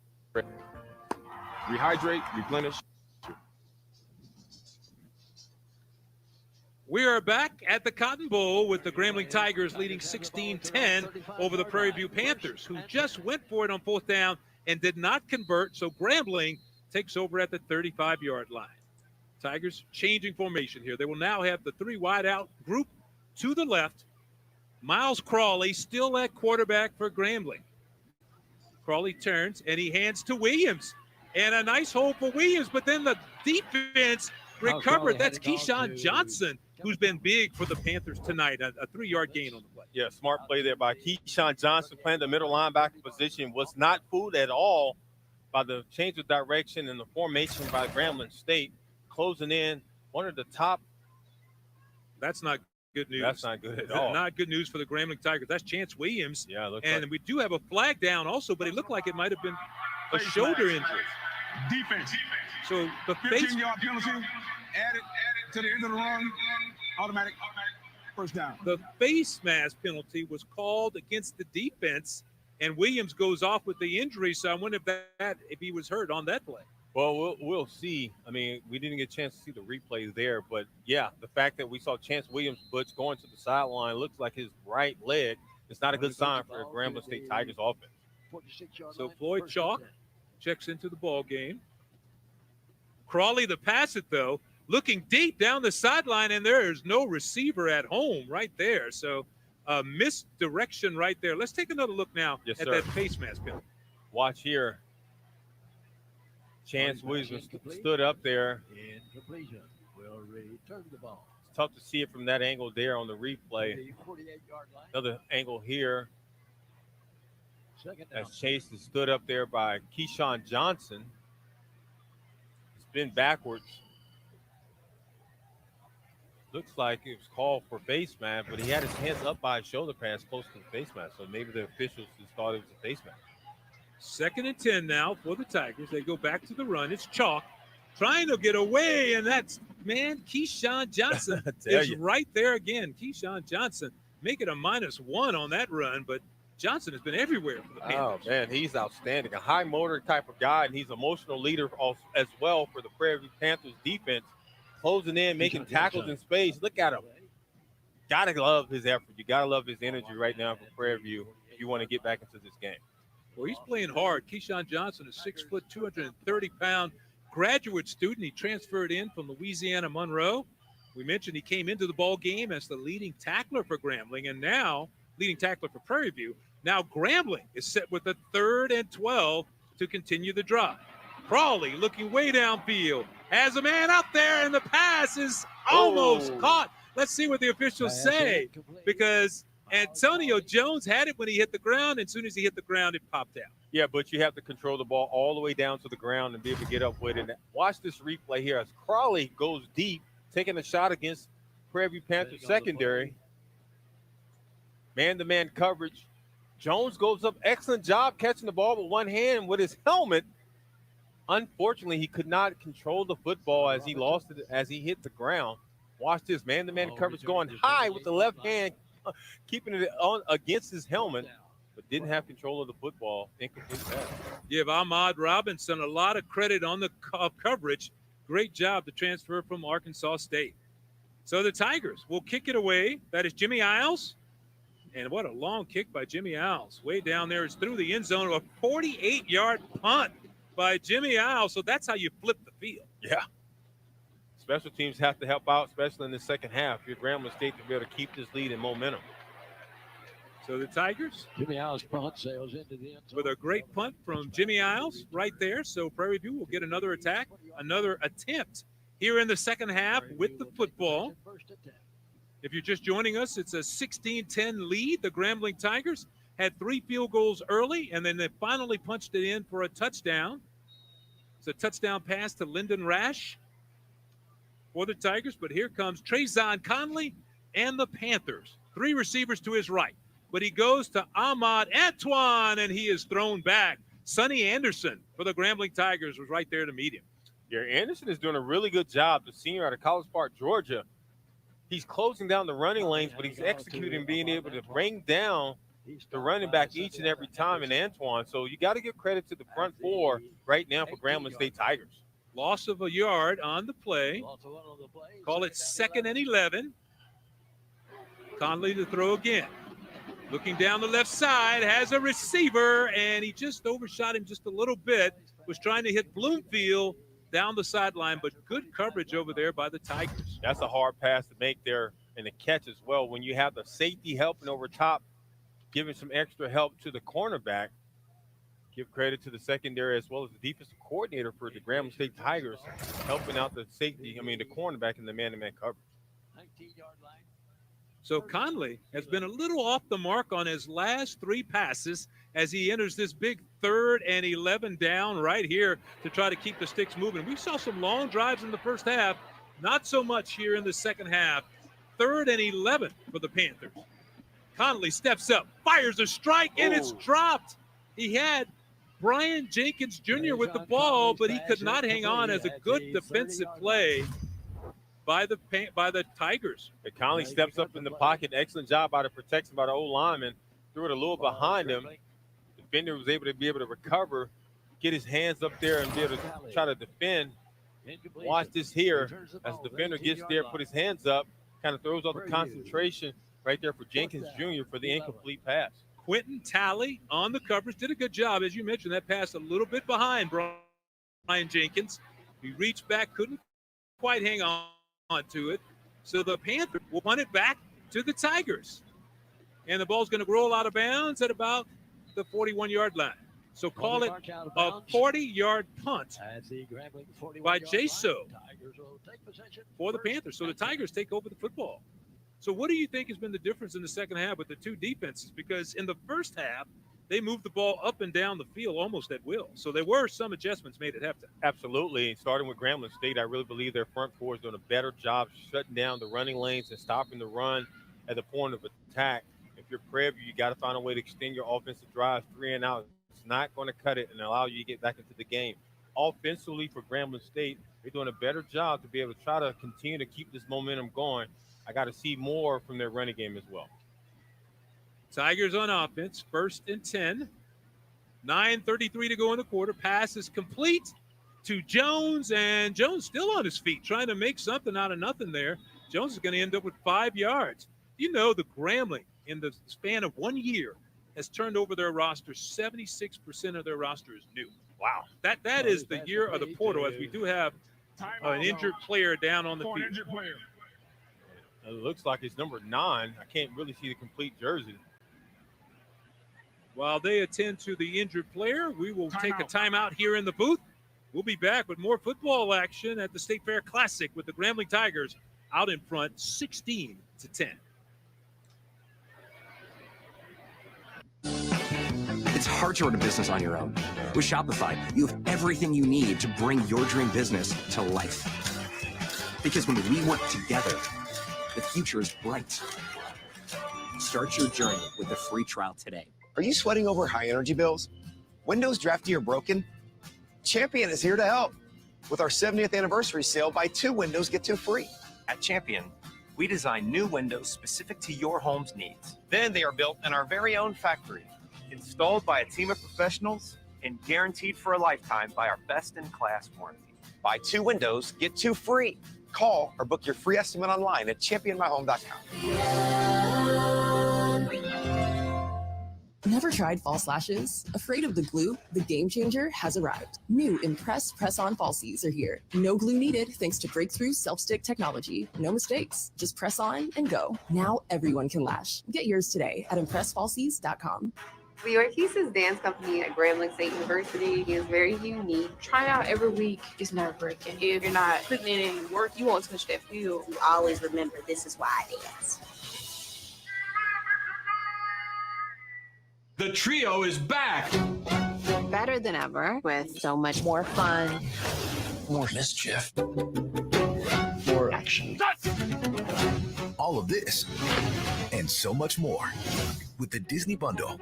Rehydrate, replenish. We are back at the Cotton Bowl with the Grambling Tigers leading 16-10 over the Prairie View Panthers, who just went for it on 4th down and did not convert. So Grambling takes over at the 35-yard line. Tigers changing formation here. They will now have the 3 wide out group to the left. Miles Crawley still at quarterback for Grambling. Crawley turns and he hands to Williams. And a nice hole for Williams, but then the defense recovered. That's Keyshawn Johnson, who's been big for the Panthers tonight. A 3-yard gain on the play. Yeah, smart play there by Keyshawn Johnson, playing the middle linebacker position. Was not fooled at all by the change of direction and the formation by Grambling State, closing in one of the top. That's not good news. That's not good at all. Not good news for the Grambling Tigers. That's Chance Williams. Yeah, and we do have a flag down also, but it looked like it might have been a shoulder injury. Defense. So the face 15-yard penalty, add it to the end of the run, automatic first down. The face mask penalty was called against the defense, and Williams goes off with the injury. So I wonder if he was hurt on that play. Well, we'll see. I mean, we didn't get a chance to see the replay there, but yeah, the fact that we saw Chance Williams-Butch going to the sideline looks like his right leg. It's not a good sign for the Grambling State Tigers offense. So Floyd Chalk checks into the ball game. Crawley to pass it, though, looking deep down the sideline, and there is no receiver at home right there. So misdirection right there. Let's take another look now at that face mask penalty. Watch here. Chance Williams stood up there. Will return the ball. It's tough to see it from that angle there on the replay. Another angle here. As Chase is stood up there by Keyshawn Johnson. It's been backwards. Looks like it was called for face mask, but he had his hands up by his shoulder pads close to the face mask. So maybe the officials just thought it was a face mask. 2nd and 10 now for the Tigers. They go back to the run. It's Chalk trying to get away, and that's, Keyshawn Johnson is right there again. Keyshawn Johnson make it a -1 on that run, but Johnson has been everywhere for the Panthers. Oh, man, he's outstanding. A high motor type of guy, and he's an emotional leader as well for the Prairie View Panthers defense, closing in, making tackles in space. Look at him. Got to love his effort. You got to love his energy right now for Prairie View if you want to get back into this game. Well, he's playing hard. Keyshawn Johnson is 6 foot, 230-pound graduate student. He transferred in from Louisiana Monroe. We mentioned he came into the ball game as the leading tackler for Grambling, and now leading tackler for Prairie View. Now Grambling is set with a 3rd and 12 to continue the drive. Crawley looking way downfield. has a man up there, and the pass is almost caught. Let's see what the officials say, because Antonio Jones had it when he hit the ground, and as soon as he hit the ground, it popped out. Yeah, but you have to control the ball all the way down to the ground and be able to get up with it. And watch this replay here as Crawley goes deep, taking a shot against Prairie View Panthers secondary. Man-to-man coverage. Jones goes up. Excellent job catching the ball with one hand with his helmet. Unfortunately, he could not control the football as he lost it as he hit the ground. Watch this man-to-man coverage going high with the left hand, keeping it on against his helmet, but didn't have control of the football. Incomplete pass. Give Ahmad Robinson a lot of credit on the coverage. Great job to transfer from Arkansas State. So the Tigers will kick it away. That is Jimmy Isles. And what a long kick by Jimmy Isles. Way down there. It's through the end zone. A 48-yard punt by Jimmy Isles. So that's how you flip the field. Yeah. Special teams have to help out, especially in the second half. Your Grambling State to be able to keep this lead and momentum. So the Tigers, Jimmy Isles punt sails into the end zone. With a great punt from Jimmy Isles right there. So Prairie View will get another attack, another attempt here in the second half with the football. If you're just joining us, it's a 16-10 lead. The Grambling Tigers had 3 field goals early, and then they finally punched it in for a touchdown. It's a touchdown pass to Lyndon Rash for the Tigers, but here comes Trezon Conley and the Panthers. 3 receivers to his right, but he goes to Ahmad Antoine, and he is thrown back. Sonny Anderson for the Grambling Tigers was right there to meet him. Yeah, Anderson is doing a really good job. The senior out of College Park, Georgia. He's closing down the running lanes, but he's executing, being able to bring down the running back each and every time in Antoine. So you got to give credit to the front 4 right now for Grambling State Tigers. Loss of a yard on the play. Call it 2nd and 11. Conley to throw again. Looking down the left side, has a receiver, and he just overshot him just a little bit. Was trying to hit Bloomfield down the sideline, but good coverage over there by the Tigers. That's a hard pass to make there and the catch as well. When you have the safety helping over top, giving some extra help to the cornerback, give credit to the secondary as well as the defensive coordinator for the Grambling State Tigers, helping out the the cornerback in the man-to-man coverage. 19-yard line. So Conley has been a little off the mark on his last 3 passes as he enters this big 3rd and 11 down right here to try to keep the sticks moving. We saw some long drives in the first half, not so much here in the second half. 3rd and 11 for the Panthers. Conley steps up, fires a strike, and it's dropped. He had Brian Jenkins Jr. with the ball, but he could not hang on as a good defensive play by the Tigers. And Conley steps up in the pocket. Excellent job by the protection by the O-lineman. Threw it a little behind him. The defender was able to recover, get his hands up there and be able to try to defend. Watch this here as the defender gets there, put his hands up, kind of throws off the concentration right there for Jenkins Jr. for the incomplete pass. Quentin Talley on the coverage did a good job. As you mentioned, that pass a little bit behind Brian Jenkins. He reached back, couldn't quite hang on to it. So the Panthers will punt it back to the Tigers. And the ball's going to roll out of bounds at about the 41-yard line. So call it a 40-yard punt by Jaso for the Panthers. So the Tigers take over the football. So what do you think has been the difference in the second half with the 2 defenses? Because in the first half, they moved the ball up and down the field almost at will. So there were some adjustments made at halftime. Absolutely. Starting with Grambling State, I really believe their front 4 is doing a better job shutting down the running lanes and stopping the run at the point of attack. If you're Prairie View, you got to find a way to extend your offensive drives 3 and out. It's not going to cut it and allow you to get back into the game. Offensively for Grambling State, they're doing a better job to be able to try to continue to keep this momentum going. I got to see more from their running game as well. Tigers on offense, 1st and 10. 9:33 to go in the quarter. Pass is complete to Jones, and Jones still on his feet, trying to make something out of nothing there. Jones is going to end up with 5 yards. You know, the Grambling, in the span of 1 year, has turned over their roster. 76% of their roster is new. Wow. That is the year of the portal, as we do have an injured player down on the field. Injured player. It looks like it's number 9. I can't really see the complete jersey. While they attend to the injured player, we will take a timeout here in the booth. We'll be back with more football action at the State Fair Classic with the Grambling Tigers out in front 16-10. It's hard to run a business on your own. With Shopify, you have everything you need to bring your dream business to life. Because when we work together, the future is bright. Start your journey with a free trial today. Are you sweating over high energy bills? Windows drafty or broken? Champion is here to help. With our 70th anniversary sale, buy 2 windows, get 2 free. At Champion, we design new windows specific to your home's needs. Then they are built in our very own factory, installed by a team of professionals, and guaranteed for a lifetime by our best-in-class warranty. Buy 2 windows, get 2 free. Call or book your free estimate online at championmyhome.com. Never tried false lashes? Afraid of the glue? The game changer has arrived. New Impress Press-On Falsies are here. No glue needed thanks to breakthrough self-stick technology. No mistakes. Just press on and go. Now everyone can lash. Get yours today at impressfalsies.com. The Orchesis Dance Company at Grambling State University is very unique. Trying out every week is nerve-wracking. If you're not putting in any work, you won't touch that field. You always remember, this is why I dance. The trio is back. Better than ever, with so much more fun. More mischief. More action. All of this and so much more with the Disney Bundle.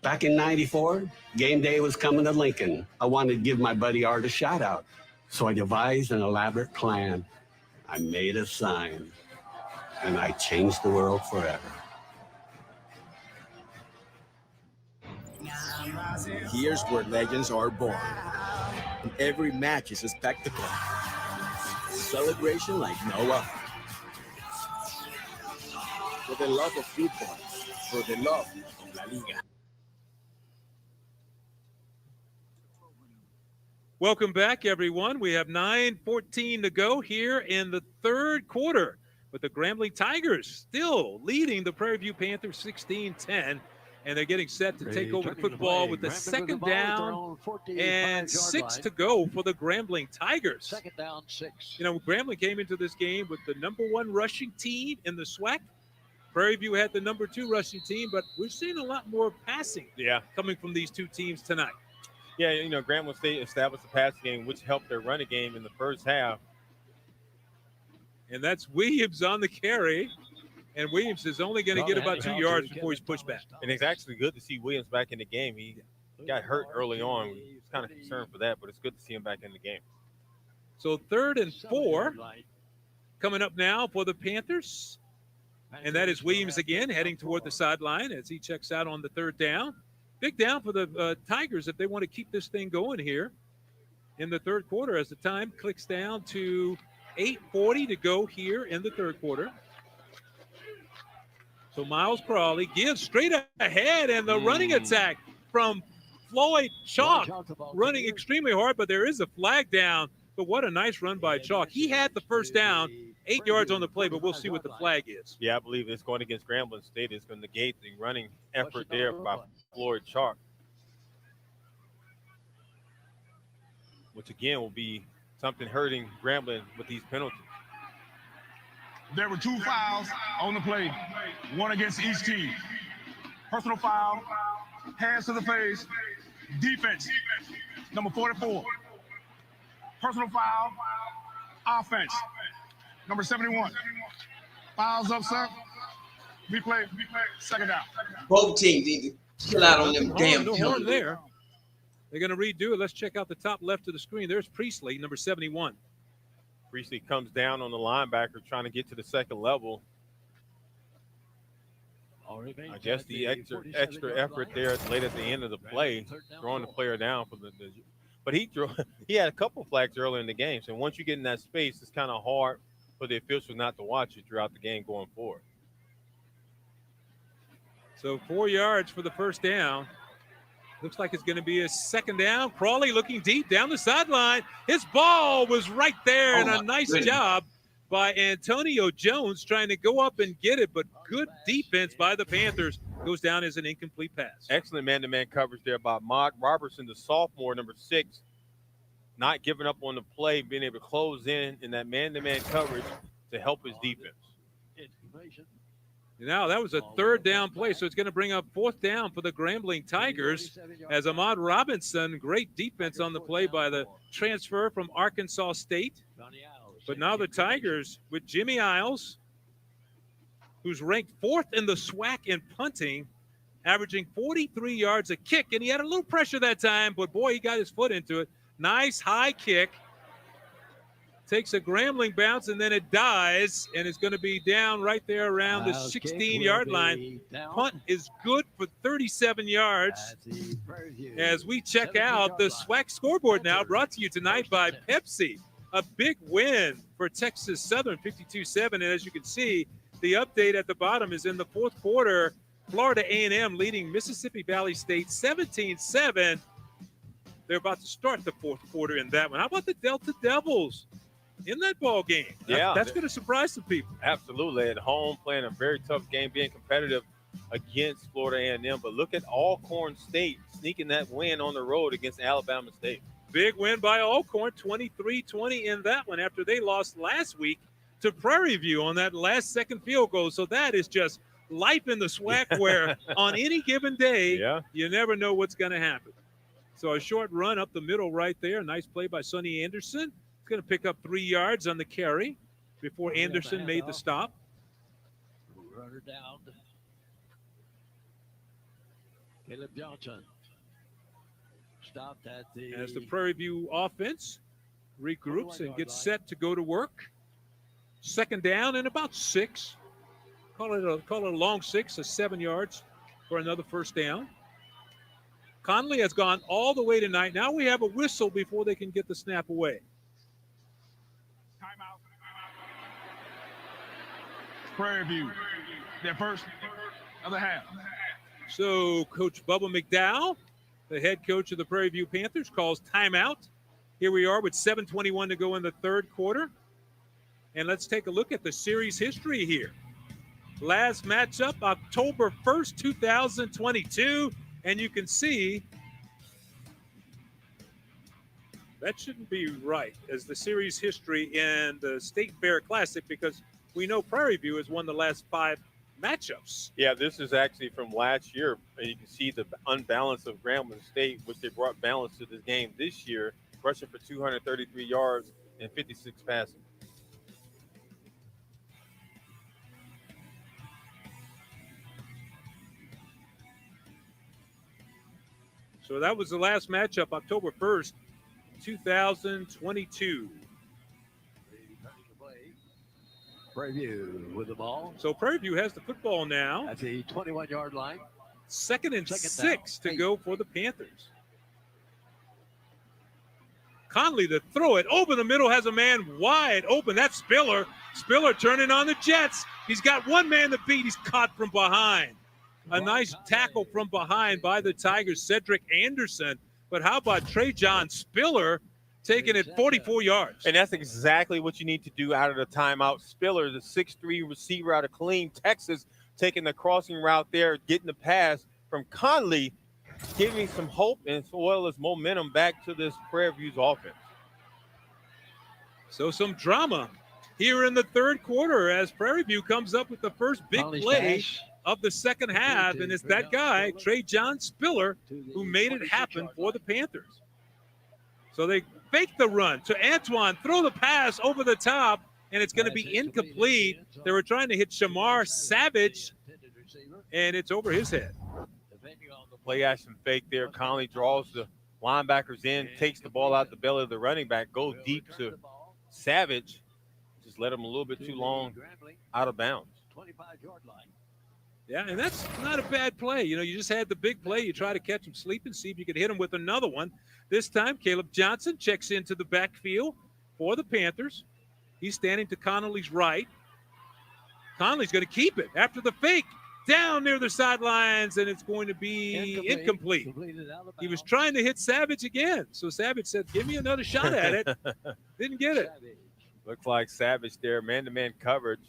Back in '94, game day was coming to Lincoln. I wanted to give my buddy Art a shout out. So I devised an elaborate plan. I made a sign, and I changed the world forever. Here's where legends are born. And every match is a spectacle. Celebration like no other. For the love of football, for the love of La Liga. Welcome back, everyone. We have 9:14 to go here in the third quarter with the Grambling Tigers still leading the Prairie View Panthers 16-10. And they're getting set to take over the football with the second down and 6 to go for the Grambling Tigers. Second down, 6. You know, Grambling came into this game with the #1 rushing team in the SWAC. Prairie View had the #2 rushing team, but we're seeing a lot more passing coming from these two teams tonight. Yeah, you know, Grambling State established the passing game, which helped their running game in the first half. And that's Williams on the carry. And Williams is only going to get about 2 yards before he's pushed back. And it's actually good to see Williams back in the game. He got hurt early on. We was kind of concerned for that, but it's good to see him back in the game. So 3rd and 4 coming up now for the Panthers. And that is Williams again heading toward the sideline as he checks out on the 3rd down. Big down for the Tigers if they want to keep this thing going here in the third quarter as the time clicks down to 8:40 to go here in the third quarter. So Miles Crawley gives straight ahead, and the running attack from Floyd Chalk running extremely hard, but there is a flag down. But what a nice run by Chalk. He had the first down, 8 yards on the play, but we'll see what the flag is. Yeah, I believe it's going against Grambling State. It's going to negate the running effort there by Floyd Chalk, which again will be something hurting Grambling with these penalties. There were 2 fouls on the play, one against each team. Personal foul, hands to the face, defense, number 44. Personal foul, offense, number 71. Fouls up, sir. Replay, second down. Both teams need to chill out on them damn no horn there. They're going to redo it. Let's check out the top left of the screen. There's Priestley, number 71. Priestley comes down on the linebacker trying to get to the second level. I guess the extra effort there late at the end of the play, throwing the player down for the but he had a couple flags earlier in the game. So once you get in that space, it's kind of hard for the officials not to watch it throughout the game going forward. So 4 yards for the first down. Looks like it's going to be a second down. Crawley looking deep down the sideline. His ball was right there, and a nice job by Antonio Jones trying to go up and get it, but good defense by the Panthers. Goes down as an incomplete pass. Excellent man-to-man coverage there by Maude Robertson, the sophomore, number 6. not giving up on the play, being able to close in that man-to-man coverage to help his defense. Now that was a third down play, so it's going to bring up fourth down for the Grambling Tigers as Ahmad Robinson, great defense on the play by the transfer from Arkansas State. But now the Tigers with Jimmy Isles, who's ranked fourth in the SWAC in punting, averaging 43 yards a kick, and he had a little pressure that time, but boy, he got his foot into it. Nice high kick. Takes a Grambling bounce, and then it dies, and it's going to be down right there around the 16-yard line. Punt is good for 37 yards. As we check out the SWAC scoreboard now, brought to you tonight by Pepsi. A big win for Texas Southern, 52-7. And as you can see, the update at the bottom is in the fourth quarter. Florida A&M leading Mississippi Valley State 17-7. They're about to start the fourth quarter in that one. How about the Delta Devils in that ball game? That's going to surprise some people. Absolutely. At home, playing a very tough game, being competitive against Florida A&M. But look at Alcorn State sneaking that win on the road against Alabama State. Big win by Alcorn, 23-20 in that one after they lost last week to Prairie View on that last second field goal. So that is just life in the SWAC where on any given day, you never know what's going to happen. So a short run up the middle right there. Nice play by Sonny Anderson. He's going to pick up 3 yards on the carry before Anderson made the stop. Runner down. Caleb Johnson. Stopped at as the Prairie View offense regroups and gets set to go to work. Second down and about 6. Call it a long 6, 7 yards for another first down. Conley has gone all the way tonight. Now we have a whistle before they can get the snap away. Timeout. Prairie View, their first of the half. So Coach Bubba McDowell, the head coach of the Prairie View Panthers, calls timeout. Here we are with 7:21 to go in the third quarter. And let's take a look at the series history here. Last matchup, October 1st, 2022. And you can see that shouldn't be right as the series history in the State Fair Classic because we know Prairie View has won the last 5 matchups. Yeah, this is actually from last year. And you can see the unbalance of Grambling State, which they brought balance to this game this year, rushing for 233 yards and 56 passing. So that was the last matchup, October 1st, 2022. Prairie View with the ball. So Prairie View has the football now. At the 21-yard line. Second and 6 to go for the Panthers. Conley to throw it over the middle, has a man wide open. That's Spiller. Spiller turning on the Jets. He's got one man to beat. He's caught from behind. A nice tackle from behind by the Tigers, Cedric Anderson. But how about Trajan Spiller taking it 44 yards? And that's exactly what you need to do out of the timeout. Spiller, the 6'3" receiver out of Killeen, Texas, taking the crossing route there, getting the pass from Conley, giving some hope and as well as momentum back to this Prairie View's offense. So some drama here in the third quarter as Prairie View comes up with the first big play of the second half, and it's that guy, Trajan Spiller, who made it happen for the Panthers. So they fake the run to Antoine, throw the pass over the top, and it's going to be incomplete. They were trying to hit Shamar Savage, and it's over his head. Play action fake there. Conley draws the linebackers in, takes the ball out the belly of the running back, goes deep to Savage. Just let him a little bit too long out of bounds. 25-yard line. Yeah, and that's not a bad play. You know, you just had the big play. You try to catch him sleeping, see if you could hit him with another one. This time, Caleb Johnson checks into the backfield for the Panthers. He's standing to Connolly's right. Connolly's going to keep it after the fake. Down near the sidelines, and it's going to be incomplete. He was trying to hit Savage again. So Savage said, give me another shot at it. Didn't get it. Looks like Savage there, man-to-man coverage.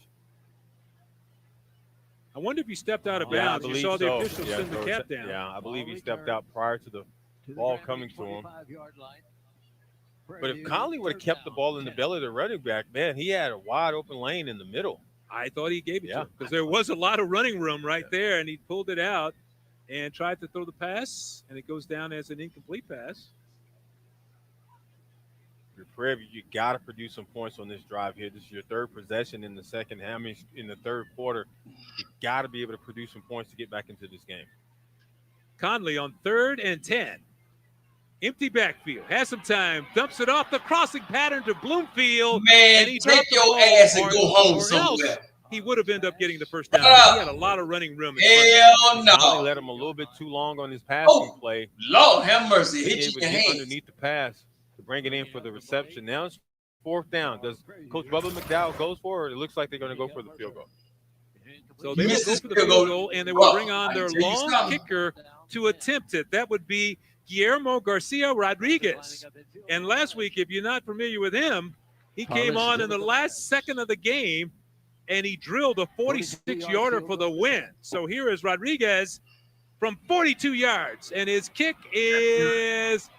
I wonder if he stepped out of bounds. You saw the official send the cap down. Yeah, I believe he stepped out prior to the ball coming to him. But if Conley would have kept the ball in the belly of the running back, man, he had a wide open lane in the middle. I thought he gave it to him because there was a lot of running room right there, and he pulled it out and tried to throw the pass, and it goes down as an incomplete pass. Prairie View, you got to produce some points on this drive here. This is your third possession in the second half. I mean, in the third quarter, you got to be able to produce some points to get back into this game. Conley on 3rd and 10. Empty backfield. Has some time. Dumps it off the crossing pattern to Bloomfield. Man, and he take your ass and go home somewhere. He would have ended up getting the first down. He had a lot of running room. Hell no. Conley let him a little bit too long on his passing play. Lord have mercy. Hit you in your hands. Underneath the pass to bring it in for the reception. Now it's 4th down. Does Coach Bubba McDowell goes for it? It looks like they're going to go for the field goal. So they will go for the field goal, and they will bring on their long kicker to attempt it. That would be Guillermo Garcia Rodriguez. And last week, if you're not familiar with him, he came on in the last second of the game, and he drilled a 46-yarder for the win. So here is Rodriguez from 42 yards, and his kick is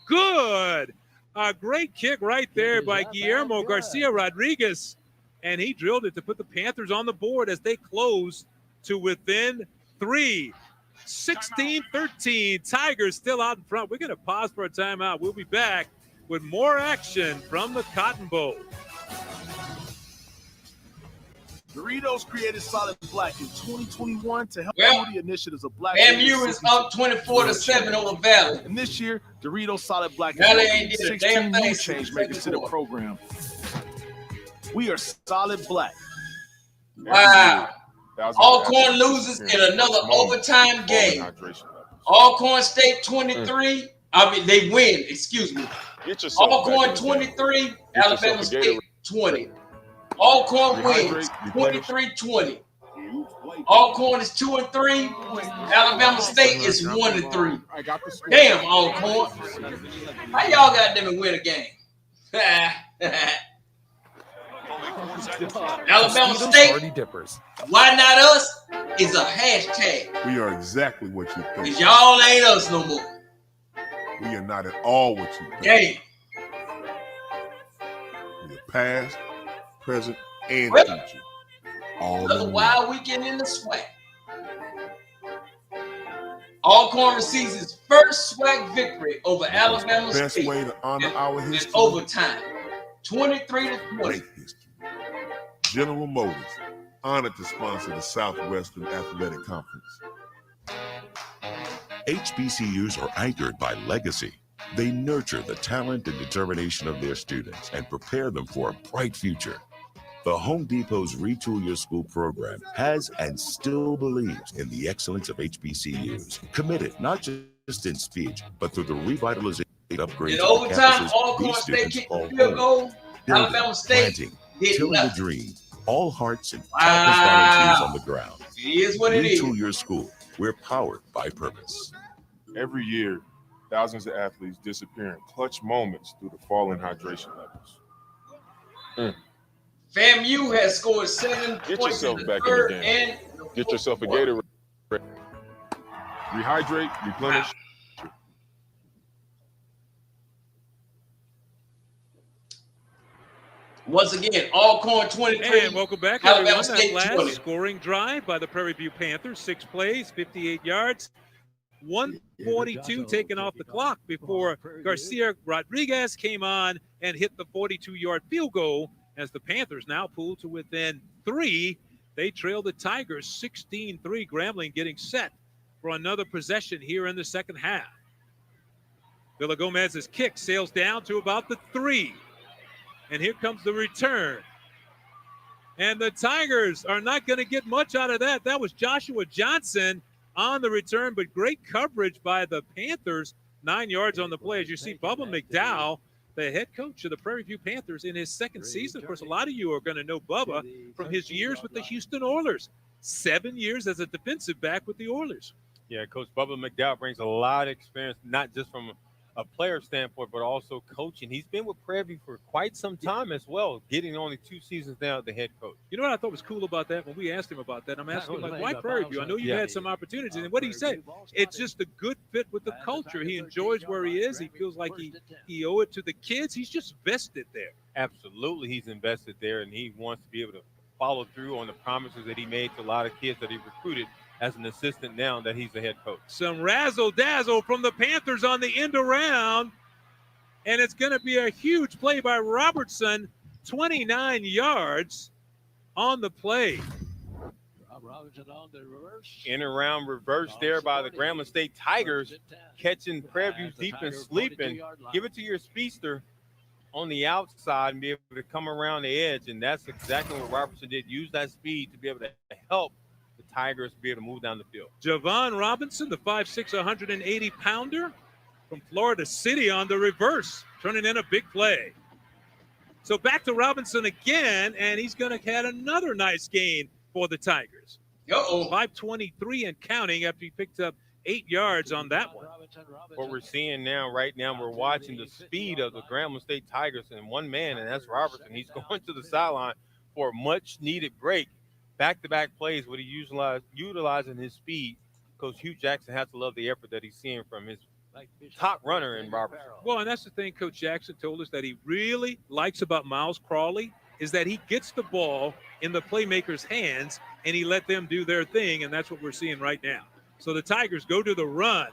good. A great kick right there by Guillermo Garcia Rodriguez, and he drilled it to put the Panthers on the board as they close to within 3. 16-13, Tigers still out in front. We're going to pause for a timeout. We'll be back with more action from the Cotton Bowl. Doritos created Solid Black in 2021 to help the initiatives of Black. MU is up 24-7 over Valley. And this year, Doritos Solid Black Valley has ain't did a 16 damn thing new since change the makers to the second program. We are Solid Black. Wow. Alcorn loses in another overtime game. Alcorn State 23. I mean, they win. Excuse me. Alcorn 23. Alabama State 20. Alcorn wins 23-20. Alcorn is 2-3. Alabama State is 1-3. Damn, Alcorn. How y'all got them to win a game? Alabama State, why not us, is a hashtag. We are exactly what you think. Because y'all ain't us no more. We are not at all what you think. Damn. We are past, present, and future. All Another in wild weekend in the SWAC. Alcorn receives his first SWAC victory over Alabama Best State way to honor our history. in overtime. 23-20. General Motors, honored to sponsor the Southwestern Athletic Conference. HBCUs are anchored by legacy. They nurture the talent and determination of their students and prepare them for a bright future. The Home Depot's Retool Your School program has and still believes in the excellence of HBCUs, committed not just in speech, but through the revitalization upgrades In of the overtime, campuses Alcorn these State students kicked call the field home. goal. Building, Alabama State planting, did tilling nothing. the dream, all hearts and countless volunteers on the ground. It is what it is. Retool Your School. We're powered by purpose. Every year, thousands of athletes disappear in clutch moments due to falling hydration levels. FAMU has scored 7 Get points yourself in the back in third the game. and Get yourself a Gatorade. Rehydrate, replenish. once again, Alcorn 23. And welcome back, Alabama everyone. That State last 20. scoring drive by the Prairie View Panthers. 6 plays, 58 yards, 1:42 taken off the clock before Garcia Rodriguez came on and hit the 42-yard field goal as the Panthers now pull to within 3. They trail the Tigers 16-3. Grambling getting set for another possession here in the second half. Villagomez's kick sails down to about the 3. And here comes the return. And the Tigers are not going to get much out of that. That was Joshua Johnson on the return, but great coverage by the Panthers. 9 yards on the play. As you see, Bubba McDowell, the head coach of the Prairie View Panthers in his second season. Of course, a lot of you are going to know Bubba from his years with the Houston Oilers. 7 years as a defensive back with the Oilers. Yeah, Coach Bubba McDowell brings a lot of experience, not just from a player standpoint, but also coaching. He's been with Prairie View for quite some time as well, getting only 2 seasons now as the head coach. You know what I thought was cool about that? When we asked him about that, I'm asking him, like, why Prairie View? I know you've had some opportunities. And what he said, it's just a good fit with the culture. He enjoys where he is. He feels like he owe it to the kids. He's just vested there. Absolutely, he's invested there, and he wants to be able to follow through on the promises that he made to a lot of kids that he recruited as an assistant now that he's the head coach. Some razzle-dazzle from the Panthers on the end around, and it's going to be a huge play by Robertson, 29 yards on the play. Robinson on the reverse. In around reverse there by the Grambling State Tigers, catching Prairie View's defense sleeping. Give it to your speedster on the outside and be able to come around the edge, and that's exactly what Robertson did. Use that speed to be able to help the Tigers be able to move down the field. Javon Robinson, the 5'6", 180-pounder from Florida City on the reverse, turning in a big play. So back to Robinson again, and he's going to have another nice gain for the Tigers. 5:23 and counting after he picked up 8 yards on that one. What we're seeing now, right now, we're watching the speed of the Grambling State Tigers and one man, and that's Robertson. He's going to the sideline for a much-needed break. Back-to-back plays with he utilizing his speed. Coach Hugh Jackson has to love the effort that he's seeing from his top runner in Robertson. Well, and that's the thing Coach Jackson told us that he really likes about Miles Crawley is that he gets the ball in the playmakers' hands and he let them do their thing, and that's what we're seeing right now. So the Tigers go to the run.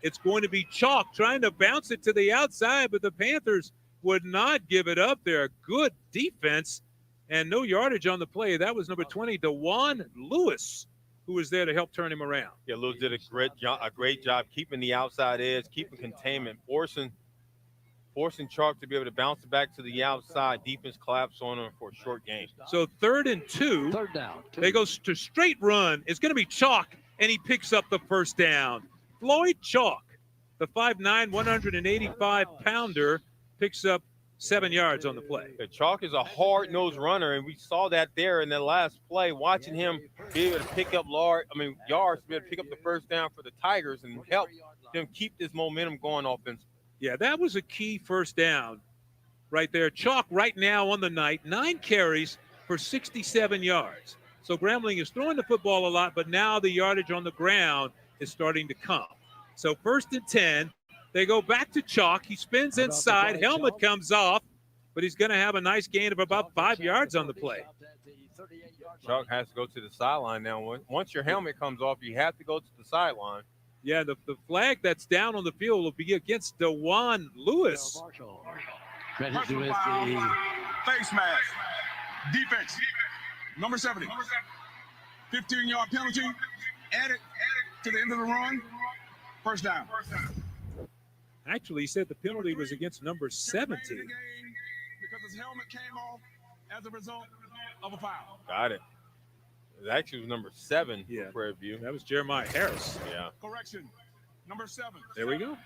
It's going to be Chalk trying to bounce it to the outside, but the Panthers would not give it up there. Good defense and no yardage on the play. That was number 20, DeJuan Lewis, who was there to help turn him around. Yeah, Lewis did a great job keeping the outside edge, keeping containment, forcing Chalk to be able to bounce it back to the outside. Defense collapsed on him for a short gain. So 3rd and 2. Third down. They go to straight run. It's going to be Chalk, and he picks up the first down. Floyd Chalk, the 5'9", 185-pounder, picks up 7 yards on the play. Yeah, Chalk is a hard-nosed runner, and we saw that there in the last play, watching him be able to pick up yards, to be able to pick up the first down for the Tigers and help them keep this momentum going offensively. Yeah, that was a key first down right there. Chalk right now on the night, 9 carries for 67 yards. So Grambling is throwing the football a lot, but now the yardage on the ground is starting to come. So 1st and 10, they go back to Chalk. He spins inside. Helmet comes off, but he's going to have a nice gain of about 5 yards on the play. Chalk has to go to the sideline now. Once your helmet comes off, you have to go to the sideline. Yeah, the flag that's down on the field will be against DeJuan Lewis. Credit to the face mask. Defense. Number 70. 15-yard penalty. Added to the end of the run. First down. Actually, he said the penalty was against number 70. Because his helmet came off as a result of a foul. Got it. It actually was number 7 for Prairie View. That was Jeremiah Harris. Yeah. Correction. Number 7. There we go.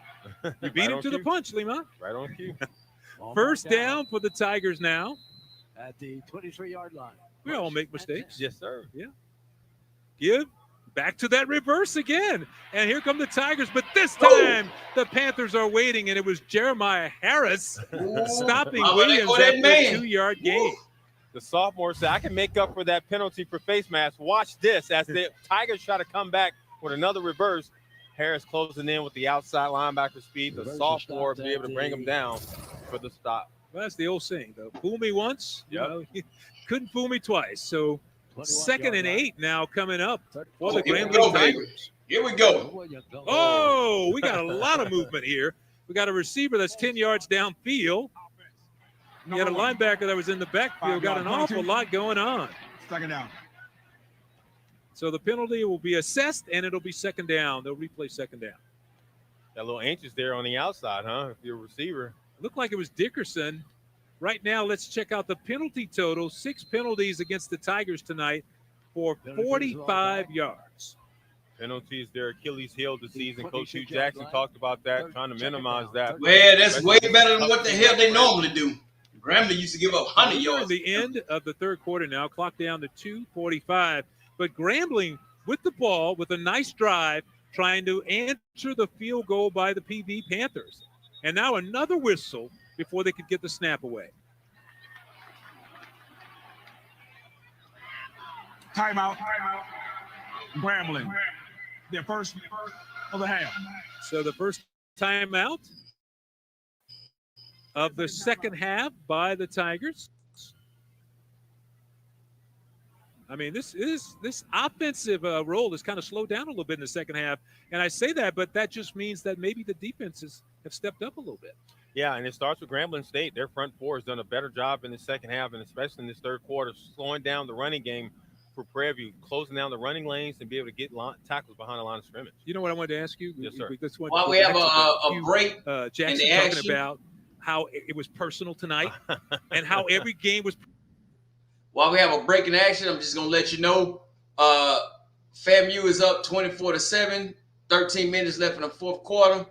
You beat him to the punch, Lima. Right on cue. First down for the Tigers now. At the 23-yard line. We all make mistakes. Yes, sir. Yeah. Give back to that reverse again. And here come the Tigers. But this time, the Panthers are waiting, and it was Jeremiah Harris stopping Williams after a 2-yard gain. The sophomore said, I can make up for that penalty for face mask. Watch this as the Tigers try to come back with another reverse. Harris closing in with the outside linebacker speed. The sophomore be able to bring him down for the stop. Well, that's the old saying, though. Fool me once, you know, you couldn't fool me twice. So 2nd and 8 now coming up for the Grambling Tigers. Here we go. Oh, we got a lot of movement here. We got a receiver that's 10 yards downfield. You had a linebacker that was in the backfield. Got an awful lot going on. 2nd down. So the penalty will be assessed, and it'll be 2nd down. They'll replay 2nd down. That little anxious there on the outside, huh? If you're a receiver. Looked like it was Dickerson. Right now, let's check out the penalty total. 6 penalties against the Tigers tonight for 45 yards. Penalties, their Achilles heel this season. Coach Hugh Jackson talked about that, trying to minimize that. Well, that's way better than what the hell they normally do. Grambling used to give up 100 yards. At the end of the 3rd quarter now, clock down to 2:45. But Grambling with the ball with a nice drive, trying to answer the field goal by the PV Panthers. And now another whistle before they could get the snap away. Timeout. Grambling. Their first of the half. So the first timeout of the second half by the Tigers. I mean, this offensive role has kind of slowed down a little bit in the second half. And I say that, but that just means that maybe the defenses have stepped up a little bit. Yeah, and it starts with Grambling State. Their front four has done a better job in the second half, and especially in this third quarter, slowing down the running game for Prairie View, closing down the running lanes and be able to get tackles behind the line of scrimmage. You know what I wanted to ask you? Yes, sir. While we have a break, Jackson talking about how it was personal tonight and how every game was. While we have a break in action, I'm just going to let you know FAMU is up 24-7, 13 minutes left in the fourth quarter.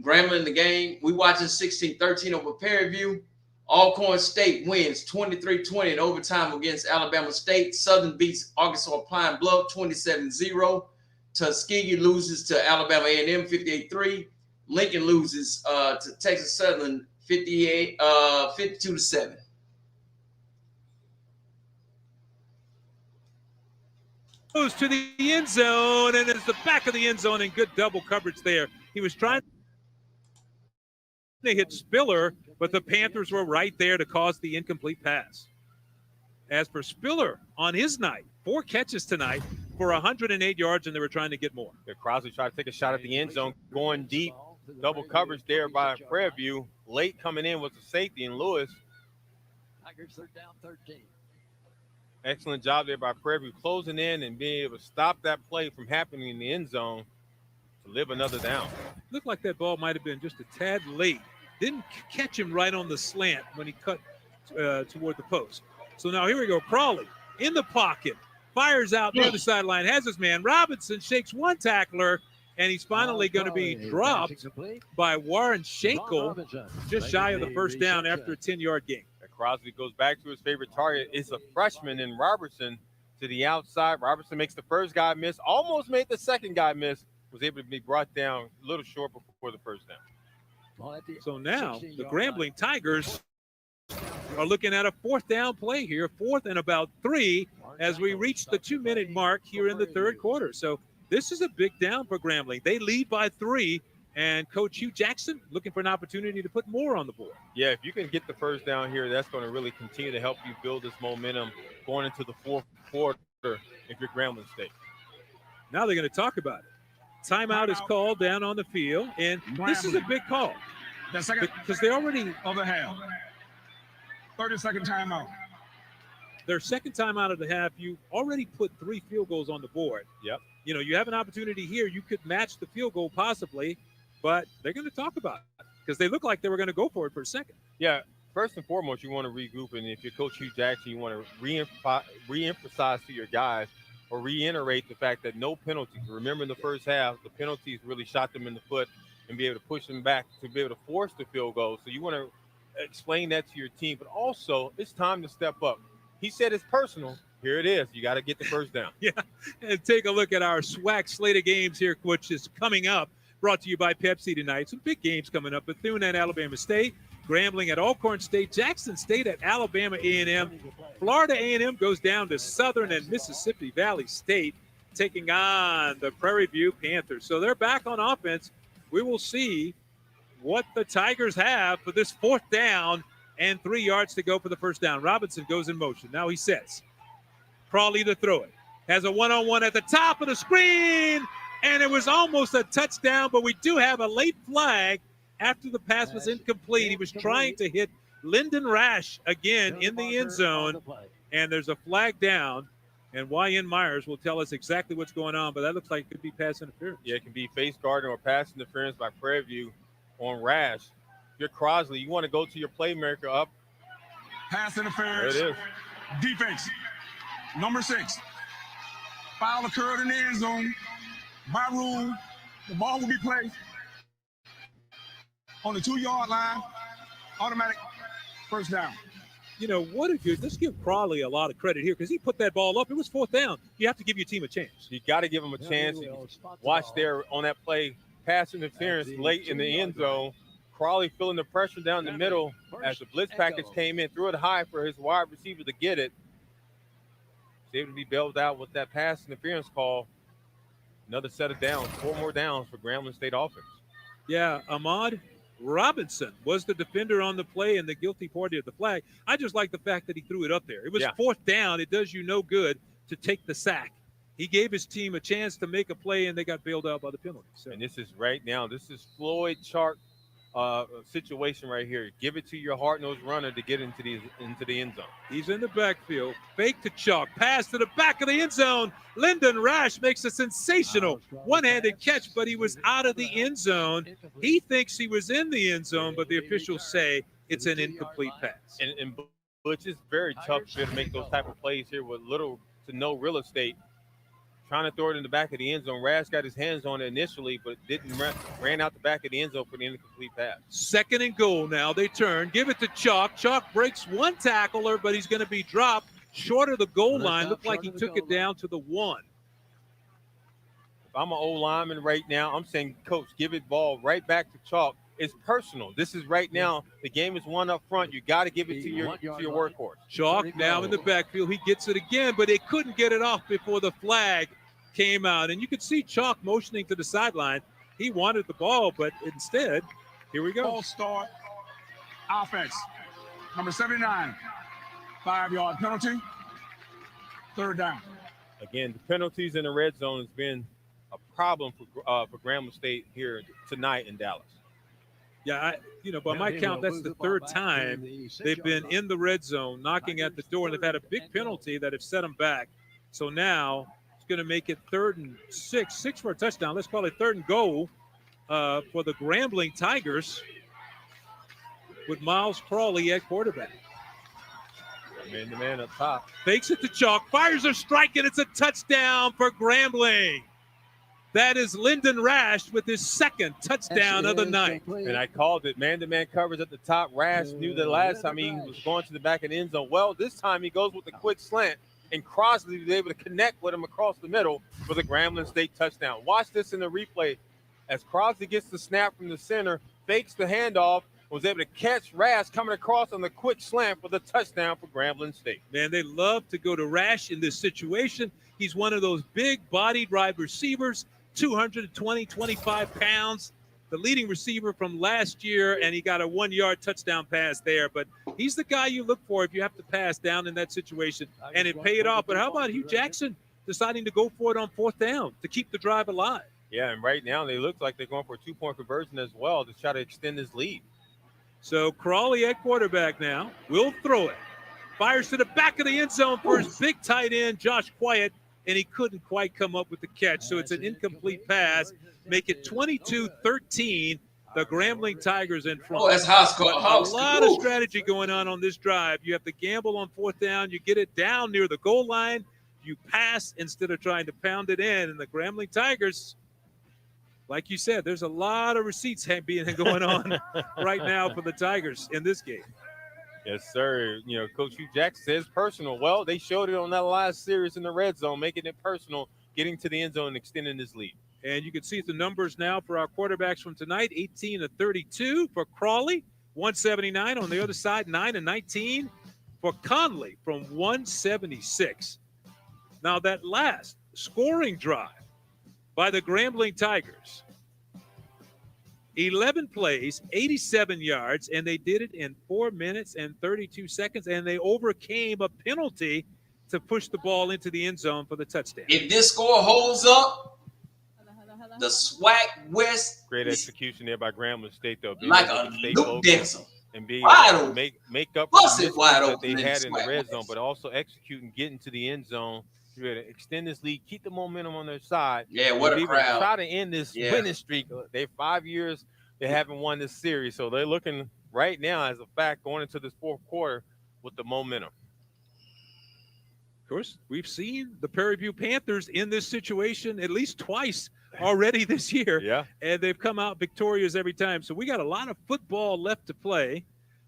Grambling the game. We watching 16-13 over Prairie View. Alcorn State wins 23-20 in overtime against Alabama State. Southern beats Arkansas Pine Bluff 27-0. Tuskegee loses to Alabama A&M 58-3. Lincoln loses to Texas Southern 52-7. Goes to the end zone, and it's the back of the end zone, and good double coverage there. He was trying to hit Spiller, but the Panthers were right there to cause the incomplete pass. As for Spiller, on his night, 4 catches tonight for 108 yards, and they were trying to get more. Crosby tried to take a shot at the end zone, going deep. Double coverage there by Prairie View. Late coming in was the safety in Lewis. Tigers are down 13. Excellent job there by Prairie View, closing in and being able to stop that play from happening in the end zone to live another down. Looked like that ball might have been just a tad late. Didn't catch him right on the slant when he cut toward the post. So now here we go. Crawley in the pocket, fires out near the sideline, has his man. Robinson shakes one tackler, and he's finally going to be dropped by Warren Schenkel, just shy of the first down after a 10-yard gain. Crosby goes back to his favorite target. It's a freshman in Robertson to the outside. Robertson makes the first guy miss, almost made the second guy miss, was able to be brought down a little short before the first down. So now the Grambling Tigers are looking at a 4th down play here, 4th and about 3 as we reach the 2-minute mark here in the third quarter. So this is a big down for Grambling. They lead by 3. And Coach Hugh Jackson looking for an opportunity to put more on the board. Yeah, if you can get the first down here, that's going to really continue to help you build this momentum going into the fourth quarter if you're Grambling State. Now they're going to talk about it. Timeout is called down on the field, and this is a big call because they already of the half. 30-second timeout. Their second time out of the half, you already put 3 field goals on the board. Yep. You know, you have an opportunity here. You could match the field goal possibly, but they're going to talk about it because they look like they were going to go for it for a second. Yeah, first and foremost, you want to regroup, and if you're Coach Hugh Jackson, you want to re-emphasize to your guys or reiterate the fact that no penalties. Remember in the first half, the penalties really shot them in the foot and be able to push them back to be able to force the field goal. So you want to explain that to your team, but also it's time to step up. He said it's personal. Here it is. You got to get the first down. Yeah, and take a look at our SWAC slate of games here, which is coming up. Brought to you by Pepsi tonight. Some big games coming up. Bethune at Alabama State, Grambling at Alcorn State, Jackson State at Alabama A&M. Florida A&M goes down to Southern and Mississippi Valley State, taking on the Prairie View Panthers. So they're back on offense. We will see what the Tigers have for this 4th down and 3 yards to go for the first down. Robinson goes in motion. Now he sets. Crawley to throw it. Has a one-on-one at the top of the screen, and it was almost a touchdown, but we do have a late flag after the pass was incomplete. He was trying to hit Lyndon Rash again in the end zone, and there's a flag down, and Y.N. Myers will tell us exactly what's going on, but that looks like it could be pass interference. Yeah, it can be face guarding or pass interference by Prairie View on Rash. If you're Crosley, you want to go to your playmaker up. Pass interference. There it is. Defense. Number 6. Foul occurred in the end zone. By rule, the ball will be placed on the 2-yard line. Automatic first down. You know, let's give Crawley a lot of credit here because he put that ball up. It was 4th down. You have to give your team a chance. You got to give them a chance. Watch there on that play, pass interference late in the end zone. Crawley feeling the pressure down the middle as the blitz package came in, threw it high for his wide receiver to get it. Was able to be bailed out with that pass interference call. Another set of downs, 4 more downs for Grambling State offense. Yeah, Ahmad Robinson was the defender on the play and the guilty party of the flag. I just like the fact that he threw it up there. It was 4th down. It does you no good to take the sack. He gave his team a chance to make a play, and they got bailed out by the penalty. So. And this is right now. This is Floyd Chark situation right here. Give it to your hard-nosed runner to get into the end zone. He's in the backfield. Fake to Chalk. Pass to the back of the end zone. Lyndon Rash makes a sensational one-handed catch, but he was out of the end zone. He thinks he was in the end zone, but the officials say it's an incomplete pass. And Butch, it's very tough to make those type of plays here with little to no real estate. Trying to throw it in the back of the end zone. Rash got his hands on it initially, but ran out the back of the end zone for the incomplete pass. 2nd and goal now. They turn. Give it to Chalk. Chalk breaks one tackler, but he's going to be dropped short of the goal line. Looked like he took it down to the 1. If I'm an old lineman right now, I'm saying, Coach, give it ball right back to Chalk. It's personal. This is right now. The game is one up front. You got to give it to your workhorse. Chalk now in the backfield. He gets it again, but they couldn't get it off before the flag came out. And you could see Chalk motioning to the sideline. He wanted the ball, but instead, here we go. False start. Offense. Number 79. 5-yard penalty. 3rd down. Again, the penalties in the red zone has been a problem for Grambling State here tonight in Dallas. Yeah, by my count, that's the 3rd time they've been in the red zone, knocking at the door, and they've had a big penalty that have set them back. So now it's going to make it 3rd and 6 for a touchdown. Let's call it 3rd and goal for the Grambling Tigers with Miles Crawley at quarterback. Man up top. Fakes it to Chalk, fires a strike, and it's a touchdown for Grambling. That is Lyndon Rash with his 2nd touchdown of the night. And I called it. Man-to-man coverage at the top. Rash knew that last time he was going to the back of the end zone. Well, this time he goes with a quick slant, and Crossley was able to connect with him across the middle for the Grambling State touchdown. Watch this in the replay. As Crossley gets the snap from the center, fakes the handoff, was able to catch Rash coming across on the quick slant for the touchdown for Grambling State. Man, they love to go to Rash in this situation. He's one of those big-bodied wide receivers. 220, 25 pounds, the leading receiver from last year, and he got a 1-yard touchdown pass there. But he's the guy you look for if you have to pass down in that situation, and it paid off. But how about Hugh Jackson deciding to go for it on 4th down to keep the drive alive? Yeah, and right now they look like they're going for a 2-point conversion as well to try to extend his lead. So Crawley at quarterback now will throw it. Fires to the back of the end zone for his big tight end, Josh Quiet, and he couldn't quite come up with the catch. So it's an incomplete pass. Make it 22-13. The Grambling Tigers in front. Oh, that's House. A lot of strategy going on this drive. You have to gamble on 4th down. You get it down near the goal line. You pass instead of trying to pound it in. And the Grambling Tigers, like you said, there's a lot of receipts being going on right now for the Tigers in this game. Yes, sir. Coach Hugh Jackson says personal. Well, they showed it on that last series in the red zone, making it personal, getting to the end zone and extending this lead. And you can see the numbers now for our quarterbacks from tonight, 18-32 for Crawley, 179 on the other side, 9-19 for Conley from 176. Now that last scoring drive by the Grambling Tigers, 11 plays, 87 yards, and they did it in 4 minutes and 32 seconds, and they overcame a penalty to push the ball into the end zone for the touchdown. If this score holds up, the SWAC West. Great execution there by Grambling State, though. Like a Luke Dixon. And being able to make up for the that they had in the red zone, but also execute and get into the end zone. You're to extend this lead, keep the momentum on their side. Yeah, what a crowd. Try to end this winning streak. They're 5 years they haven't won this series, so they're looking right now, as a fact, going into this 4th quarter with the momentum. Of course, we've seen the Prairie View Panthers in this situation at least twice already this year. Yeah. And they've come out victorious every time. So we got a lot of football left to play.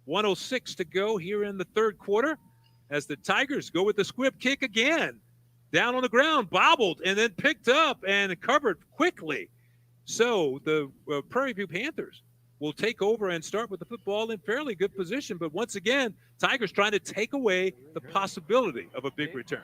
1:06 to go here in the 3rd quarter as the Tigers go with the squib kick again. Down on the ground, bobbled, and then picked up and covered quickly. So the Prairie View Panthers will take over and start with the football in fairly good position. But once again, Tigers trying to take away the possibility of a big return.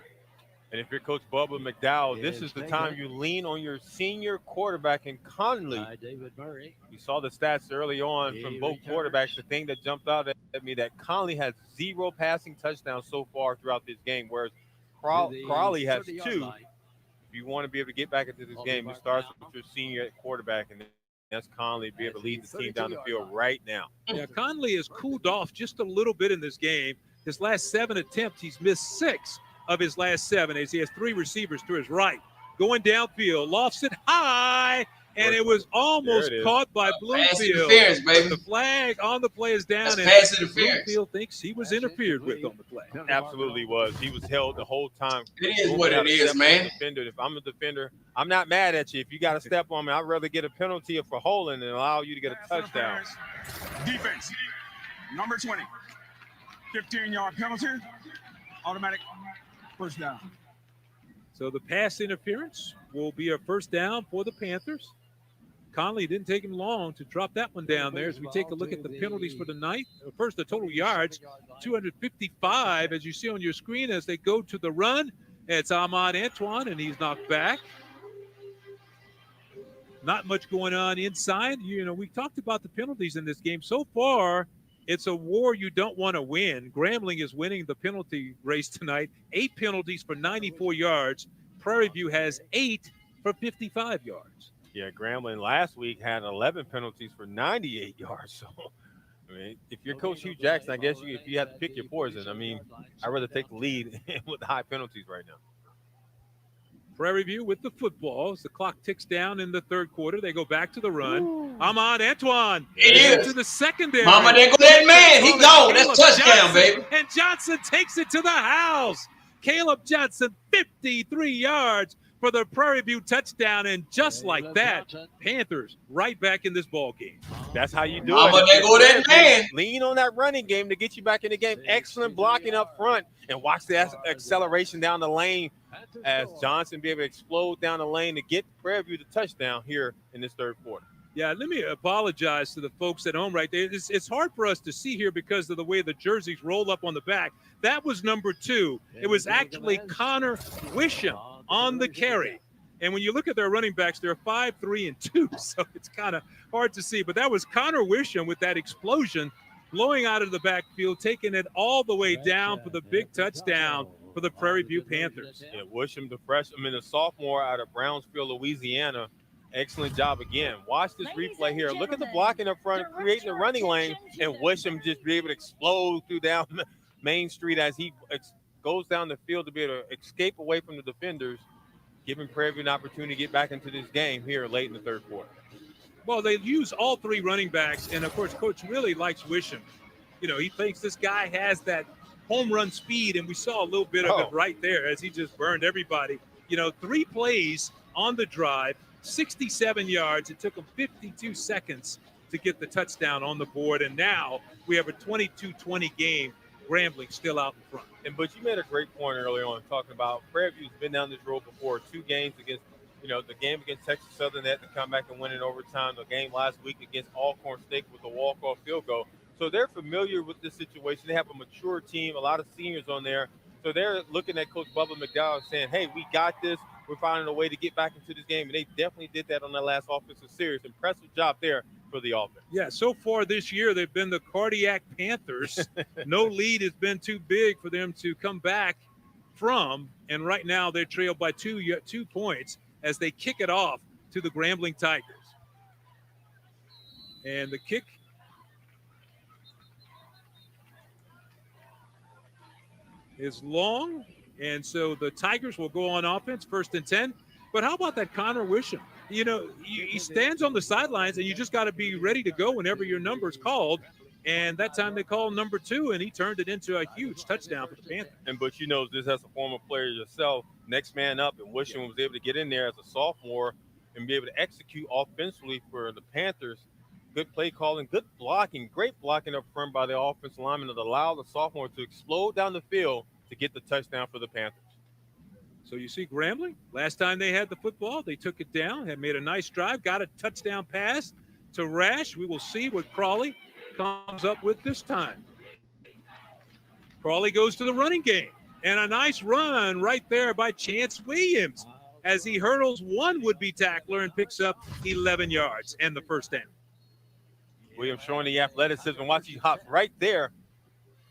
And if you're Coach Bubba McDowell, this is the time you lean on your senior quarterback in Conley. David Murray. We saw the stats early on from both quarterbacks. The thing that jumped out at me that Conley has 0 passing touchdowns so far throughout this game, whereas Crawley has 2. If you want to be able to get back into this game, you start with your senior quarterback, and that's Conley, be able to lead the team down the field right now. Yeah, Conley has cooled off just a little bit in this game. His last 7 attempts, he's missed 6 of his last 7 as he has 3 receivers to his right. Going downfield, lofts it high, and it was almost caught by Bloomfield. Pass interference, baby. The flag on the play is down, and pass interference. Bloomfield thinks he was interfered with on the play. Absolutely was. He was held the whole time. It is what it is, man. If I'm a defender, I'm not mad at you. If you got to step on me, I'd rather get a penalty for holding than allow you to get a touchdown. Defense, number 20. 15-yard penalty, automatic first down. So the pass interference will be a first down for the Panthers. Conley didn't take him long to drop that one down there as we take a look at the penalties for the night. First, the total yards, 255, as you see on your screen as they go to the run. It's Ahmad Antoine, and he's knocked back. Not much going on inside. You know, we talked about the penalties in this game. So far, it's a war you don't want to win. Grambling is winning the penalty race tonight. 8 penalties for 94 yards. Prairie View has 8 for 55 yards. Yeah, Grambling last week had 11 penalties for 98 yards. So, I mean, if you're Coach Hugh Jackson, I guess if you have to pick your poison, I mean, I'd rather take the lead with the high penalties right now. Prairie View with the football. As the clock ticks down in the third quarter, they go back to the run. Ahmad Antoine to the secondary. Mama, there go that man. He gone. That's touchdown, baby. And Johnson takes it to the house. Caleb Johnson, 53 yards for the Prairie View touchdown. And just like that, Panthers right back in this ball game. That's how you do Mama, there go that man. Lean on that running game to get you back in the game. Excellent blocking up front. And watch the acceleration down the lane as Johnson be able to explode down the lane to get Prairie View the touchdown here in this third quarter. Yeah, let me apologize to the folks at home right there. It's hard for us to see here because of the way the jerseys roll up on the back. That was number 2. It was actually Connor Wisham on the carry. And when you look at their running backs, they're 5, 3, and 2. So it's kind of hard to see. But that was Connor Wisham with that explosion blowing out of the backfield, taking it all the way down for the big touchdown for the Prairie View Panthers. Yeah, Wisham, the sophomore out of Brownsville, Louisiana. Excellent job again. Watch this replay here. Look at the blocking up front, creating the running lane, and Wisham just be able to explode through down Main Street as he goes down the field to be able to escape away from the defenders, giving Prairie View an opportunity to get back into this game here late in the third quarter. Well, they use all 3 running backs, and, of course, Coach really likes Wisham. You know, he thinks this guy has that home run speed, and we saw a little bit of it right there as he just burned everybody. You know, 3 plays on the drive, 67 yards. It took him 52 seconds to get the touchdown on the board, and now we have a 22-20 game. Grambling still out in front. But you made a great point earlier on talking about Prairie View's been down this road before. 2 games against, the game against Texas Southern, they had to come back and win in overtime. The game last week against Alcorn State with a walk-off field goal. So they're familiar with this situation. They have a mature team, a lot of seniors on there. So they're looking at Coach Bubba McDowell saying, hey, we got this. We're finding a way to get back into this game. And they definitely did that on their last offensive series. Impressive job there for the offense. Yeah, so far this year, they've been the Cardiac Panthers. No lead has been too big for them to come back from. And right now they're trailed by 2 points as they kick it off to the Grambling Tigers. And the kick is long, and so the Tigers will go on offense, 1st and 10. But how about that Connor Wisham? You know, he stands on the sidelines, and you just got to be ready to go whenever your number is called. And that time they called number 2, and he turned it into a huge touchdown for the Panthers. But you know, this as a former player yourself, next man up, and Wisham was able to get in there as a sophomore and be able to execute offensively for the Panthers. Good play calling, good blocking, great blocking up front by the offensive lineman that allowed the sophomore to explode down the field to get the touchdown for the Panthers. So you see Grambling, last time they had the football, they took it down, had made a nice drive, got a touchdown pass to Rash. We will see what Crawley comes up with this time. Crawley goes to the running game. And a nice run right there by Chance Williams as he hurdles one would-be tackler and picks up 11 yards and the first down. Williams showing the athleticism. Watch, he hops right there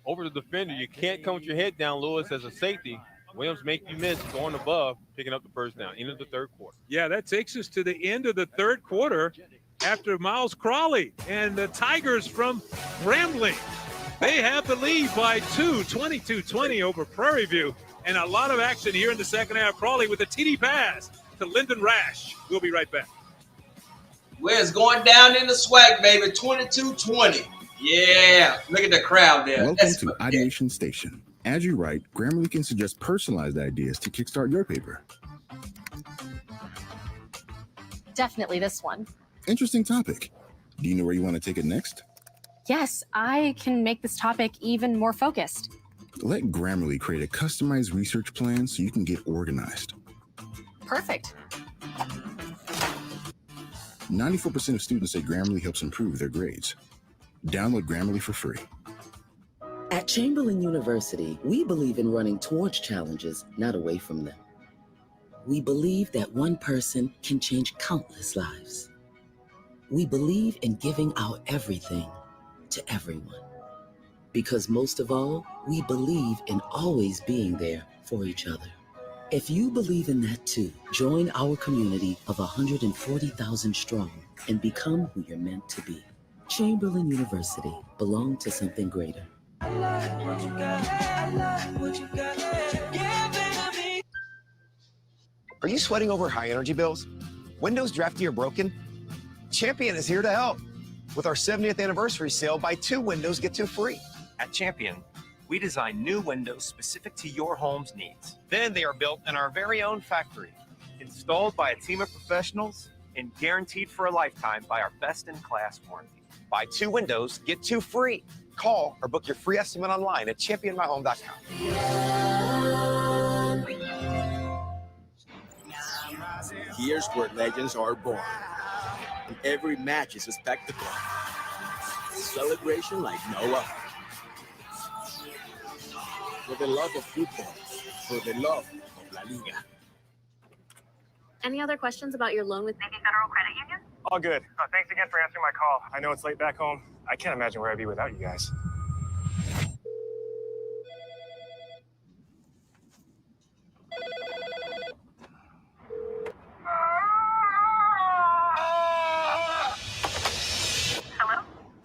over the defender. You can't come with your head down, Lewis, as a safety. Williams make you miss, going above, picking up the first down into the third quarter. Yeah, that takes us to the end of the third quarter after Miles Crawley and the Tigers from Grambling. They have the lead by 2, 22-20 over Prairie View. And a lot of action here in the second half. Crawley with a TD pass to Lyndon Rash. We'll be right back. Well, it's going down in the swag, baby. 22-20. Yeah, look at the crowd there. Welcome to Ideation Station. As you write, Grammarly can suggest personalized ideas to kickstart your paper. Definitely this one. Interesting topic. Do you know where you want to take it next? Yes, I can make this topic even more focused. Let Grammarly create a customized research plan so you can get organized. Perfect. 94% of students say Grammarly helps improve their grades. Download Grammarly for free. At Chamberlain University, we believe in running towards challenges, not away from them. We believe that one person can change countless lives. We believe in giving our everything to everyone. Because most of all, we believe in always being there for each other. If you believe in that too, join our community of 140,000 strong and become who you're meant to be. Chamberlain University, belong to something greater. Are you sweating over high energy bills? Windows drafty or broken? Champion is here to help. With our 70th anniversary sale, buy 2 windows, get 2 free. At Champion, we design new windows specific to your home's needs. Then they are built in our very own factory, installed by a team of professionals, and guaranteed for a lifetime by our best-in-class warranty. Buy 2 windows, get 2 free. Call or book your free estimate online at championmyhome.com. Here's where legends are born. And every match is a spectacle. Celebration like no other. For the love of football, for the love of La Liga. Any other questions about your loan with Navy Federal Credit Union? All good. Thanks again for answering my call. I know it's late back home. I can't imagine where I'd be without you guys.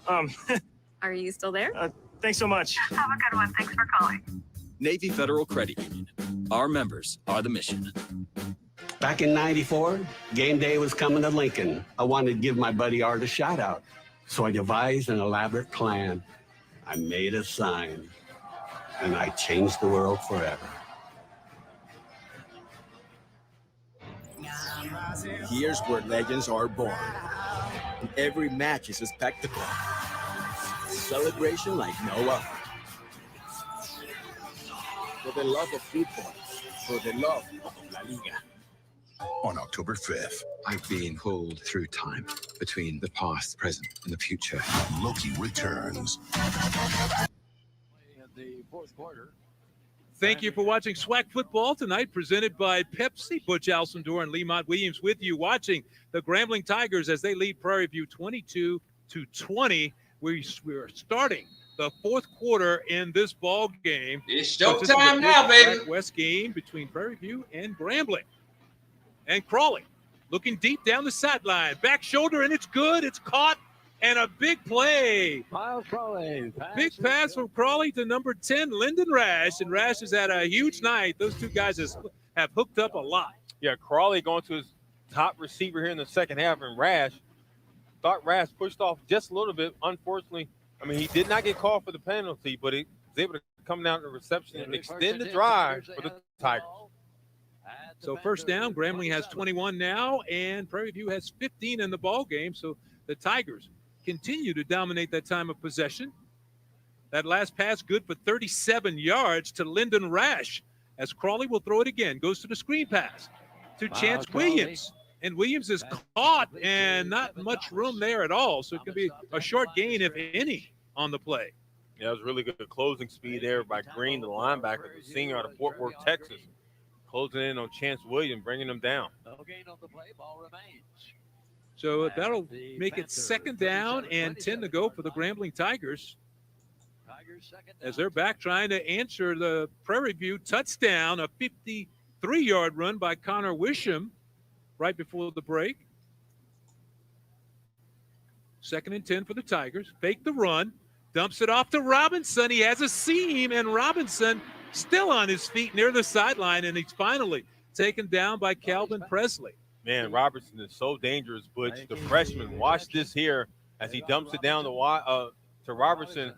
Hello? Are you still there? Thanks so much. Have a good one. Thanks for calling. Navy Federal Credit Union. Our members are the mission. Back in '94, game day was coming to Lincoln. I wanted to give my buddy Art a shout out. So I devised an elaborate plan. I made a sign. And I changed the world forever. Here's where legends are born. And every match is a spectacle. Celebration like no other. For the love of football, for the love of La Liga. On October 5th, I've been pulled through time between the past, present, and the future. Loki returns. In the fourth quarter. Thank you for watching SWAC football tonight, presented by Pepsi. Butch Alcindor and Lemont Williams with you, watching the Grambling Tigers as they lead Prairie View 22-20. We're starting the fourth quarter in this ball game. It's showtime now, baby. West game between Prairie View and Grambling. And Crawley looking deep down the sideline. Back shoulder, and it's good. It's caught. And a big play. Miles Crawley. Big pass from Crawley to number 10, Lyndon Rash. And Rash has had a huge night. Those two guys have hooked up a lot. Yeah, Crawley going to his top receiver here in the second half, and Rash thought Rash pushed off just a little bit. Unfortunately, I mean, he did not get called for the penalty, but he was able to come down to the reception and extend the drive for the Tigers. So first down, Grambling has 21 now, and Prairie View has 15 in the ball game. So the Tigers continue to dominate that time of possession. That last pass good for 37 yards to Lyndon Rash, as Crawley will throw it again. Goes to the screen pass to Chance Williams. And Williams is caught and not much room there at all. So it could be a short gain, if any, on the play. Yeah, it was really good closing speed there by Green, the linebacker, the senior out of Fort Worth, Texas. Closing in on Chance Williams, bringing him down. No gain on the play, ball remains. So that'll make it 2nd down and 10 to go for the Grambling Tigers. As they're back trying to answer the Prairie View touchdown, a 53-yard run by Connor Wisham right before the break. 2nd and 10 for the Tigers. Fake the run. Dumps it off to Robinson. He has a seam, and Robinson still on his feet near the sideline, and he's finally taken down by Calvin Presley. Man, Robertson is so dangerous, Butch. The freshman, watch this here as he dumps it down to Robertson.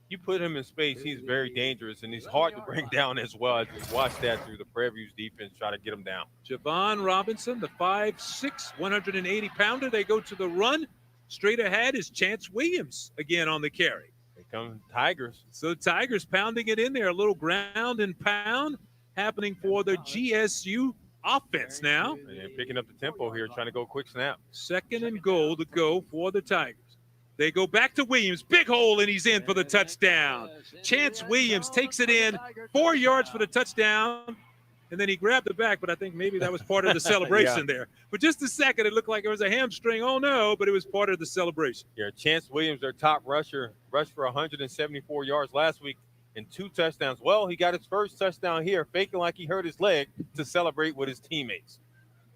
You put him in space, he's very dangerous, and he's hard to bring down as well. As we watch that through the Prairie View's defense, try to get him down. Javon Robinson, the 5'6", 180-pounder. They go to the run. Straight ahead is Chance Williams again on the carry. Here come Tigers. So Tigers pounding it in there. A little ground and pound happening for the GSU offense now. And picking up the tempo here, trying to go quick snap. 2nd and goal to go for the Tigers. They go back to Williams. Big hole, and he's in for the touchdown. Chance Williams takes it in, 4 yards for the touchdown. And then he grabbed the back, but I think maybe that was part of the celebration there. For just a second, it looked like it was a hamstring. Oh, no, but it was part of the celebration. Yeah, Chance Williams, their top rusher, rushed for 174 yards last week and 2 touchdowns. Well, he got his first touchdown here, faking like he hurt his leg to celebrate with his teammates.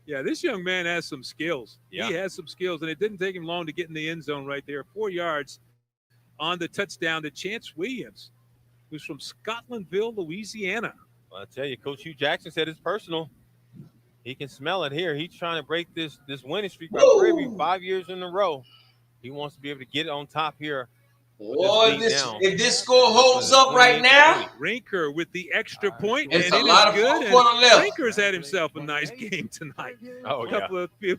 Yeah, this young man has some skills. Yeah. He has some skills, and it didn't take him long to get in the end zone right there. 4 yards on the touchdown to Chance Williams, who's from Scotlandville, Louisiana. Well, I tell you, Coach Hugh Jackson said it's personal. He can smell it here. He's trying to break this winning streak by Prairie View 5 years in a row. He wants to be able to get it on top here. Boy, if this score holds up right now. Rinker with the extra point. It's and a lot of good. football left. Rinker's had himself a nice game tonight. Oh, a couple of few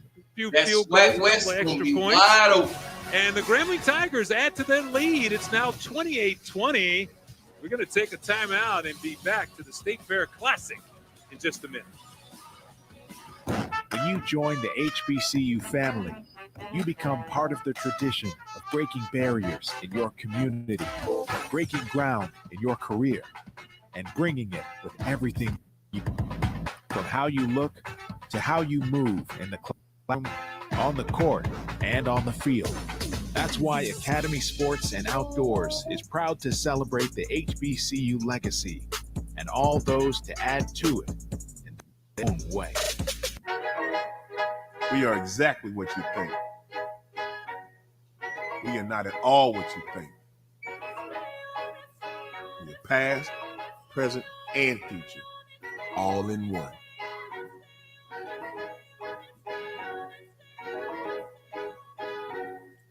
that field goals, a West couple extra be points. Wide open. And the Grambling Tigers add to their lead. It's now 28-20. We're going to take a timeout and be back to the State Fair Classic in just a minute. When you join the HBCU family, you become part of the tradition of breaking barriers in your community, breaking ground in your career, and bringing it with everything from how you look to how you move in the classroom, on the court, and on the field. That's why Academy Sports and Outdoors is proud to celebrate the HBCU legacy and all those to add to it in their own way. We are exactly what you think. We are not at all what you think. We are past, present, and future, all in one.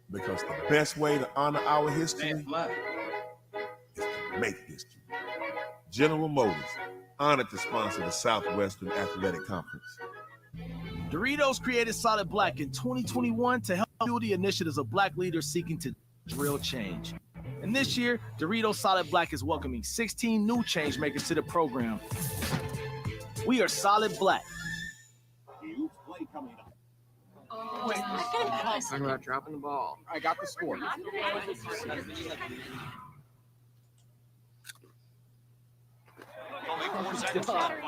Because the best way to honor our history is to make history. General Motors, honored to sponsor the Southwestern Athletic Conference. Doritos created Solid Black in 2021 to help fuel the initiatives of Black leaders seeking to real change. And this year, Doritos Solid Black is welcoming 16 new change makers to the program. We are Solid Black. Wait, talking about dropping the ball. I got the score.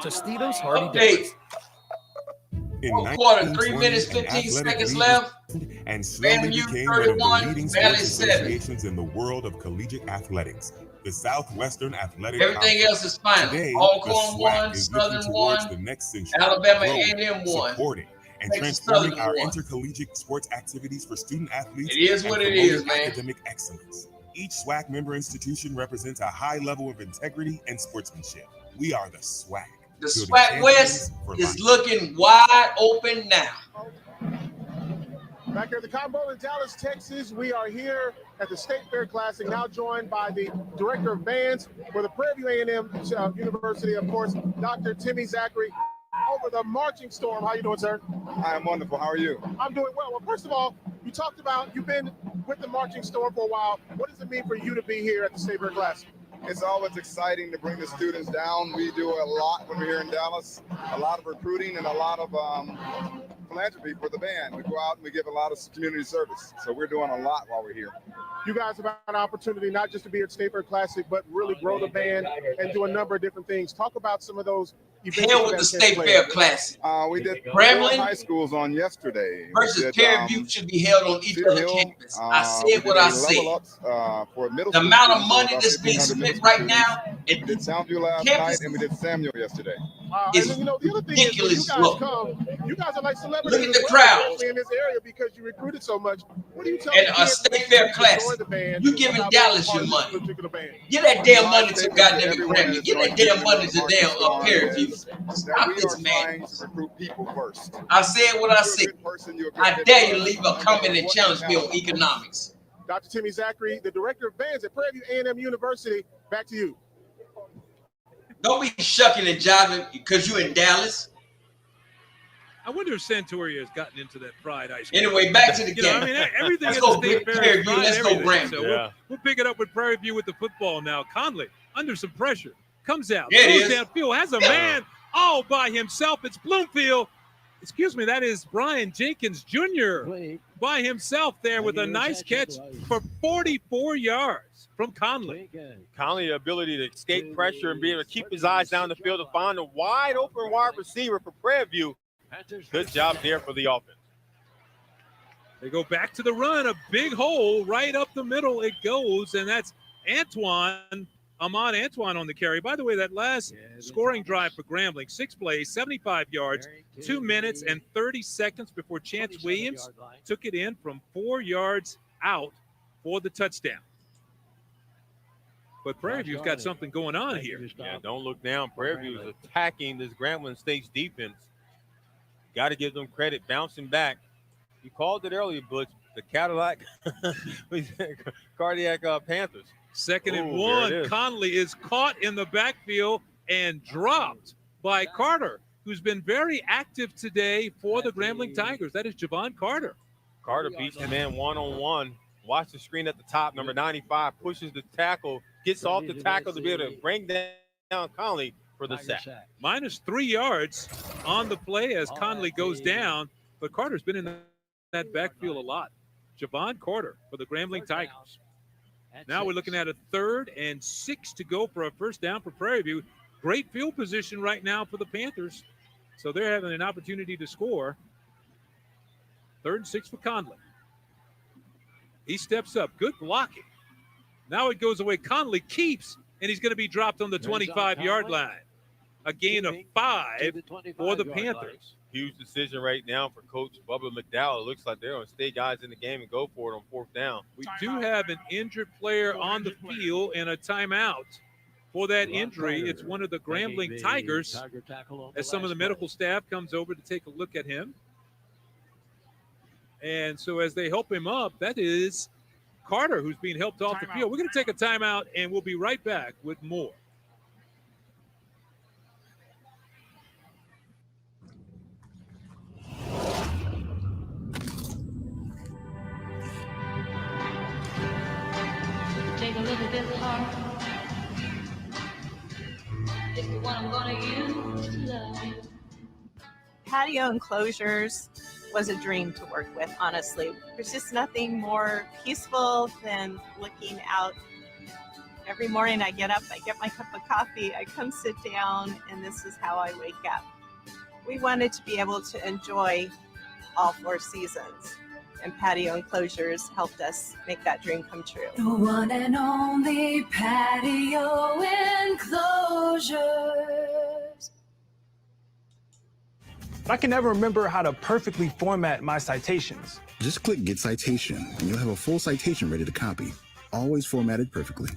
Tostitos Hardy Update. One quarter, 3 minutes, 15 seconds left. And slowly became one of the leading sports associations in the world of collegiate athletics. The Southwestern Athletic Everything else is fine. Today, Alcorn won, Southern won, the next century, Alabama A&M won. Supporting and Texas transforming Southern our won. intercollegiate sports activities for student athletes. It is and what it promoting is, man. academic excellence. Each SWAC member institution represents a high level of integrity and sportsmanship. We are the SWAC. The building SWAC West champions for is life. looking wide open now. Back here at the Cotton Bowl in Dallas, Texas, we are here at the State Fair Classic, now joined by the Director of Bands for the Prairie View A&M University, of course, Dr. Timmy Zachary. Over the marching storm, how you doing, sir? I am wonderful. How are you? I'm doing well. Well, first of all, you talked about you've been with the marching storm for a while. What does it mean for you to be here at the State Fair Classic? It's always exciting to bring the students down. We do a lot when we're here in Dallas, a lot of recruiting and a lot of philanthropy for the band. We go out and we give a lot of community service. So we're doing a lot while we're here. You guys have had an opportunity not just to be at State Fair Classic, but really grow the band and do a number of different things. Talk about some of those events. Hell with the State Fair Classic. We did Grambling high schools on yesterday. versus Prairie View should be held on each of the campus. I said what I said. For middle the school amount of students, money about that's being 1,500 spent right now, we did Soundview last night and we did Samuel yesterday. And then, the other thing is, when you guys come, you guys are like celebrities. Look at the as well, crowd. especially in this area, because you recruited so much. What do you tell and the a kids State when Fair they Classic, join the band you giving about Dallas being your part of money. this particular band? Get that damn money to goddamn Grammy. Get that damn money to damn Prairie View. Stop this, man. To recruit people first. I said what I said. I dare you to leave a comment and challenge me on economics. Dr. Timmy Zachary, the director of bands at Prairie View A&M University. Back to you. Don't be shucking and jiving because you in Dallas. I wonder if Santoria has gotten into that fried ice cream. Anyway, back to the game. I mean, everything Let's at go the State Fair Prairie is View. fried. Let's go everything. Grambling. So we'll pick it up with Prairie View with the football now. Conley, under some pressure, comes out, Yeah, it goes is. downfield, has a man all by himself. It's Bloomfield. Excuse me, that is Brian Jenkins Jr. by himself there with a nice catch for 44 yards from Conley. Conley, the ability to escape pressure and be able to keep his eyes down the field to find a wide open wide receiver for Prairie View. Good job there for the offense. They go back to the run, a big hole right up the middle it goes, and that's Ahmad Antoine on the carry. By the way, that last scoring drive for Grambling, 6 plays, 75 yards, 2 minutes and 30 seconds before Chance Williams took it in from 4 yards out for the touchdown. But Prairie View's got something going on here. Yeah, don't look down. Prairie View is attacking this Grambling State's defense. Got to give them credit, bouncing back. You called it earlier, Butch, the Cadillac Cardiac Panthers. Second and one. Conley is caught in the backfield and dropped by Carter, who's been very active today for the Grambling Tigers. That is Javon Carter. Carter beats the man one-on-one. Watch the screen at the top. Number 95 pushes the tackle, gets off the tackle to be able to bring down Conley for the sack. Minus 3 yards on the play as Conley goes down, but Carter's been in that backfield a lot. Javon Carter for the Grambling Tigers. Now we're looking at a 3rd and 6 to go for a first down for Prairie View. Great field position right now for the Panthers. So they're having an opportunity to score. 3rd and 6 for Conley. He steps up. Good blocking. Now it goes away. Conley keeps, and he's going to be dropped on the 25-yard line. A gain of 5 for the Panthers. Huge decision right now for Coach Bubba McDowell. It looks like they're going to stay guys in the game and go for it on 4th down. We do have an injured player on the field and a timeout for that injury. It's one of the Grambling Tigers as some of the medical staff comes over to take a look at him. And so as they help him up, that is Carter, who's being helped off the field. We're going to take a timeout, and we'll be right back with more. Take a little bit hard. If you want, I'm gonna use to love you. Patio enclosures was a dream to work with, honestly. There's just nothing more peaceful than looking out. Every morning I get up, I get my cup of coffee, I come sit down, and this is how I wake up. We wanted to be able to enjoy all 4 seasons, and patio enclosures helped us make that dream come true. The one and only patio enclosures. I can never remember how to perfectly format my citations. Just click Get Citation, and you'll have a full citation ready to copy, always formatted perfectly.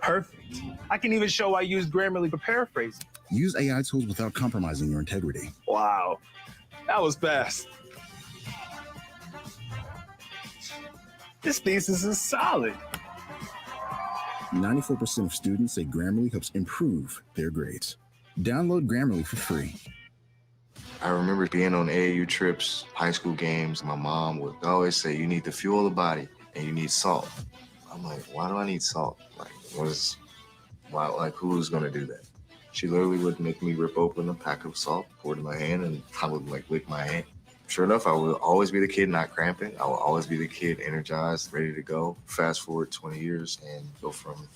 Perfect. I can even show I use Grammarly for paraphrasing. Use AI tools without compromising your integrity. Wow, that was fast. This thesis is solid. 94% of students say Grammarly helps improve their grades. Download Grammarly for free. I remember being on AAU trips, high school games. My mom would always say, you need to fuel the body and you need salt. I'm like, why do I need salt? Who's gonna do that? She literally would make me rip open a pack of salt, pour it in my hand, and I would lick my hand. Sure enough, I will always be the kid not cramping. I will always be the kid energized, ready to go. Fast forward 20 years and go from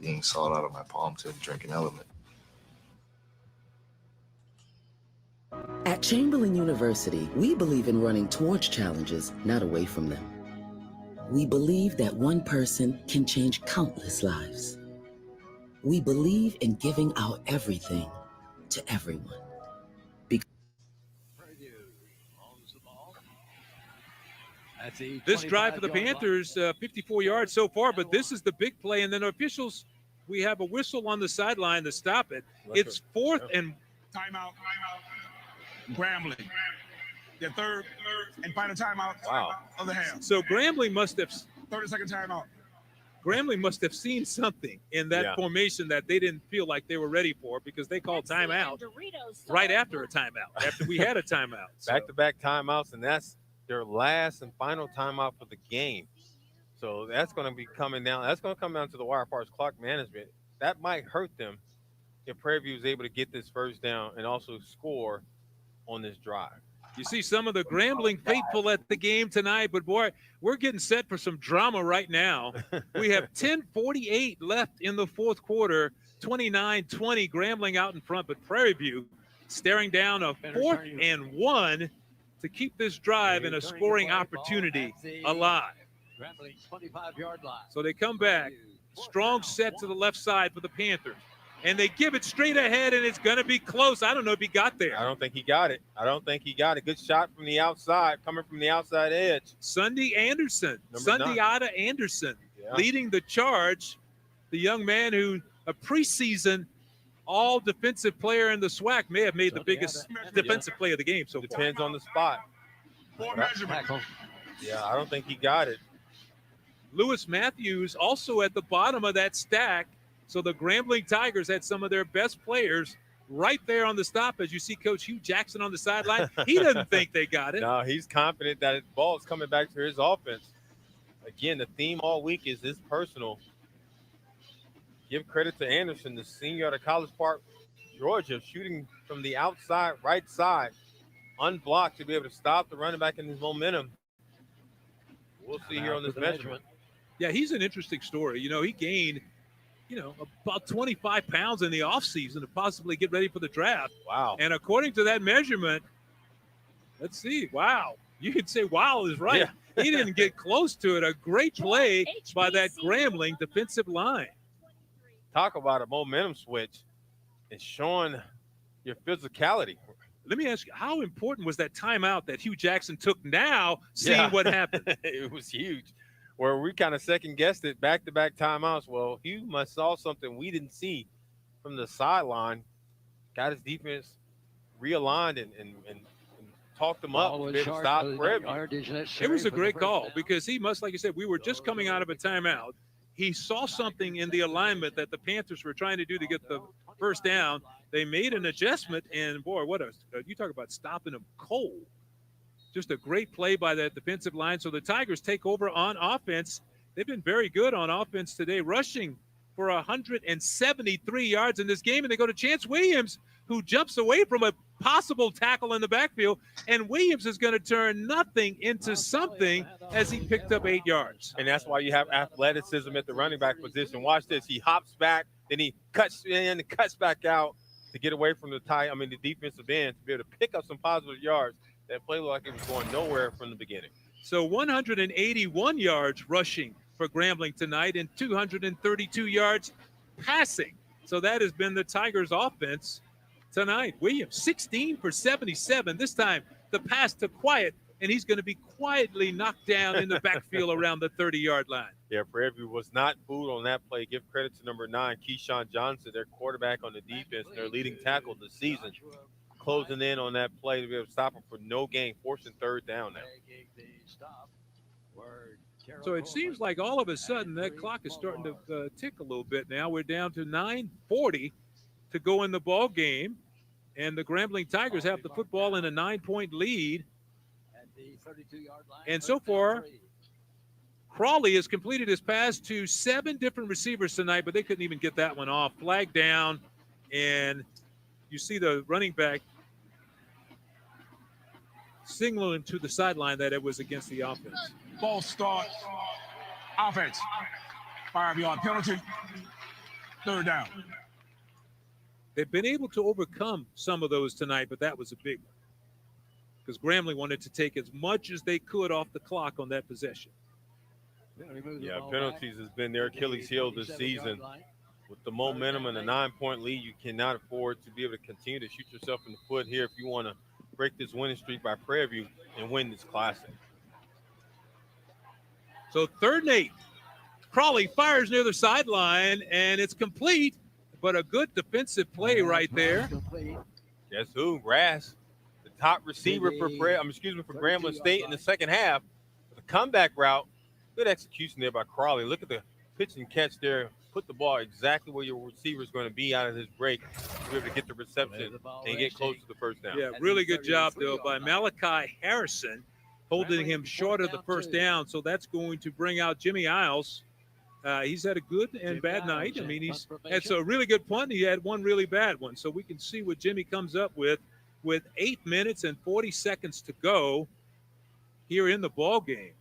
being salt out of my palm to drinking element. At Chamberlain University, we believe in running towards challenges, not away from them. We believe that one person can change countless lives. We believe in giving our everything to everyone. This drive for the Panthers, 54 yards so far, but this is the big play. And then officials, we have a whistle on the sideline to stop it. It's fourth and timeout. Grambling. Their third and final timeout of the half. So Grambling must have 30-second timeout. Grambling must have seen something in that formation that they didn't feel like they were ready for, because they called timeout right after a timeout, after we had a timeout. Back-to-back timeouts, and that's their last and final timeout for the game. So that's going to be coming down. That's going to come down to the Wire Parks clock management. That might hurt them if Prairie View is able to get this first down and also score on this drive. You see some of the Grambling faithful at the game tonight, but boy, we're getting set for some drama right now. We have 10:48 left in the fourth quarter, 29-20, Grambling out in front, but Prairie View staring down a 4th and 1 to keep this drive and a scoring opportunity alive. Grambling 25-yard line. So they come back, strong set to the left side for the Panthers. And they give it straight ahead, and it's going to be close. I don't know if he got there. I don't think he got it. Good shot from the outside, coming from the outside edge. Sunday Anderson, Sundiata Anderson, leading the charge. The young man who, a preseason all-defensive player in the SWAC, may have made the biggest defensive play of the game so far. Depends on the spot. Yeah, I don't think he got it. Lewis Matthews also at the bottom of that stack. So the Grambling Tigers had some of their best players right there on the stop. As you see Coach Hugh Jackson on the sideline, he doesn't think they got it. No, he's confident that the ball is coming back to his offense. Again, the theme all week is this personal. Give credit to Anderson, the senior out of College Park, Georgia, shooting from the outside, right side, unblocked to be able to stop the running back in his momentum. We'll see here on this measurement. Yeah, he's an interesting story. You know, he gained about 25 pounds in the offseason to possibly get ready for the draft. Wow. And according to that measurement, let's see. Wow. You could say wow is right. Yeah. He didn't get close to it. A great play by that Grambling defensive line. Talk about a momentum switch and showing your physicality. Let me ask you, how important was that timeout that Hugh Jackson took now, seeing what happened? It was huge. Where we kind of second-guessed it, back-to-back timeouts. Well, Hugh must saw something we didn't see from the sideline, got his defense realigned and talked them up to stop Prairie View. It was a great call because he must, like you said, we were just coming out of a timeout. He saw something in the alignment that the Panthers were trying to do to get the first down. They made an adjustment, and boy, you talk about stopping them cold. Just a great play by that defensive line. So the Tigers take over on offense. They've been very good on offense today, rushing for 173 yards in this game. And they go to Chance Williams, who jumps away from a possible tackle in the backfield. And Williams is going to turn nothing into something as he picked up 8 yards. And that's why you have athleticism at the running back position. Watch this. He hops back, then he cuts in and cuts back out to get away from the defensive end to be able to pick up some positive yards. That play looked like it was going nowhere from the beginning. So 181 yards rushing for Grambling tonight and 232 yards passing. So that has been the Tigers' offense tonight. Williams, 16 for 77. This time the pass to Quiet, and he's going to be quietly knocked down in the backfield around the 30-yard line. Yeah, Prairie View was not fooled on that play. Give credit to number 9, Keyshawn Johnson, their quarterback on the defense, their leading tackle this season. Closing in on that play to be able to stop him for no gain, forcing third down now. So it seems like all of a sudden that clock is starting to tick a little bit now. We're down to 9:40 to go in the ball game, and the Grambling Tigers have the football in a 9-point lead. And so far, Crawley has completed his pass to 7 different receivers tonight, but they couldn't even get that one off. Flag down, and you see the running back signaling to the sideline that it was against the offense. False start. Offense. 5-yard penalty. Third down. They've been able to overcome some of those tonight, but that was a big one because Grambling wanted to take as much as they could off the clock on that possession. Yeah, penalties has been their Achilles heel this season. With the momentum and a 9-point lead, you cannot afford to be able to continue to shoot yourself in the foot here if you want to break this winning streak by Prairie View and win this classic. So 3rd and 8. Crawley fires near the sideline, and it's complete, but a good defensive play right there. Guess who? Rash, the top receiver for Grambling State in the second half. The comeback route, good execution there by Crawley. Look at the pitch and catch there. Put the ball exactly where your receiver is going to be out of his break to be able to get the reception and get close to the first down. Yeah, really good job, though, by Malachi Harrison, holding him short of the first down. So that's going to bring out Jimmy Isles. He's had a good and bad night. I mean, he's had a really good punt. He had one really bad one. So we can see what Jimmy comes up with 8 minutes and 40 seconds to go here in the ball game.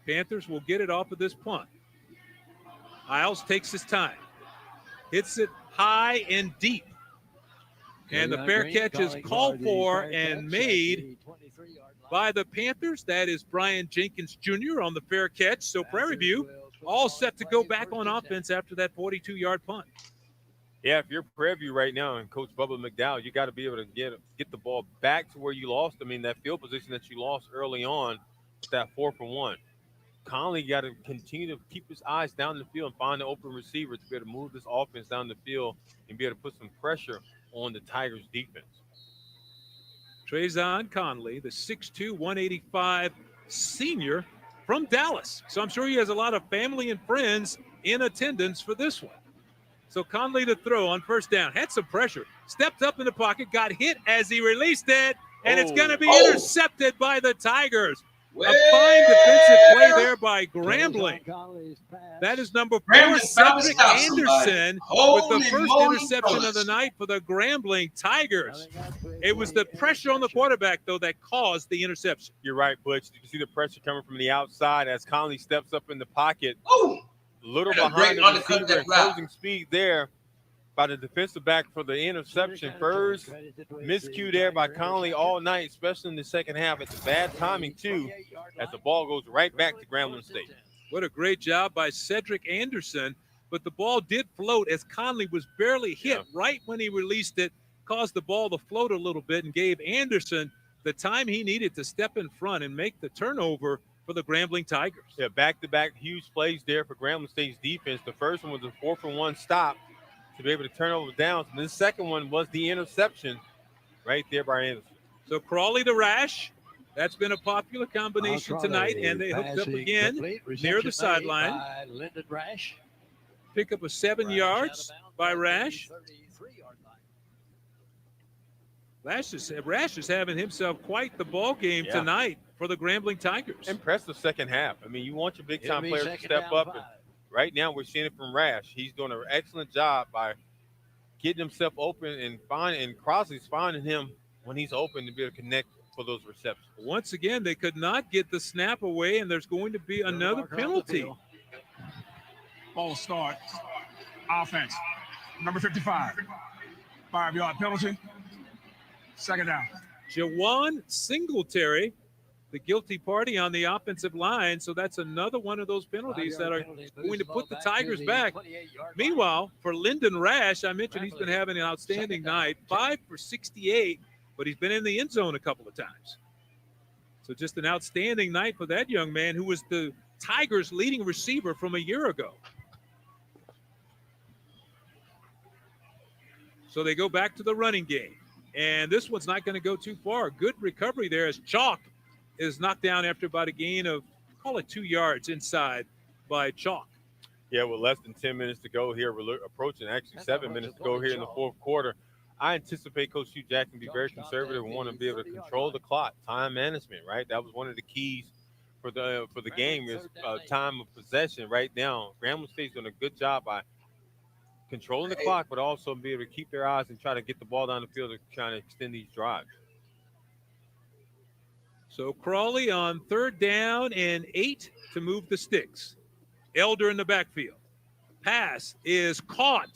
Panthers will get it off of this punt. Isles takes his time, hits it high and deep. And the fair catch is called for and made by the Panthers. That is Brian Jenkins Jr. on the fair catch. So Prairie View all set to go back on offense after that 42-yard punt. Yeah, if you're Prairie View right now and Coach Bubba McDowell, you got to be able to get the ball back to where you lost. I mean, that field position that you lost early on with that 4th and 1. Conley got to continue to keep his eyes down the field and find the open receiver to be able to move this offense down the field and be able to put some pressure on the Tigers defense. Trezon Conley, the 6'2", 185 senior from Dallas. So I'm sure he has a lot of family and friends in attendance for this one. So Conley to throw on first down. Had some pressure. Stepped up in the pocket, got hit as he released it, and it's going to be intercepted by the Tigers. A fine defensive play there by Grambling. That is number 4, Cedric Anderson, with the first interception of the night for the Grambling Tigers. It was the pressure on the quarterback, though, that caused the interception. You're right, Butch. You can see the pressure coming from the outside as Conley steps up in the pocket. A little behind the receiver and closing speed there by the defensive back for the interception. First miscue there by Conley all night, especially in the second half. It's bad timing, too, as the ball goes right back to Grambling State. What a great job by Cedric Anderson. But the ball did float as Conley was barely hit right when he released it, caused the ball to float a little bit and gave Anderson the time he needed to step in front and make the turnover for the Grambling Tigers. Yeah, back-to-back huge plays there for Grambling State's defense. The first one was a 4th and 1 stop to be able to turn over downs. And the second one was the interception right there by Anderson. So Crawley to Rash. That's been a popular combination tonight, and they hooked up again near the sideline. Lyndon Rash. Pick up a 7 yards by Rash. Rash is having himself quite the ball game tonight for the Grambling Tigers. Impressive second half. I mean, you want your big-time players to step up. And right now, we're seeing it from Rash. He's doing an excellent job by getting himself open and Crosley's finding him when he's open to be able to connect for those receptions. Once again, they could not get the snap away, and there's going to be another penalty. Ball start. Offense. Number 55. 5-yard penalty. Second down. Jawan Singletary, the guilty party on the offensive line. So that's another one of those penalties that are going to put the Tigers back. Meanwhile, for Lyndon Rash, I mentioned he's been having an outstanding night, 5 for 68, but he's been in the end zone a couple of times. So just an outstanding night for that young man who was the Tigers' leading receiver from a year ago. So they go back to the running game. And this one's not going to go too far. Good recovery there as Chalk is knocked down after about a gain of, call it 2 yards inside by Chalk. Yeah, with less than 10 minutes to go here, we're approaching actually 7 minutes to go here in the fourth quarter. I anticipate Coach Hugh Jackson to be very conservative and want to be able to control the clock, time management, right? That was one of the keys for the game is time of possession right now. Grambling State's doing a good job by controlling the clock, but also be able to keep their eyes and try to get the ball down the field and trying to extend these drives. So Crawley on 3rd down and 8 to move the sticks. Elder in the backfield. Pass is caught.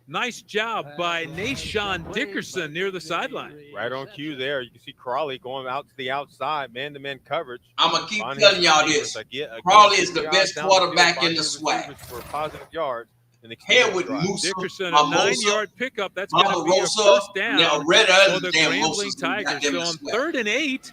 Nice job by Nashawn Dickerson near the sideline. Right on cue there. You can see Crawley going out to the outside, man-to-man coverage. I'm going to keep telling y'all this. Crawley is the best quarterback in the SWAC. For positive yards. Here with Musa, Dickerson, a 9-yard pickup. That's going to be a first down for the Grambling Tigers. So on 3rd and 8,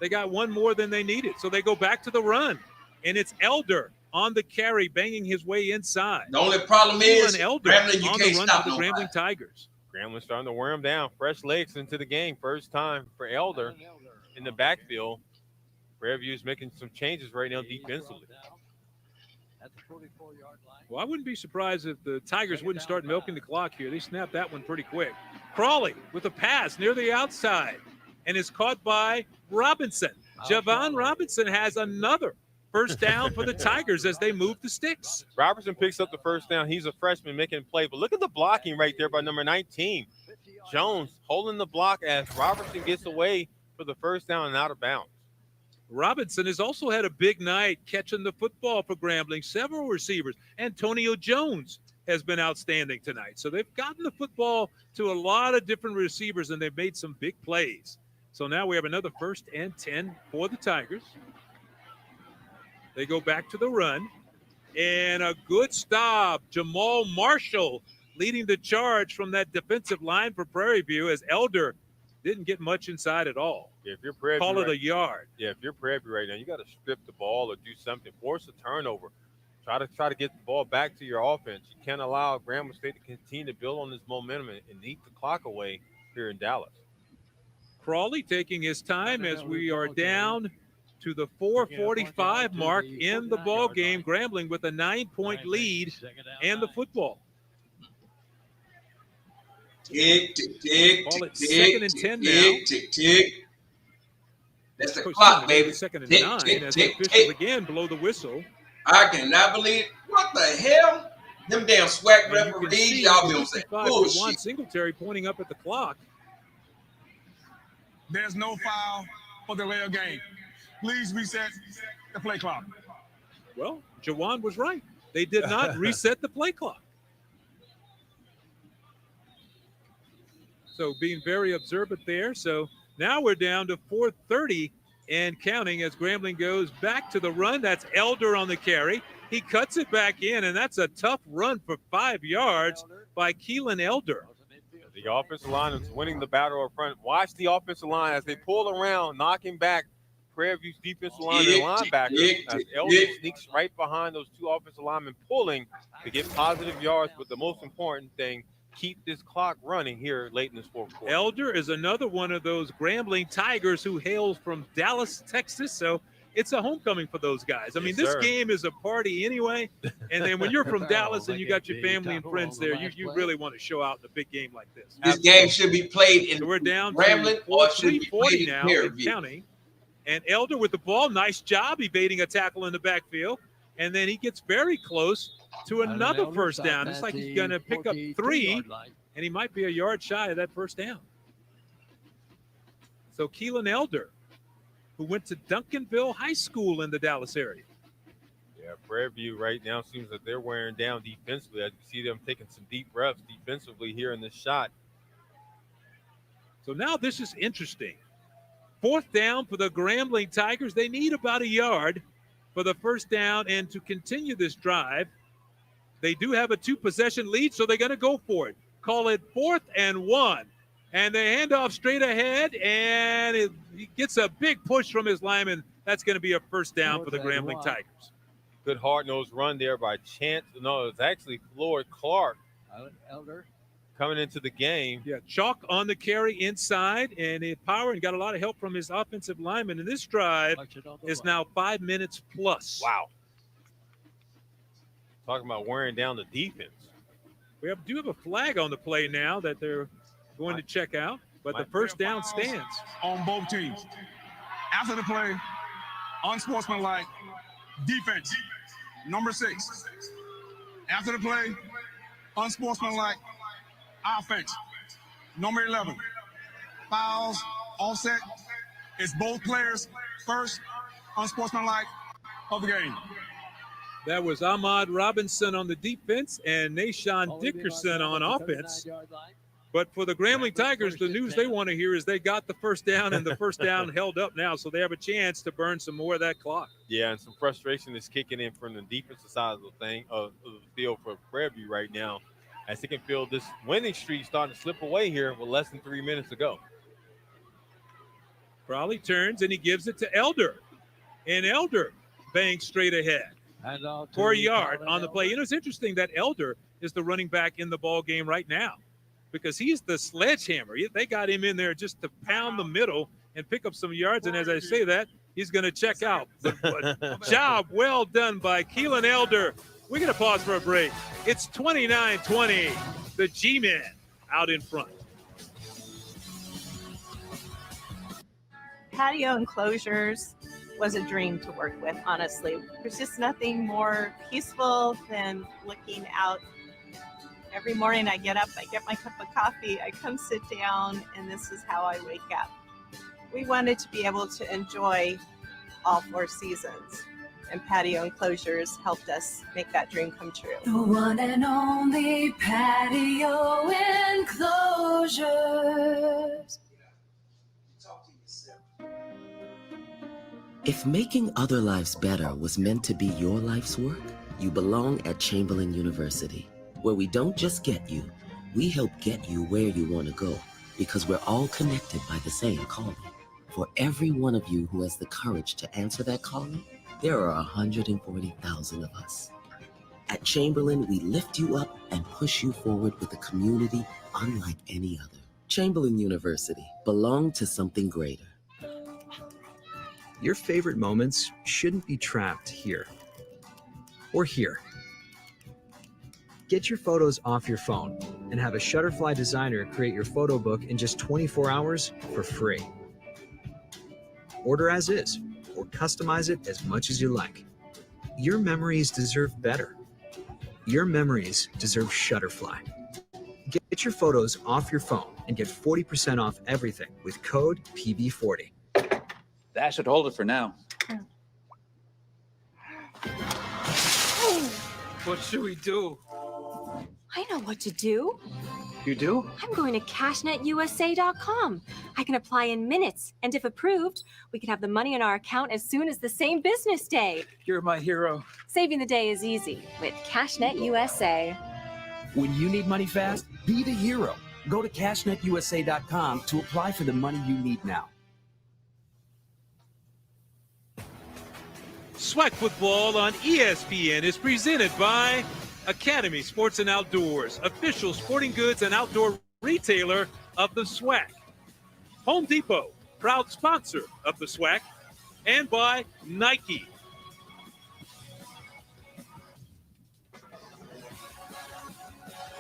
they got one more than they needed. So they go back to the run. And it's Elder on the carry, banging his way inside. The only problem is Elder Grambling, you on can't the run stop for the nobody. Grambling Tigers. Grambling starting to wear him down. Fresh legs into the game. First time for Elder in the backfield. Prairie View is making some changes right now defensively. At the 44-yard line. Well, I wouldn't be surprised if the Tigers wouldn't start milking the clock here. They snapped that one pretty quick. Crawley with a pass near the outside and is caught by Robinson. Javon Robinson has another first down for the Tigers as they move the sticks. Robertson picks up the first down. He's a freshman making a play. But look at the blocking right there by number 19. Jones holding the block as Robertson gets away for the first down and out of bounds. Robinson has also had a big night catching the football for Grambling. Several receivers. Antonio Jones has been outstanding tonight. So they've gotten the football to a lot of different receivers, and they've made some big plays. So now we have another 1st and 10 for the Tigers. They go back to the run. And a good stop. Jamal Marshall leading the charge from that defensive line for Prairie View as Elder didn't get much inside at all. Yeah, if you're Prairie View, call it a yard. Yeah, if you're Prairie View right now, you got to strip the ball or do something. Force a turnover. Try to get the ball back to your offense. You can't allow Grambling State to continue to build on this momentum and eat the clock away here in Dallas. Crawley taking his time as we are down to the 4:45 mark in the ball game. Grambling with a 9-point lead and the football. Tick, tick, tick, Call it tick, 2nd and 10 tick, now. tick, tick. That's the Coach clock, Sumner baby. 2nd and Tick, 9 tick, as tick, the officials tick. again blow the whistle. I cannot believe it. What the hell? Them damn SWAC And you can referees, see y'all be the on that 55 bullshit. Juwan Singletary pointing up at the clock. There's no foul for the delay of game. Please reset the play clock. Well, Jawan was right. They did not reset the play clock. So being very observant there. So now we're down to 4:30 and counting as Grambling goes back to the run. That's Elder on the carry. He cuts it back in, and that's a tough run for 5 yards by Keelan Elder. The offensive line is winning the battle up front. Watch the offensive line as they pull around, knocking back Prairie View's defensive line and linebackers. As Elder sneaks right behind those two offensive linemen, pulling to get positive yards. But the most important thing, keep this clock running here late in this fourth quarter. Elder is another one of those Grambling Tigers who hails from Dallas, Texas. So it's a homecoming for those guys. I mean, this game is a party anyway. And then when you're from Dallas and you got your family and friends there, you really want to show out in a big game like this. This game should be played in So we're down Grambling to or should be 3:40 played in now Prairie and View. counting. And Elder with the ball, nice job evading a tackle in the backfield. And then he gets very close to another first down. It's like he's going to pick up 3, and he might be a yard shy of that first down. So Keelan Elder, who went to Duncanville High School in the Dallas area. Yeah, Prairie View right now seems that they're wearing down defensively. I see them taking some deep breaths defensively here in this shot. So now this is interesting. 4th down for the Grambling Tigers. They need about a yard for the first down and to continue this drive. They do have a 2-possession lead, so they're going to go for it. Call it 4th and 1. And they hand off straight ahead, and he gets a big push from his lineman. That's going to be a first down for the Grambling Tigers. Good hard-nosed run there by Chance. No, it's actually Floyd Clark Elder coming into the game. Yeah, Chalk on the carry inside, and Power and got a lot of help from his offensive lineman. And this drive is now 5 minutes plus. Wow. Talking about wearing down the defense. We do have a flag on the play now that they're going to check out, but the first down stands. On both teams. After the play, unsportsmanlike defense, number 6. After the play, unsportsmanlike offense, number 11. Fouls, offset, It's both players' first unsportsmanlike of the game. That was Ahmad Robinson on the defense and Nashawn Dickerson on offense. But for the Grambling Tigers, the news they want to hear is they got the first down, and the first down held up now, so they have a chance to burn some more of that clock. Yeah, and some frustration is kicking in from the defensive side of the field for Prairie View right now, as they can feel this winning streak starting to slip away here with less than 3 minutes to go. Crowley turns, and he gives it to Elder. And Elder bangs straight ahead for a yard on the play. You know, it's interesting that Elder is the running back in the ball game right now because he's the sledgehammer. They got him in there just to pound the middle and pick up some yards. And as I say that, he's going to check out. But job well done by Keelan Elder. We're going to pause for a break. It's 29-20, the G-Men out in front. Patio enclosures was a dream to work with, honestly. There's just nothing more peaceful than looking out. Every morning I get up, I get my cup of coffee, I come sit down, and this is how I wake up. We wanted to be able to enjoy all 4 seasons, and patio enclosures helped us make that dream come true. The one and only patio enclosures. If making other lives better was meant to be your life's work, you belong at Chamberlain University, where we don't just get you, we help get you where you want to go, because we're all connected by the same calling. For every one of you who has the courage to answer that calling, there are 140,000 of us. At Chamberlain, we lift you up and push you forward with a community unlike any other. Chamberlain University, belong to something greater. Your favorite moments shouldn't be trapped here or here. Get your photos off your phone and have a Shutterfly designer create your photo book in just 24 hours for free. Order as is or customize it as much as you like. Your memories deserve better. Your memories deserve Shutterfly. Get your photos off your phone and get 40% off everything with code PB40. That should hold it for now. What should we do? I know what to do. You do? I'm going to CashNetUSA.com. I can apply in minutes, and if approved, we can have the money in our account as soon as the same business day. You're my hero. Saving the day is easy with CashNet USA. When you need money fast, be the hero. Go to CashNetUSA.com to apply for the money you need now. SWAC football on ESPN is presented by Academy Sports and Outdoors, official sporting goods and outdoor retailer of the SWAC. Home Depot, proud sponsor of the SWAC, and by Nike.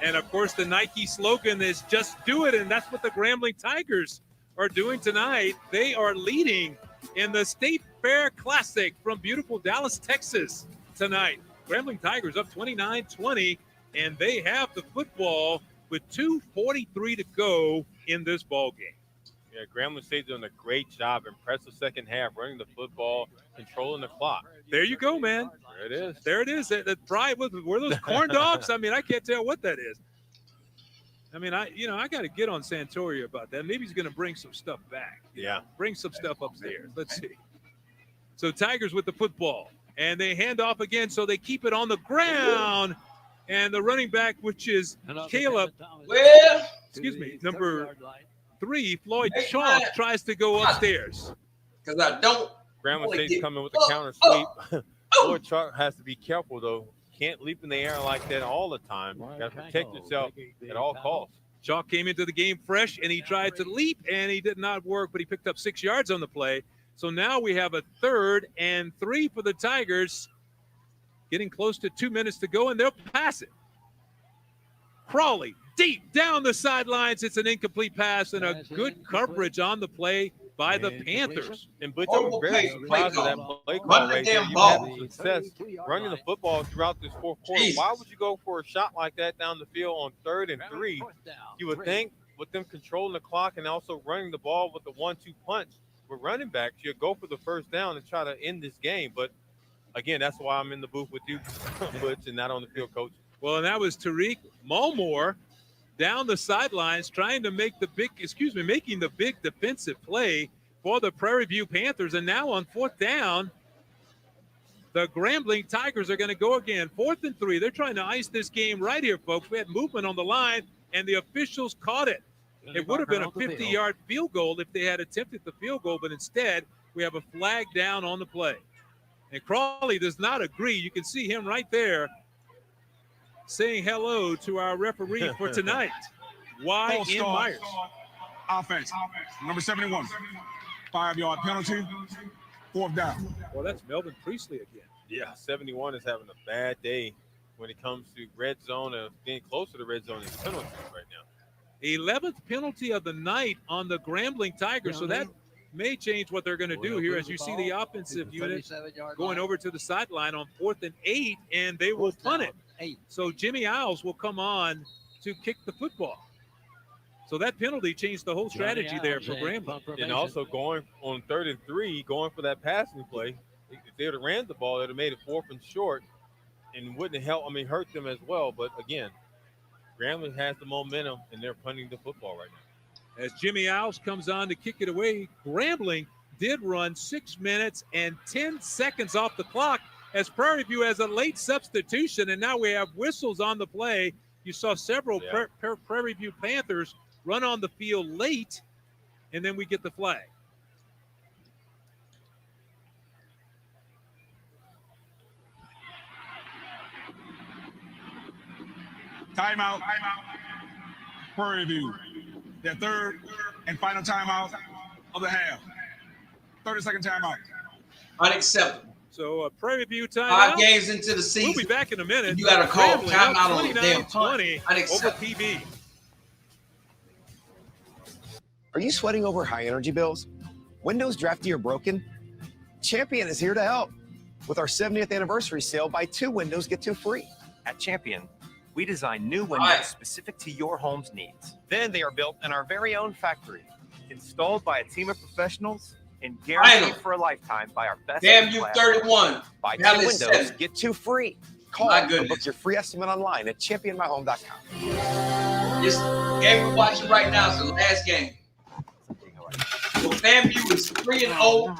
And of course, the Nike slogan is just do it, and that's what the Grambling Tigers are doing tonight. They are leading in the State Fair Classic from beautiful Dallas, Texas tonight. Grambling Tigers up 29-20, and they have the football with 2:43 to go in this ball game. Yeah, Grambling State doing a great job. Impressive second half, running the football, controlling the clock. There you go, man. There it is. There it is. That pride were those corn dogs? I mean, I can't tell what that is. I mean, I got to get on Santoria about that. Maybe he's going to bring some stuff back. Yeah. Bring some stuff upstairs. Let's see. So Tigers with the football, and they hand off again, so they keep it on the ground. And the running back, which is Caleb, number 3, Floyd Chalk, tries to go upstairs. Because I don't. Grambling State's coming with the counter sweep. Floyd Chalk has to be careful, though. Can't leap in the air like that all the time. Got to protect yourself at all costs. Chalk came into the game fresh, and he tried to leap, and he did not work, but he picked up 6 yards on the play. So now we have a 3rd and 3 for the Tigers, getting close to 2 minutes to go, and they'll pass it. Crawley deep down the sidelines. It's an incomplete pass and a good coverage on the play by the Panthers. And Butch, I'm very surprised at that play call right there. You had success running the football throughout this fourth quarter. Why would you go for a shot like that down the field on 3rd and 3? You would think with them controlling the clock and also running the ball with the 1-2 punch, with running backs, you go for the first down and try to end this game. But again, that's why I'm in the booth with you, Butch, and not on the field, Coach. Well, and that was Tariq Mulmore down the sidelines trying to making the big defensive play for the Prairie View Panthers. And now on 4th down, the Grambling Tigers are going to go again. 4th and 3. They're trying to ice this game right here, folks. We had movement on the line, and the officials caught it. It would have been a 50-yard field goal if they had attempted the field goal, but instead we have a flag down on the play. And Crawley does not agree. You can see him right there saying hello to our referee for tonight, Y.N. Myers. Offense, number 71. 5-yard penalty, 4th down. Well, that's Melvin Priestley again. Yeah, 71 is having a bad day when it comes to red zone and being close to the red zone in penalties right now. 11th penalty of the night on the Grambling Tigers, so that may change what they're going to do here as you see the offensive unit going over to the sideline on 4th and 8, and they will punt it. So Jimmy Isles will come on to kick the football. So that penalty changed the whole strategy there for Grambling. And also going on 3rd and 3, going for that passing play. If they would have ran the ball, it would have made it 4th and short and wouldn't hurt them as well. But again, Grambling has the momentum, and they're punting the football right now. As Jimmy Isles comes on to kick it away, Grambling did run 6 minutes and 10 seconds off the clock as Prairie View has a late substitution, and now we have whistles on the play. You saw several Prairie View Panthers run on the field late, and then we get the flag. Timeout. Prairie View. Their 3rd and final timeout of the half. 30-second timeout. Unacceptable. So Prairie View timeout. 5 games into the season. We'll be back in a minute. You got to call timeout on the damn 20 over PB. Are you sweating over high energy bills? Windows drafty or broken? Champion is here to help. With our 70th anniversary sale, buy 2 windows, get 2 free. At Champion, we design new windows specific to your home's needs. Then they are built in our very own factory, installed by a team of professionals, and guaranteed for a lifetime by our best. Damn you, 31. Buy 2 windows, get 2 free. Call or book your free estimate online at championmyhome.com. This game we're watching right now is the last game. Well, FAMU is 3-0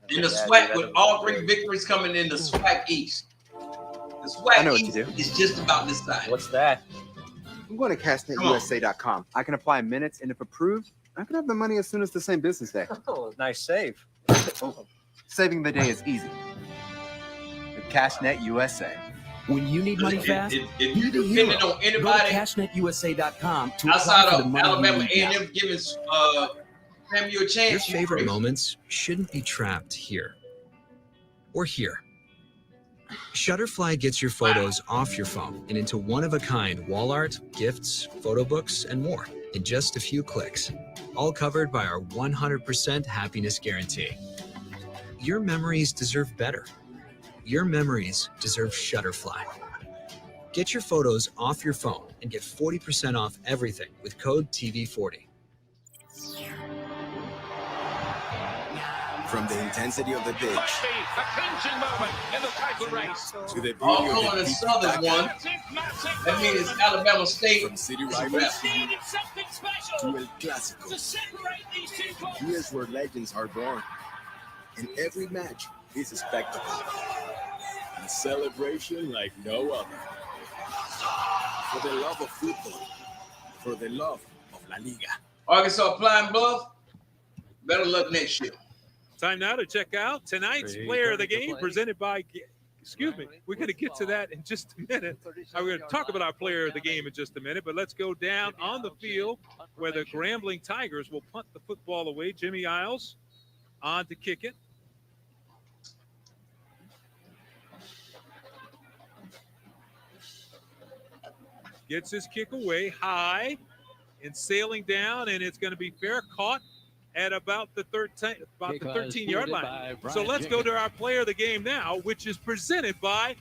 in the SWAC with all 3 victories coming in the SWAC East. The SWAC East is just about this time. What's that? I'm going to cashnetusa.com. I can apply in minutes, and if approved, I can have the money as soon as the same business day. Oh, nice save. Saving the day is easy. With CashNet USA. When you need money fast, if be you're the depending hero. on anybody Go to cashnetusa.com to outside apply for of the money Alabama you need. A&M giving FAMU a chance. Your favorite moments shouldn't be trapped here or here. Shutterfly gets your photos off your phone and into one-of-a-kind wall art, gifts, photo books, and more in just a few clicks, all covered by our 100% happiness guarantee. Your memories deserve better. Your memories deserve Shutterfly. Get your photos off your phone and get 40% off everything with code TV40. From the intensity of the pitch A clinching moment in the title race. to the All beauty going of to the Southern one. That means it's Alabama State. from city rivals to El Clásico. Here's where legends are born. And every match is a spectacle. A celebration like no other. For the love of football. For the love of La Liga. Arkansas Pine Bluff. Better luck next year. Time now to check out tonight's player of the game presented by, we're going to get to that in just a minute. I'm going to talk about our player of the game in just a minute, but let's go down on the field where the Grambling Tigers will punt the football away. Jimmy Isles on to kick it. Gets his kick away high and sailing down, and it's going to be fair, caught at about the 13-yard line. So let's go to our player of the game now, which is presented by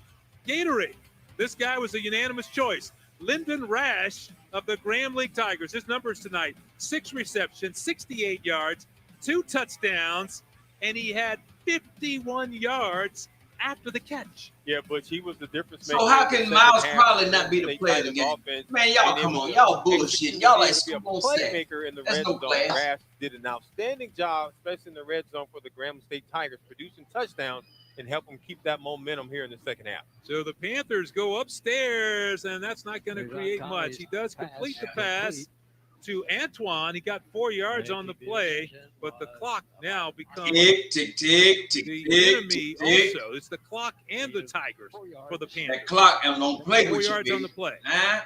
Gatorade. This guy was a unanimous choice. Lyndon Rash of the Grambling Tigers. His numbers tonight, 6 receptions, 68 yards, 2 touchdowns, and he had 51 yards after the catch. Yeah, but he was the difference So maker. how can Miles probably not be the player of the game? Man, y'all come on. Y'all bullshitting. Y'all like Super playmaker in the red zone. class. Rash did an outstanding job, especially in the red zone for the Grambling State Tigers, producing touchdowns and help them keep that momentum here in the second half. So the Panthers go upstairs, and that's not going to create much. He does complete the pass to Antoine. He got 4 yards on the play, but the clock now becomes Tick, tick, tick, tick, the tick, enemy tick, tick. also. It's the clock and the Tigers for the Panthers. That clock and don't play 4 with you, yards on baby. the play. Huh?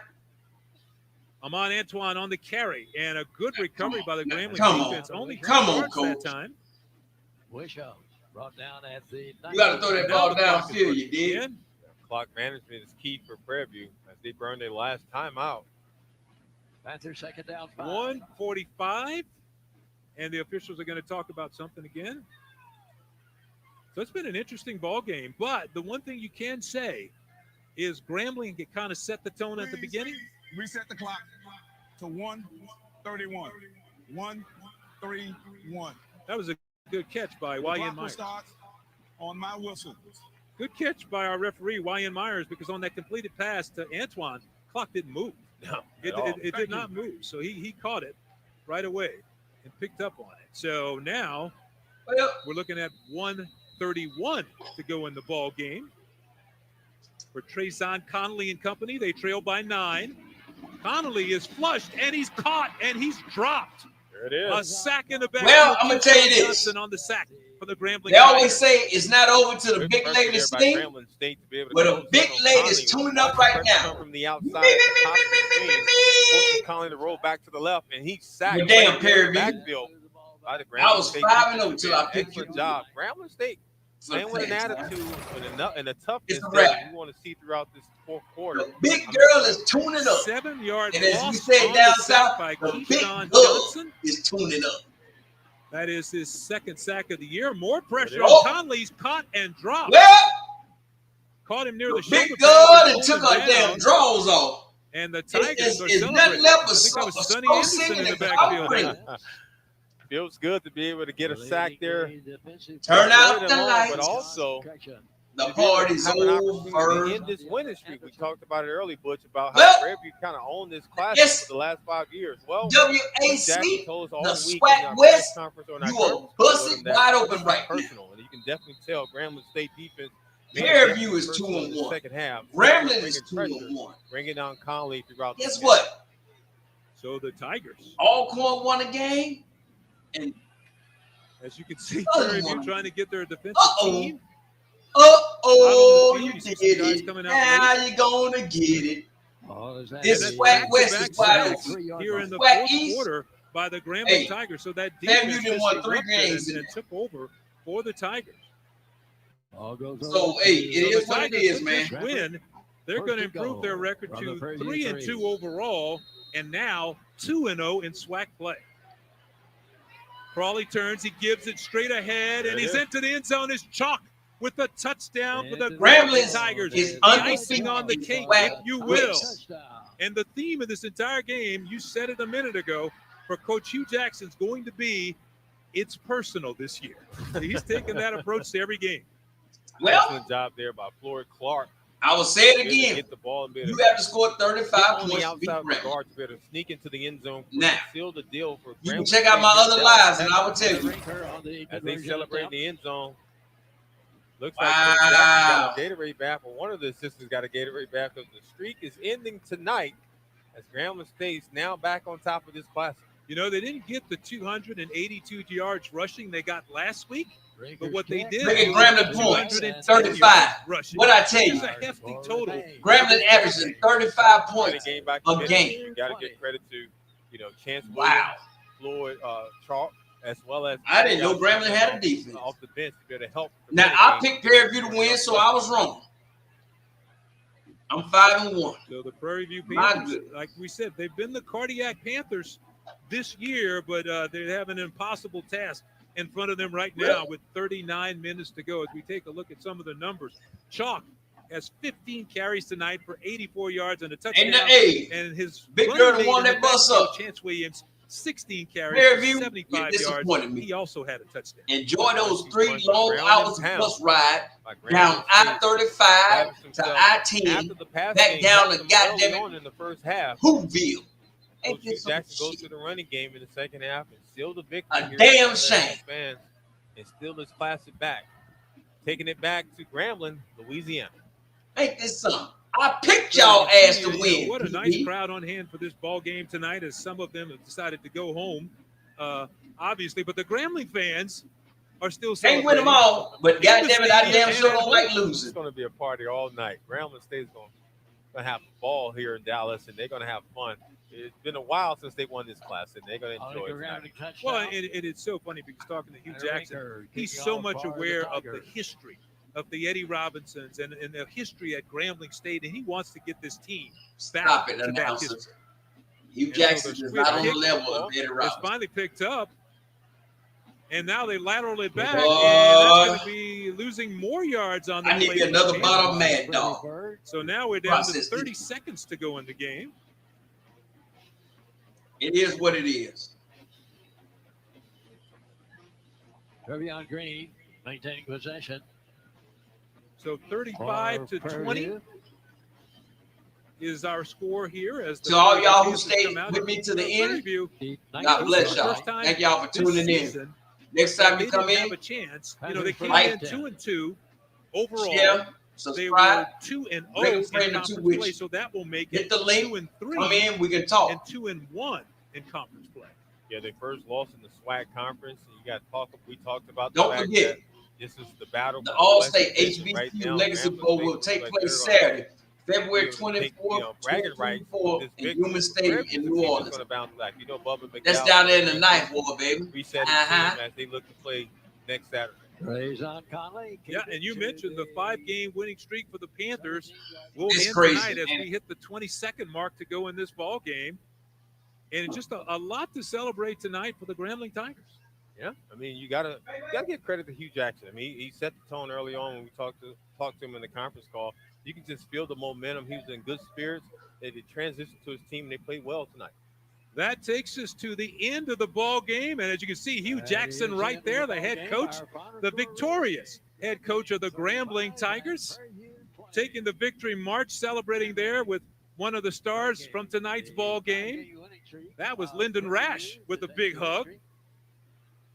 Amon Antoine on the carry, and a good recovery by the Grambling Come on. defense. Only 3 Come on, yards that Coach. time. Brought down at the You got to throw that ball downfield, you did. Clock management is key for Prairie View as they burn their last timeout. Panthers second down 5. 1:45, and the officials are going to talk about something again. So it's been an interesting ball game, but the one thing you can say is Grambling can kind of set the tone at the beginning. Reset the clock to 1:31. 1:31. That was a good catch by The Y.N. clock will Myers. start on my whistle. Good catch by our referee, Y.N. Myers, because on that completed pass to Antoine, clock didn't move. No, It did not move. So he caught it right away and picked up on it. So now we're looking at 1:31 to go in the ball game. For Trayson Connolly and company, they trail by 9. Connolly is flushed, and he's caught, and he's dropped. There it is. A sack in the back. Well, I'm gonna tell you this. Johnson on the sack for the Grambling. They always Tigers. say it's not over till the big lady sting. But a big lady is tuning up right now. From the outside, forcing Conley to roll back to the left, and he sacked. Well, damn, right Perry in the V. backfield by the I Grambling was State 5-0 defense. till I picked Excellent you. job. Grambling State playing with an Sometimes, attitude and a toughness It's a that wrap. we want to see throughout this fourth quarter. Big girl is tuning up. 7 yards And as we lost said on down the sack south, by the big Keyshawn girl Johnson. is tuning up. That is his second sack of the year. More pressure Oh. on Conley's caught and dropped. Well, Caught him near the big shoulder. girl pad, and took pulled her him damn down, drawers off. And the Tigers It's are nothing celebrating. left I but think that was Sonny slow Anderson singing in the and backfield. celebrating. Feels good to be able to get a sack there. Turn out Early the on, lights. But also, The to be able to party's have an opportunity over. to end this winning streak. We talked about it early, Butch, about Well, how Prairie View kind of owned this class yes. for the last 5 years. Well, WAC, Jackson told us all the week SWAC in our West, press conference on our you are conference busted that wide this open is right now. personal, and you can definitely tell Grambling State defense. Prairie View is personal in the 2-1. second half. Grambling is Bringing pressure, 2-1. bringing down Conley throughout. Guess the what? So the Tigers, Alcorn won a game, and as you can see, Other Prairie View one. trying to get their defensive Uh-oh. team. uh-oh, Out on the you field, you see did some guys it. coming out Now late. you're gonna get it. This And SWAC that's West back-to-back is wide sacks open. here in the SWAC fourth East, quarter by the Grambling Hey, Tigers. So that FAMU defense done just won 3 erupted games and in took over for the Tigers. So, hey, it So is the what it Tigers is, with man. this win, they're going to improve their record to 3-2 overall, and now 2-0 in SWAC play. Crawley turns, he gives it straight ahead, and he's into the end zone. Is Chalk with a touchdown for the Grambling Tigers. is Icing on the undefeated cake, SWAC if you will. West. And the theme of this entire game, you said it a minute ago, for Coach Hugh Jackson's going to be, it's personal this year. He's taking that approach to every game. Well, excellent job there by Floyd Clark. I will say it again. Hit the ball and You have to score 35 on points the to beat outside Grambling. regard to better sneak into the end zone. Now, seal the deal for you can Grambling check out my State. other lives, and I will tell you. As they celebrate in the end zone. Looks Wow. like Coach Jackson got a Gatorade bath, or one of the assistants got a Gatorade bath, because the streak is ending tonight as Grambling State's now back on top of this classic. You know, they didn't get the 282 yards rushing they got last week, but what they did Look at Grambling points, 210 35. rushing. What I tell you, It's a hefty total. Grambling averaging 35 points Game by a committee. game. You got to give credit to, Chance Wow. Williams, Floyd Chalk, as well as I didn't know Grambling had a defense. off the bench to be able to help. Now, I picked Prairie View to win, so I was wrong. I'm 5-1. So the Prairie View My Panthers, goodness. like we said, they've been the Cardiac Panthers this year, but they have an impossible task in front of them right now with 39 minutes to go. As we take a look at some of the numbers, Chalk has 15 carries tonight for 84 yards and a touchdown. And hey, and his Big running Girl mate won in the that bus backfield, up. Chance Williams, 16 carries, Fairview, 75 you yards. disappointed me. He also had a touchdown. Enjoy those 3 long hours of bus ride down I-35 to I-10, back down to goddamn in the first half. Whoville. Coach Hugh Jackson goes to the running game in the second half and seal the victory. A here damn for their shame. Fans and steal his classic back, taking it back to Grambling, Louisiana. Ain't this something? I picked y'all ass to win. What a nice crowd on hand for this ball game tonight, as some of them have decided to go home, obviously. But the Grambling fans are still Can't win them all, but goddamn it, I damn sure don't like losing. It's going to be a party all night. Grambling State's going to have a ball here in Dallas, and they're going to have fun. It's been a while since they won this class, and they're going to enjoy it tonight. Well, it's so funny because talking to Hugh Jackson, he's so much aware of the history of the Eddie Robinsons and the history at Grambling State, and he wants to get this team back Stop it, to that announcer. history. Hugh Jackson is not on the level of Eddie It's Robinson. finally picked up, and now they lateral it back, and that's going to be losing more yards on the I need play me for the another Panthers. bottom mad dog. So now we're down Process to 30 seconds to go in the game. It is what it is. Trevion Green maintaining possession. So 35 to 20 is our score here. As To all y'all who stayed with me to the end, God bless y'all. Thank y'all for tuning in. Next time you come in, have a chance. You know, they came like, in 2-2 overall. share, They were subscribe, 2-0 bring a in friend or two conference with play, you. so that will make Hit it the link, 2-3. come in, we can talk. And 2-1 in conference play. Yeah, they first lost in the SWAC conference. And you got to talk. We talked about Don't the fact forget, that this is the battle. The for All-State West Division HBCU right now. Legacy Grambling Bowl State will looks take like place they're Saturday, February able to take, 24th, bragging rights 2024 with this in victory. Newman Stadium in New Orleans. Gonna bounce back. You know, Bubba McDowell. That's down there in the ninth ward, baby. Reset Uh-huh. as they look to play next Saturday. Raison Conley. Yeah, and you mentioned the 5-game winning streak for the Panthers will It's end crazy, tonight as man. we hit the 22nd mark to go in this ball game. And just a lot to celebrate tonight for the Grambling Tigers. Yeah, I mean, you gotta give credit to Hugh Jackson. I mean, he set the tone early on when we talked to him in the conference call. You can just feel the momentum. He was in good spirits. They transitioned to his team, and they played well tonight. That takes us to the end of the ball game. And as you can see, Hugh Jackson right there, the head coach, the victorious head coach of the Grambling Tigers, taking the victory march, celebrating there with one of the stars from tonight's ball game. That was Lyndon Rash with a big hug.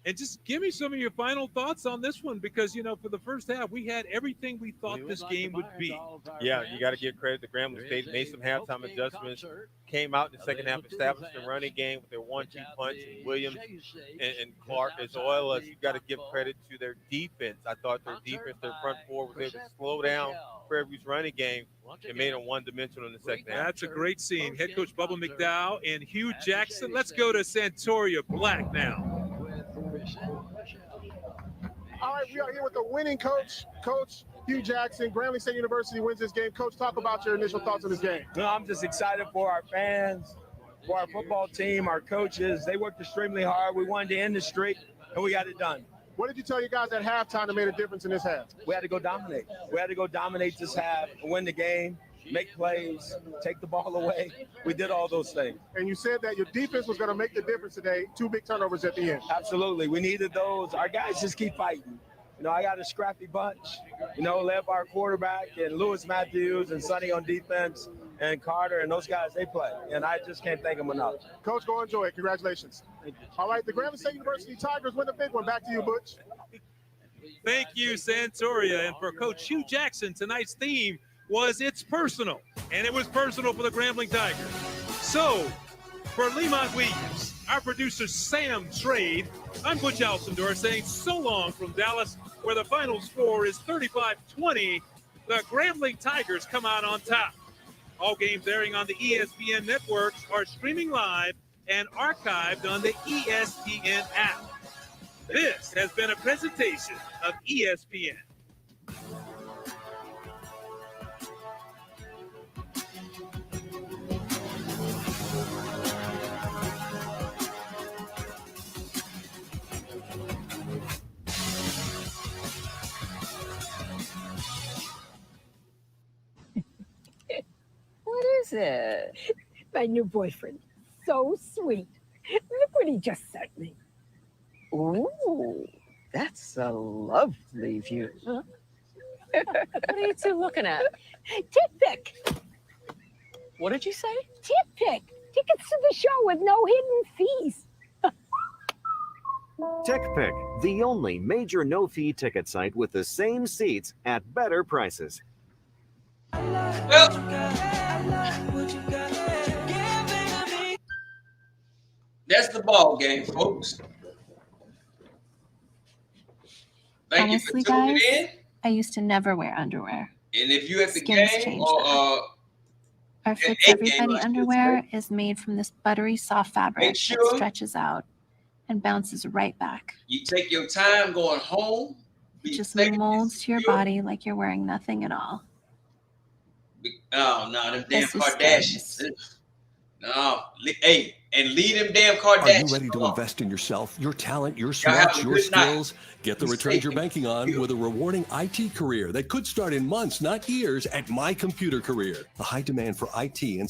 And just give me some of your final thoughts on this one, because, you know, for the first half, we had everything we thought this game would be. Yeah, you got to give credit to Grambling State. Made some halftime adjustments. Came out in the second half, established the running game with their 1-2 punch. And Williams and Clark, as well as you got to give credit to their defense. I thought their defense, their front four, was able to slow down Prairie View's running game and made them one-dimensional in the second half. That's a great scene. Head coach Bubba McDowell and Hugh Jackson. Let's go to Santoria Black now. All right, we are here with the winning coach, Coach Hugh Jackson. Grambling State University wins this game. Coach, talk about your initial thoughts on this game. No, I'm just excited for our fans, for our football team, our coaches. They worked extremely hard. We wanted to end the streak, and we got it done. What did you tell your guys at halftime that made a difference in this half? We had to go dominate. We had to go dominate this half and win the game, make plays, take the ball away. We did all those things. And you said that your defense was going to make the difference today. 2 big turnovers at the end. Absolutely. We needed those. Our guys just keep fighting. You know, I got a scrappy bunch, you know, led by our quarterback and Lewis Matthews and Sonny on defense and Carter, and those guys, they play. And I just can't thank them enough. Coach, go enjoy it. Congratulations. All right, the Grambling State University Tigers win the big one. Back to you, Butch. Thank you, Santoria. And for Coach Hugh Jackson, tonight's theme was It's Personal. And it was personal for the Grambling Tigers. So, for Lemont Williams, our producer Sam Trade, I'm Butch Alcindor saying so long from Dallas, where the final score is 35-20. The Grambling Tigers come out on top. All games airing on the ESPN networks are streaming live and archived on the ESPN app. This has been a presentation of ESPN. What is it? My new boyfriend. So sweet. Look what he just sent me. Ooh, that's a lovely view. Huh? What are you two looking at? Tip pick. What did you say? Tip pick. Tickets to the show with no hidden fees. TickPick, the only major no-fee ticket site with the same seats at better prices. That's the ball game, folks. Thank Honestly, you for tuning guys, in. I used to never wear underwear. And if you at the Skins game changed or Our an Fix eight game, Everybody underwear is made from this buttery soft fabric Make that sure- stretches out and bounces right back. you take your time going home. It just molds to your body like you're wearing nothing at all. Oh no, them damn This is Kardashians. No, hey, and leave them damn Are Kardashians. you ready to invest in yourself, your talent, your Y'all have smarts, a your good night. skills? Get the Be returns safe. you're banking on with a rewarding IT career that could start in months, not years, at My Computer Career. The high demand for IT and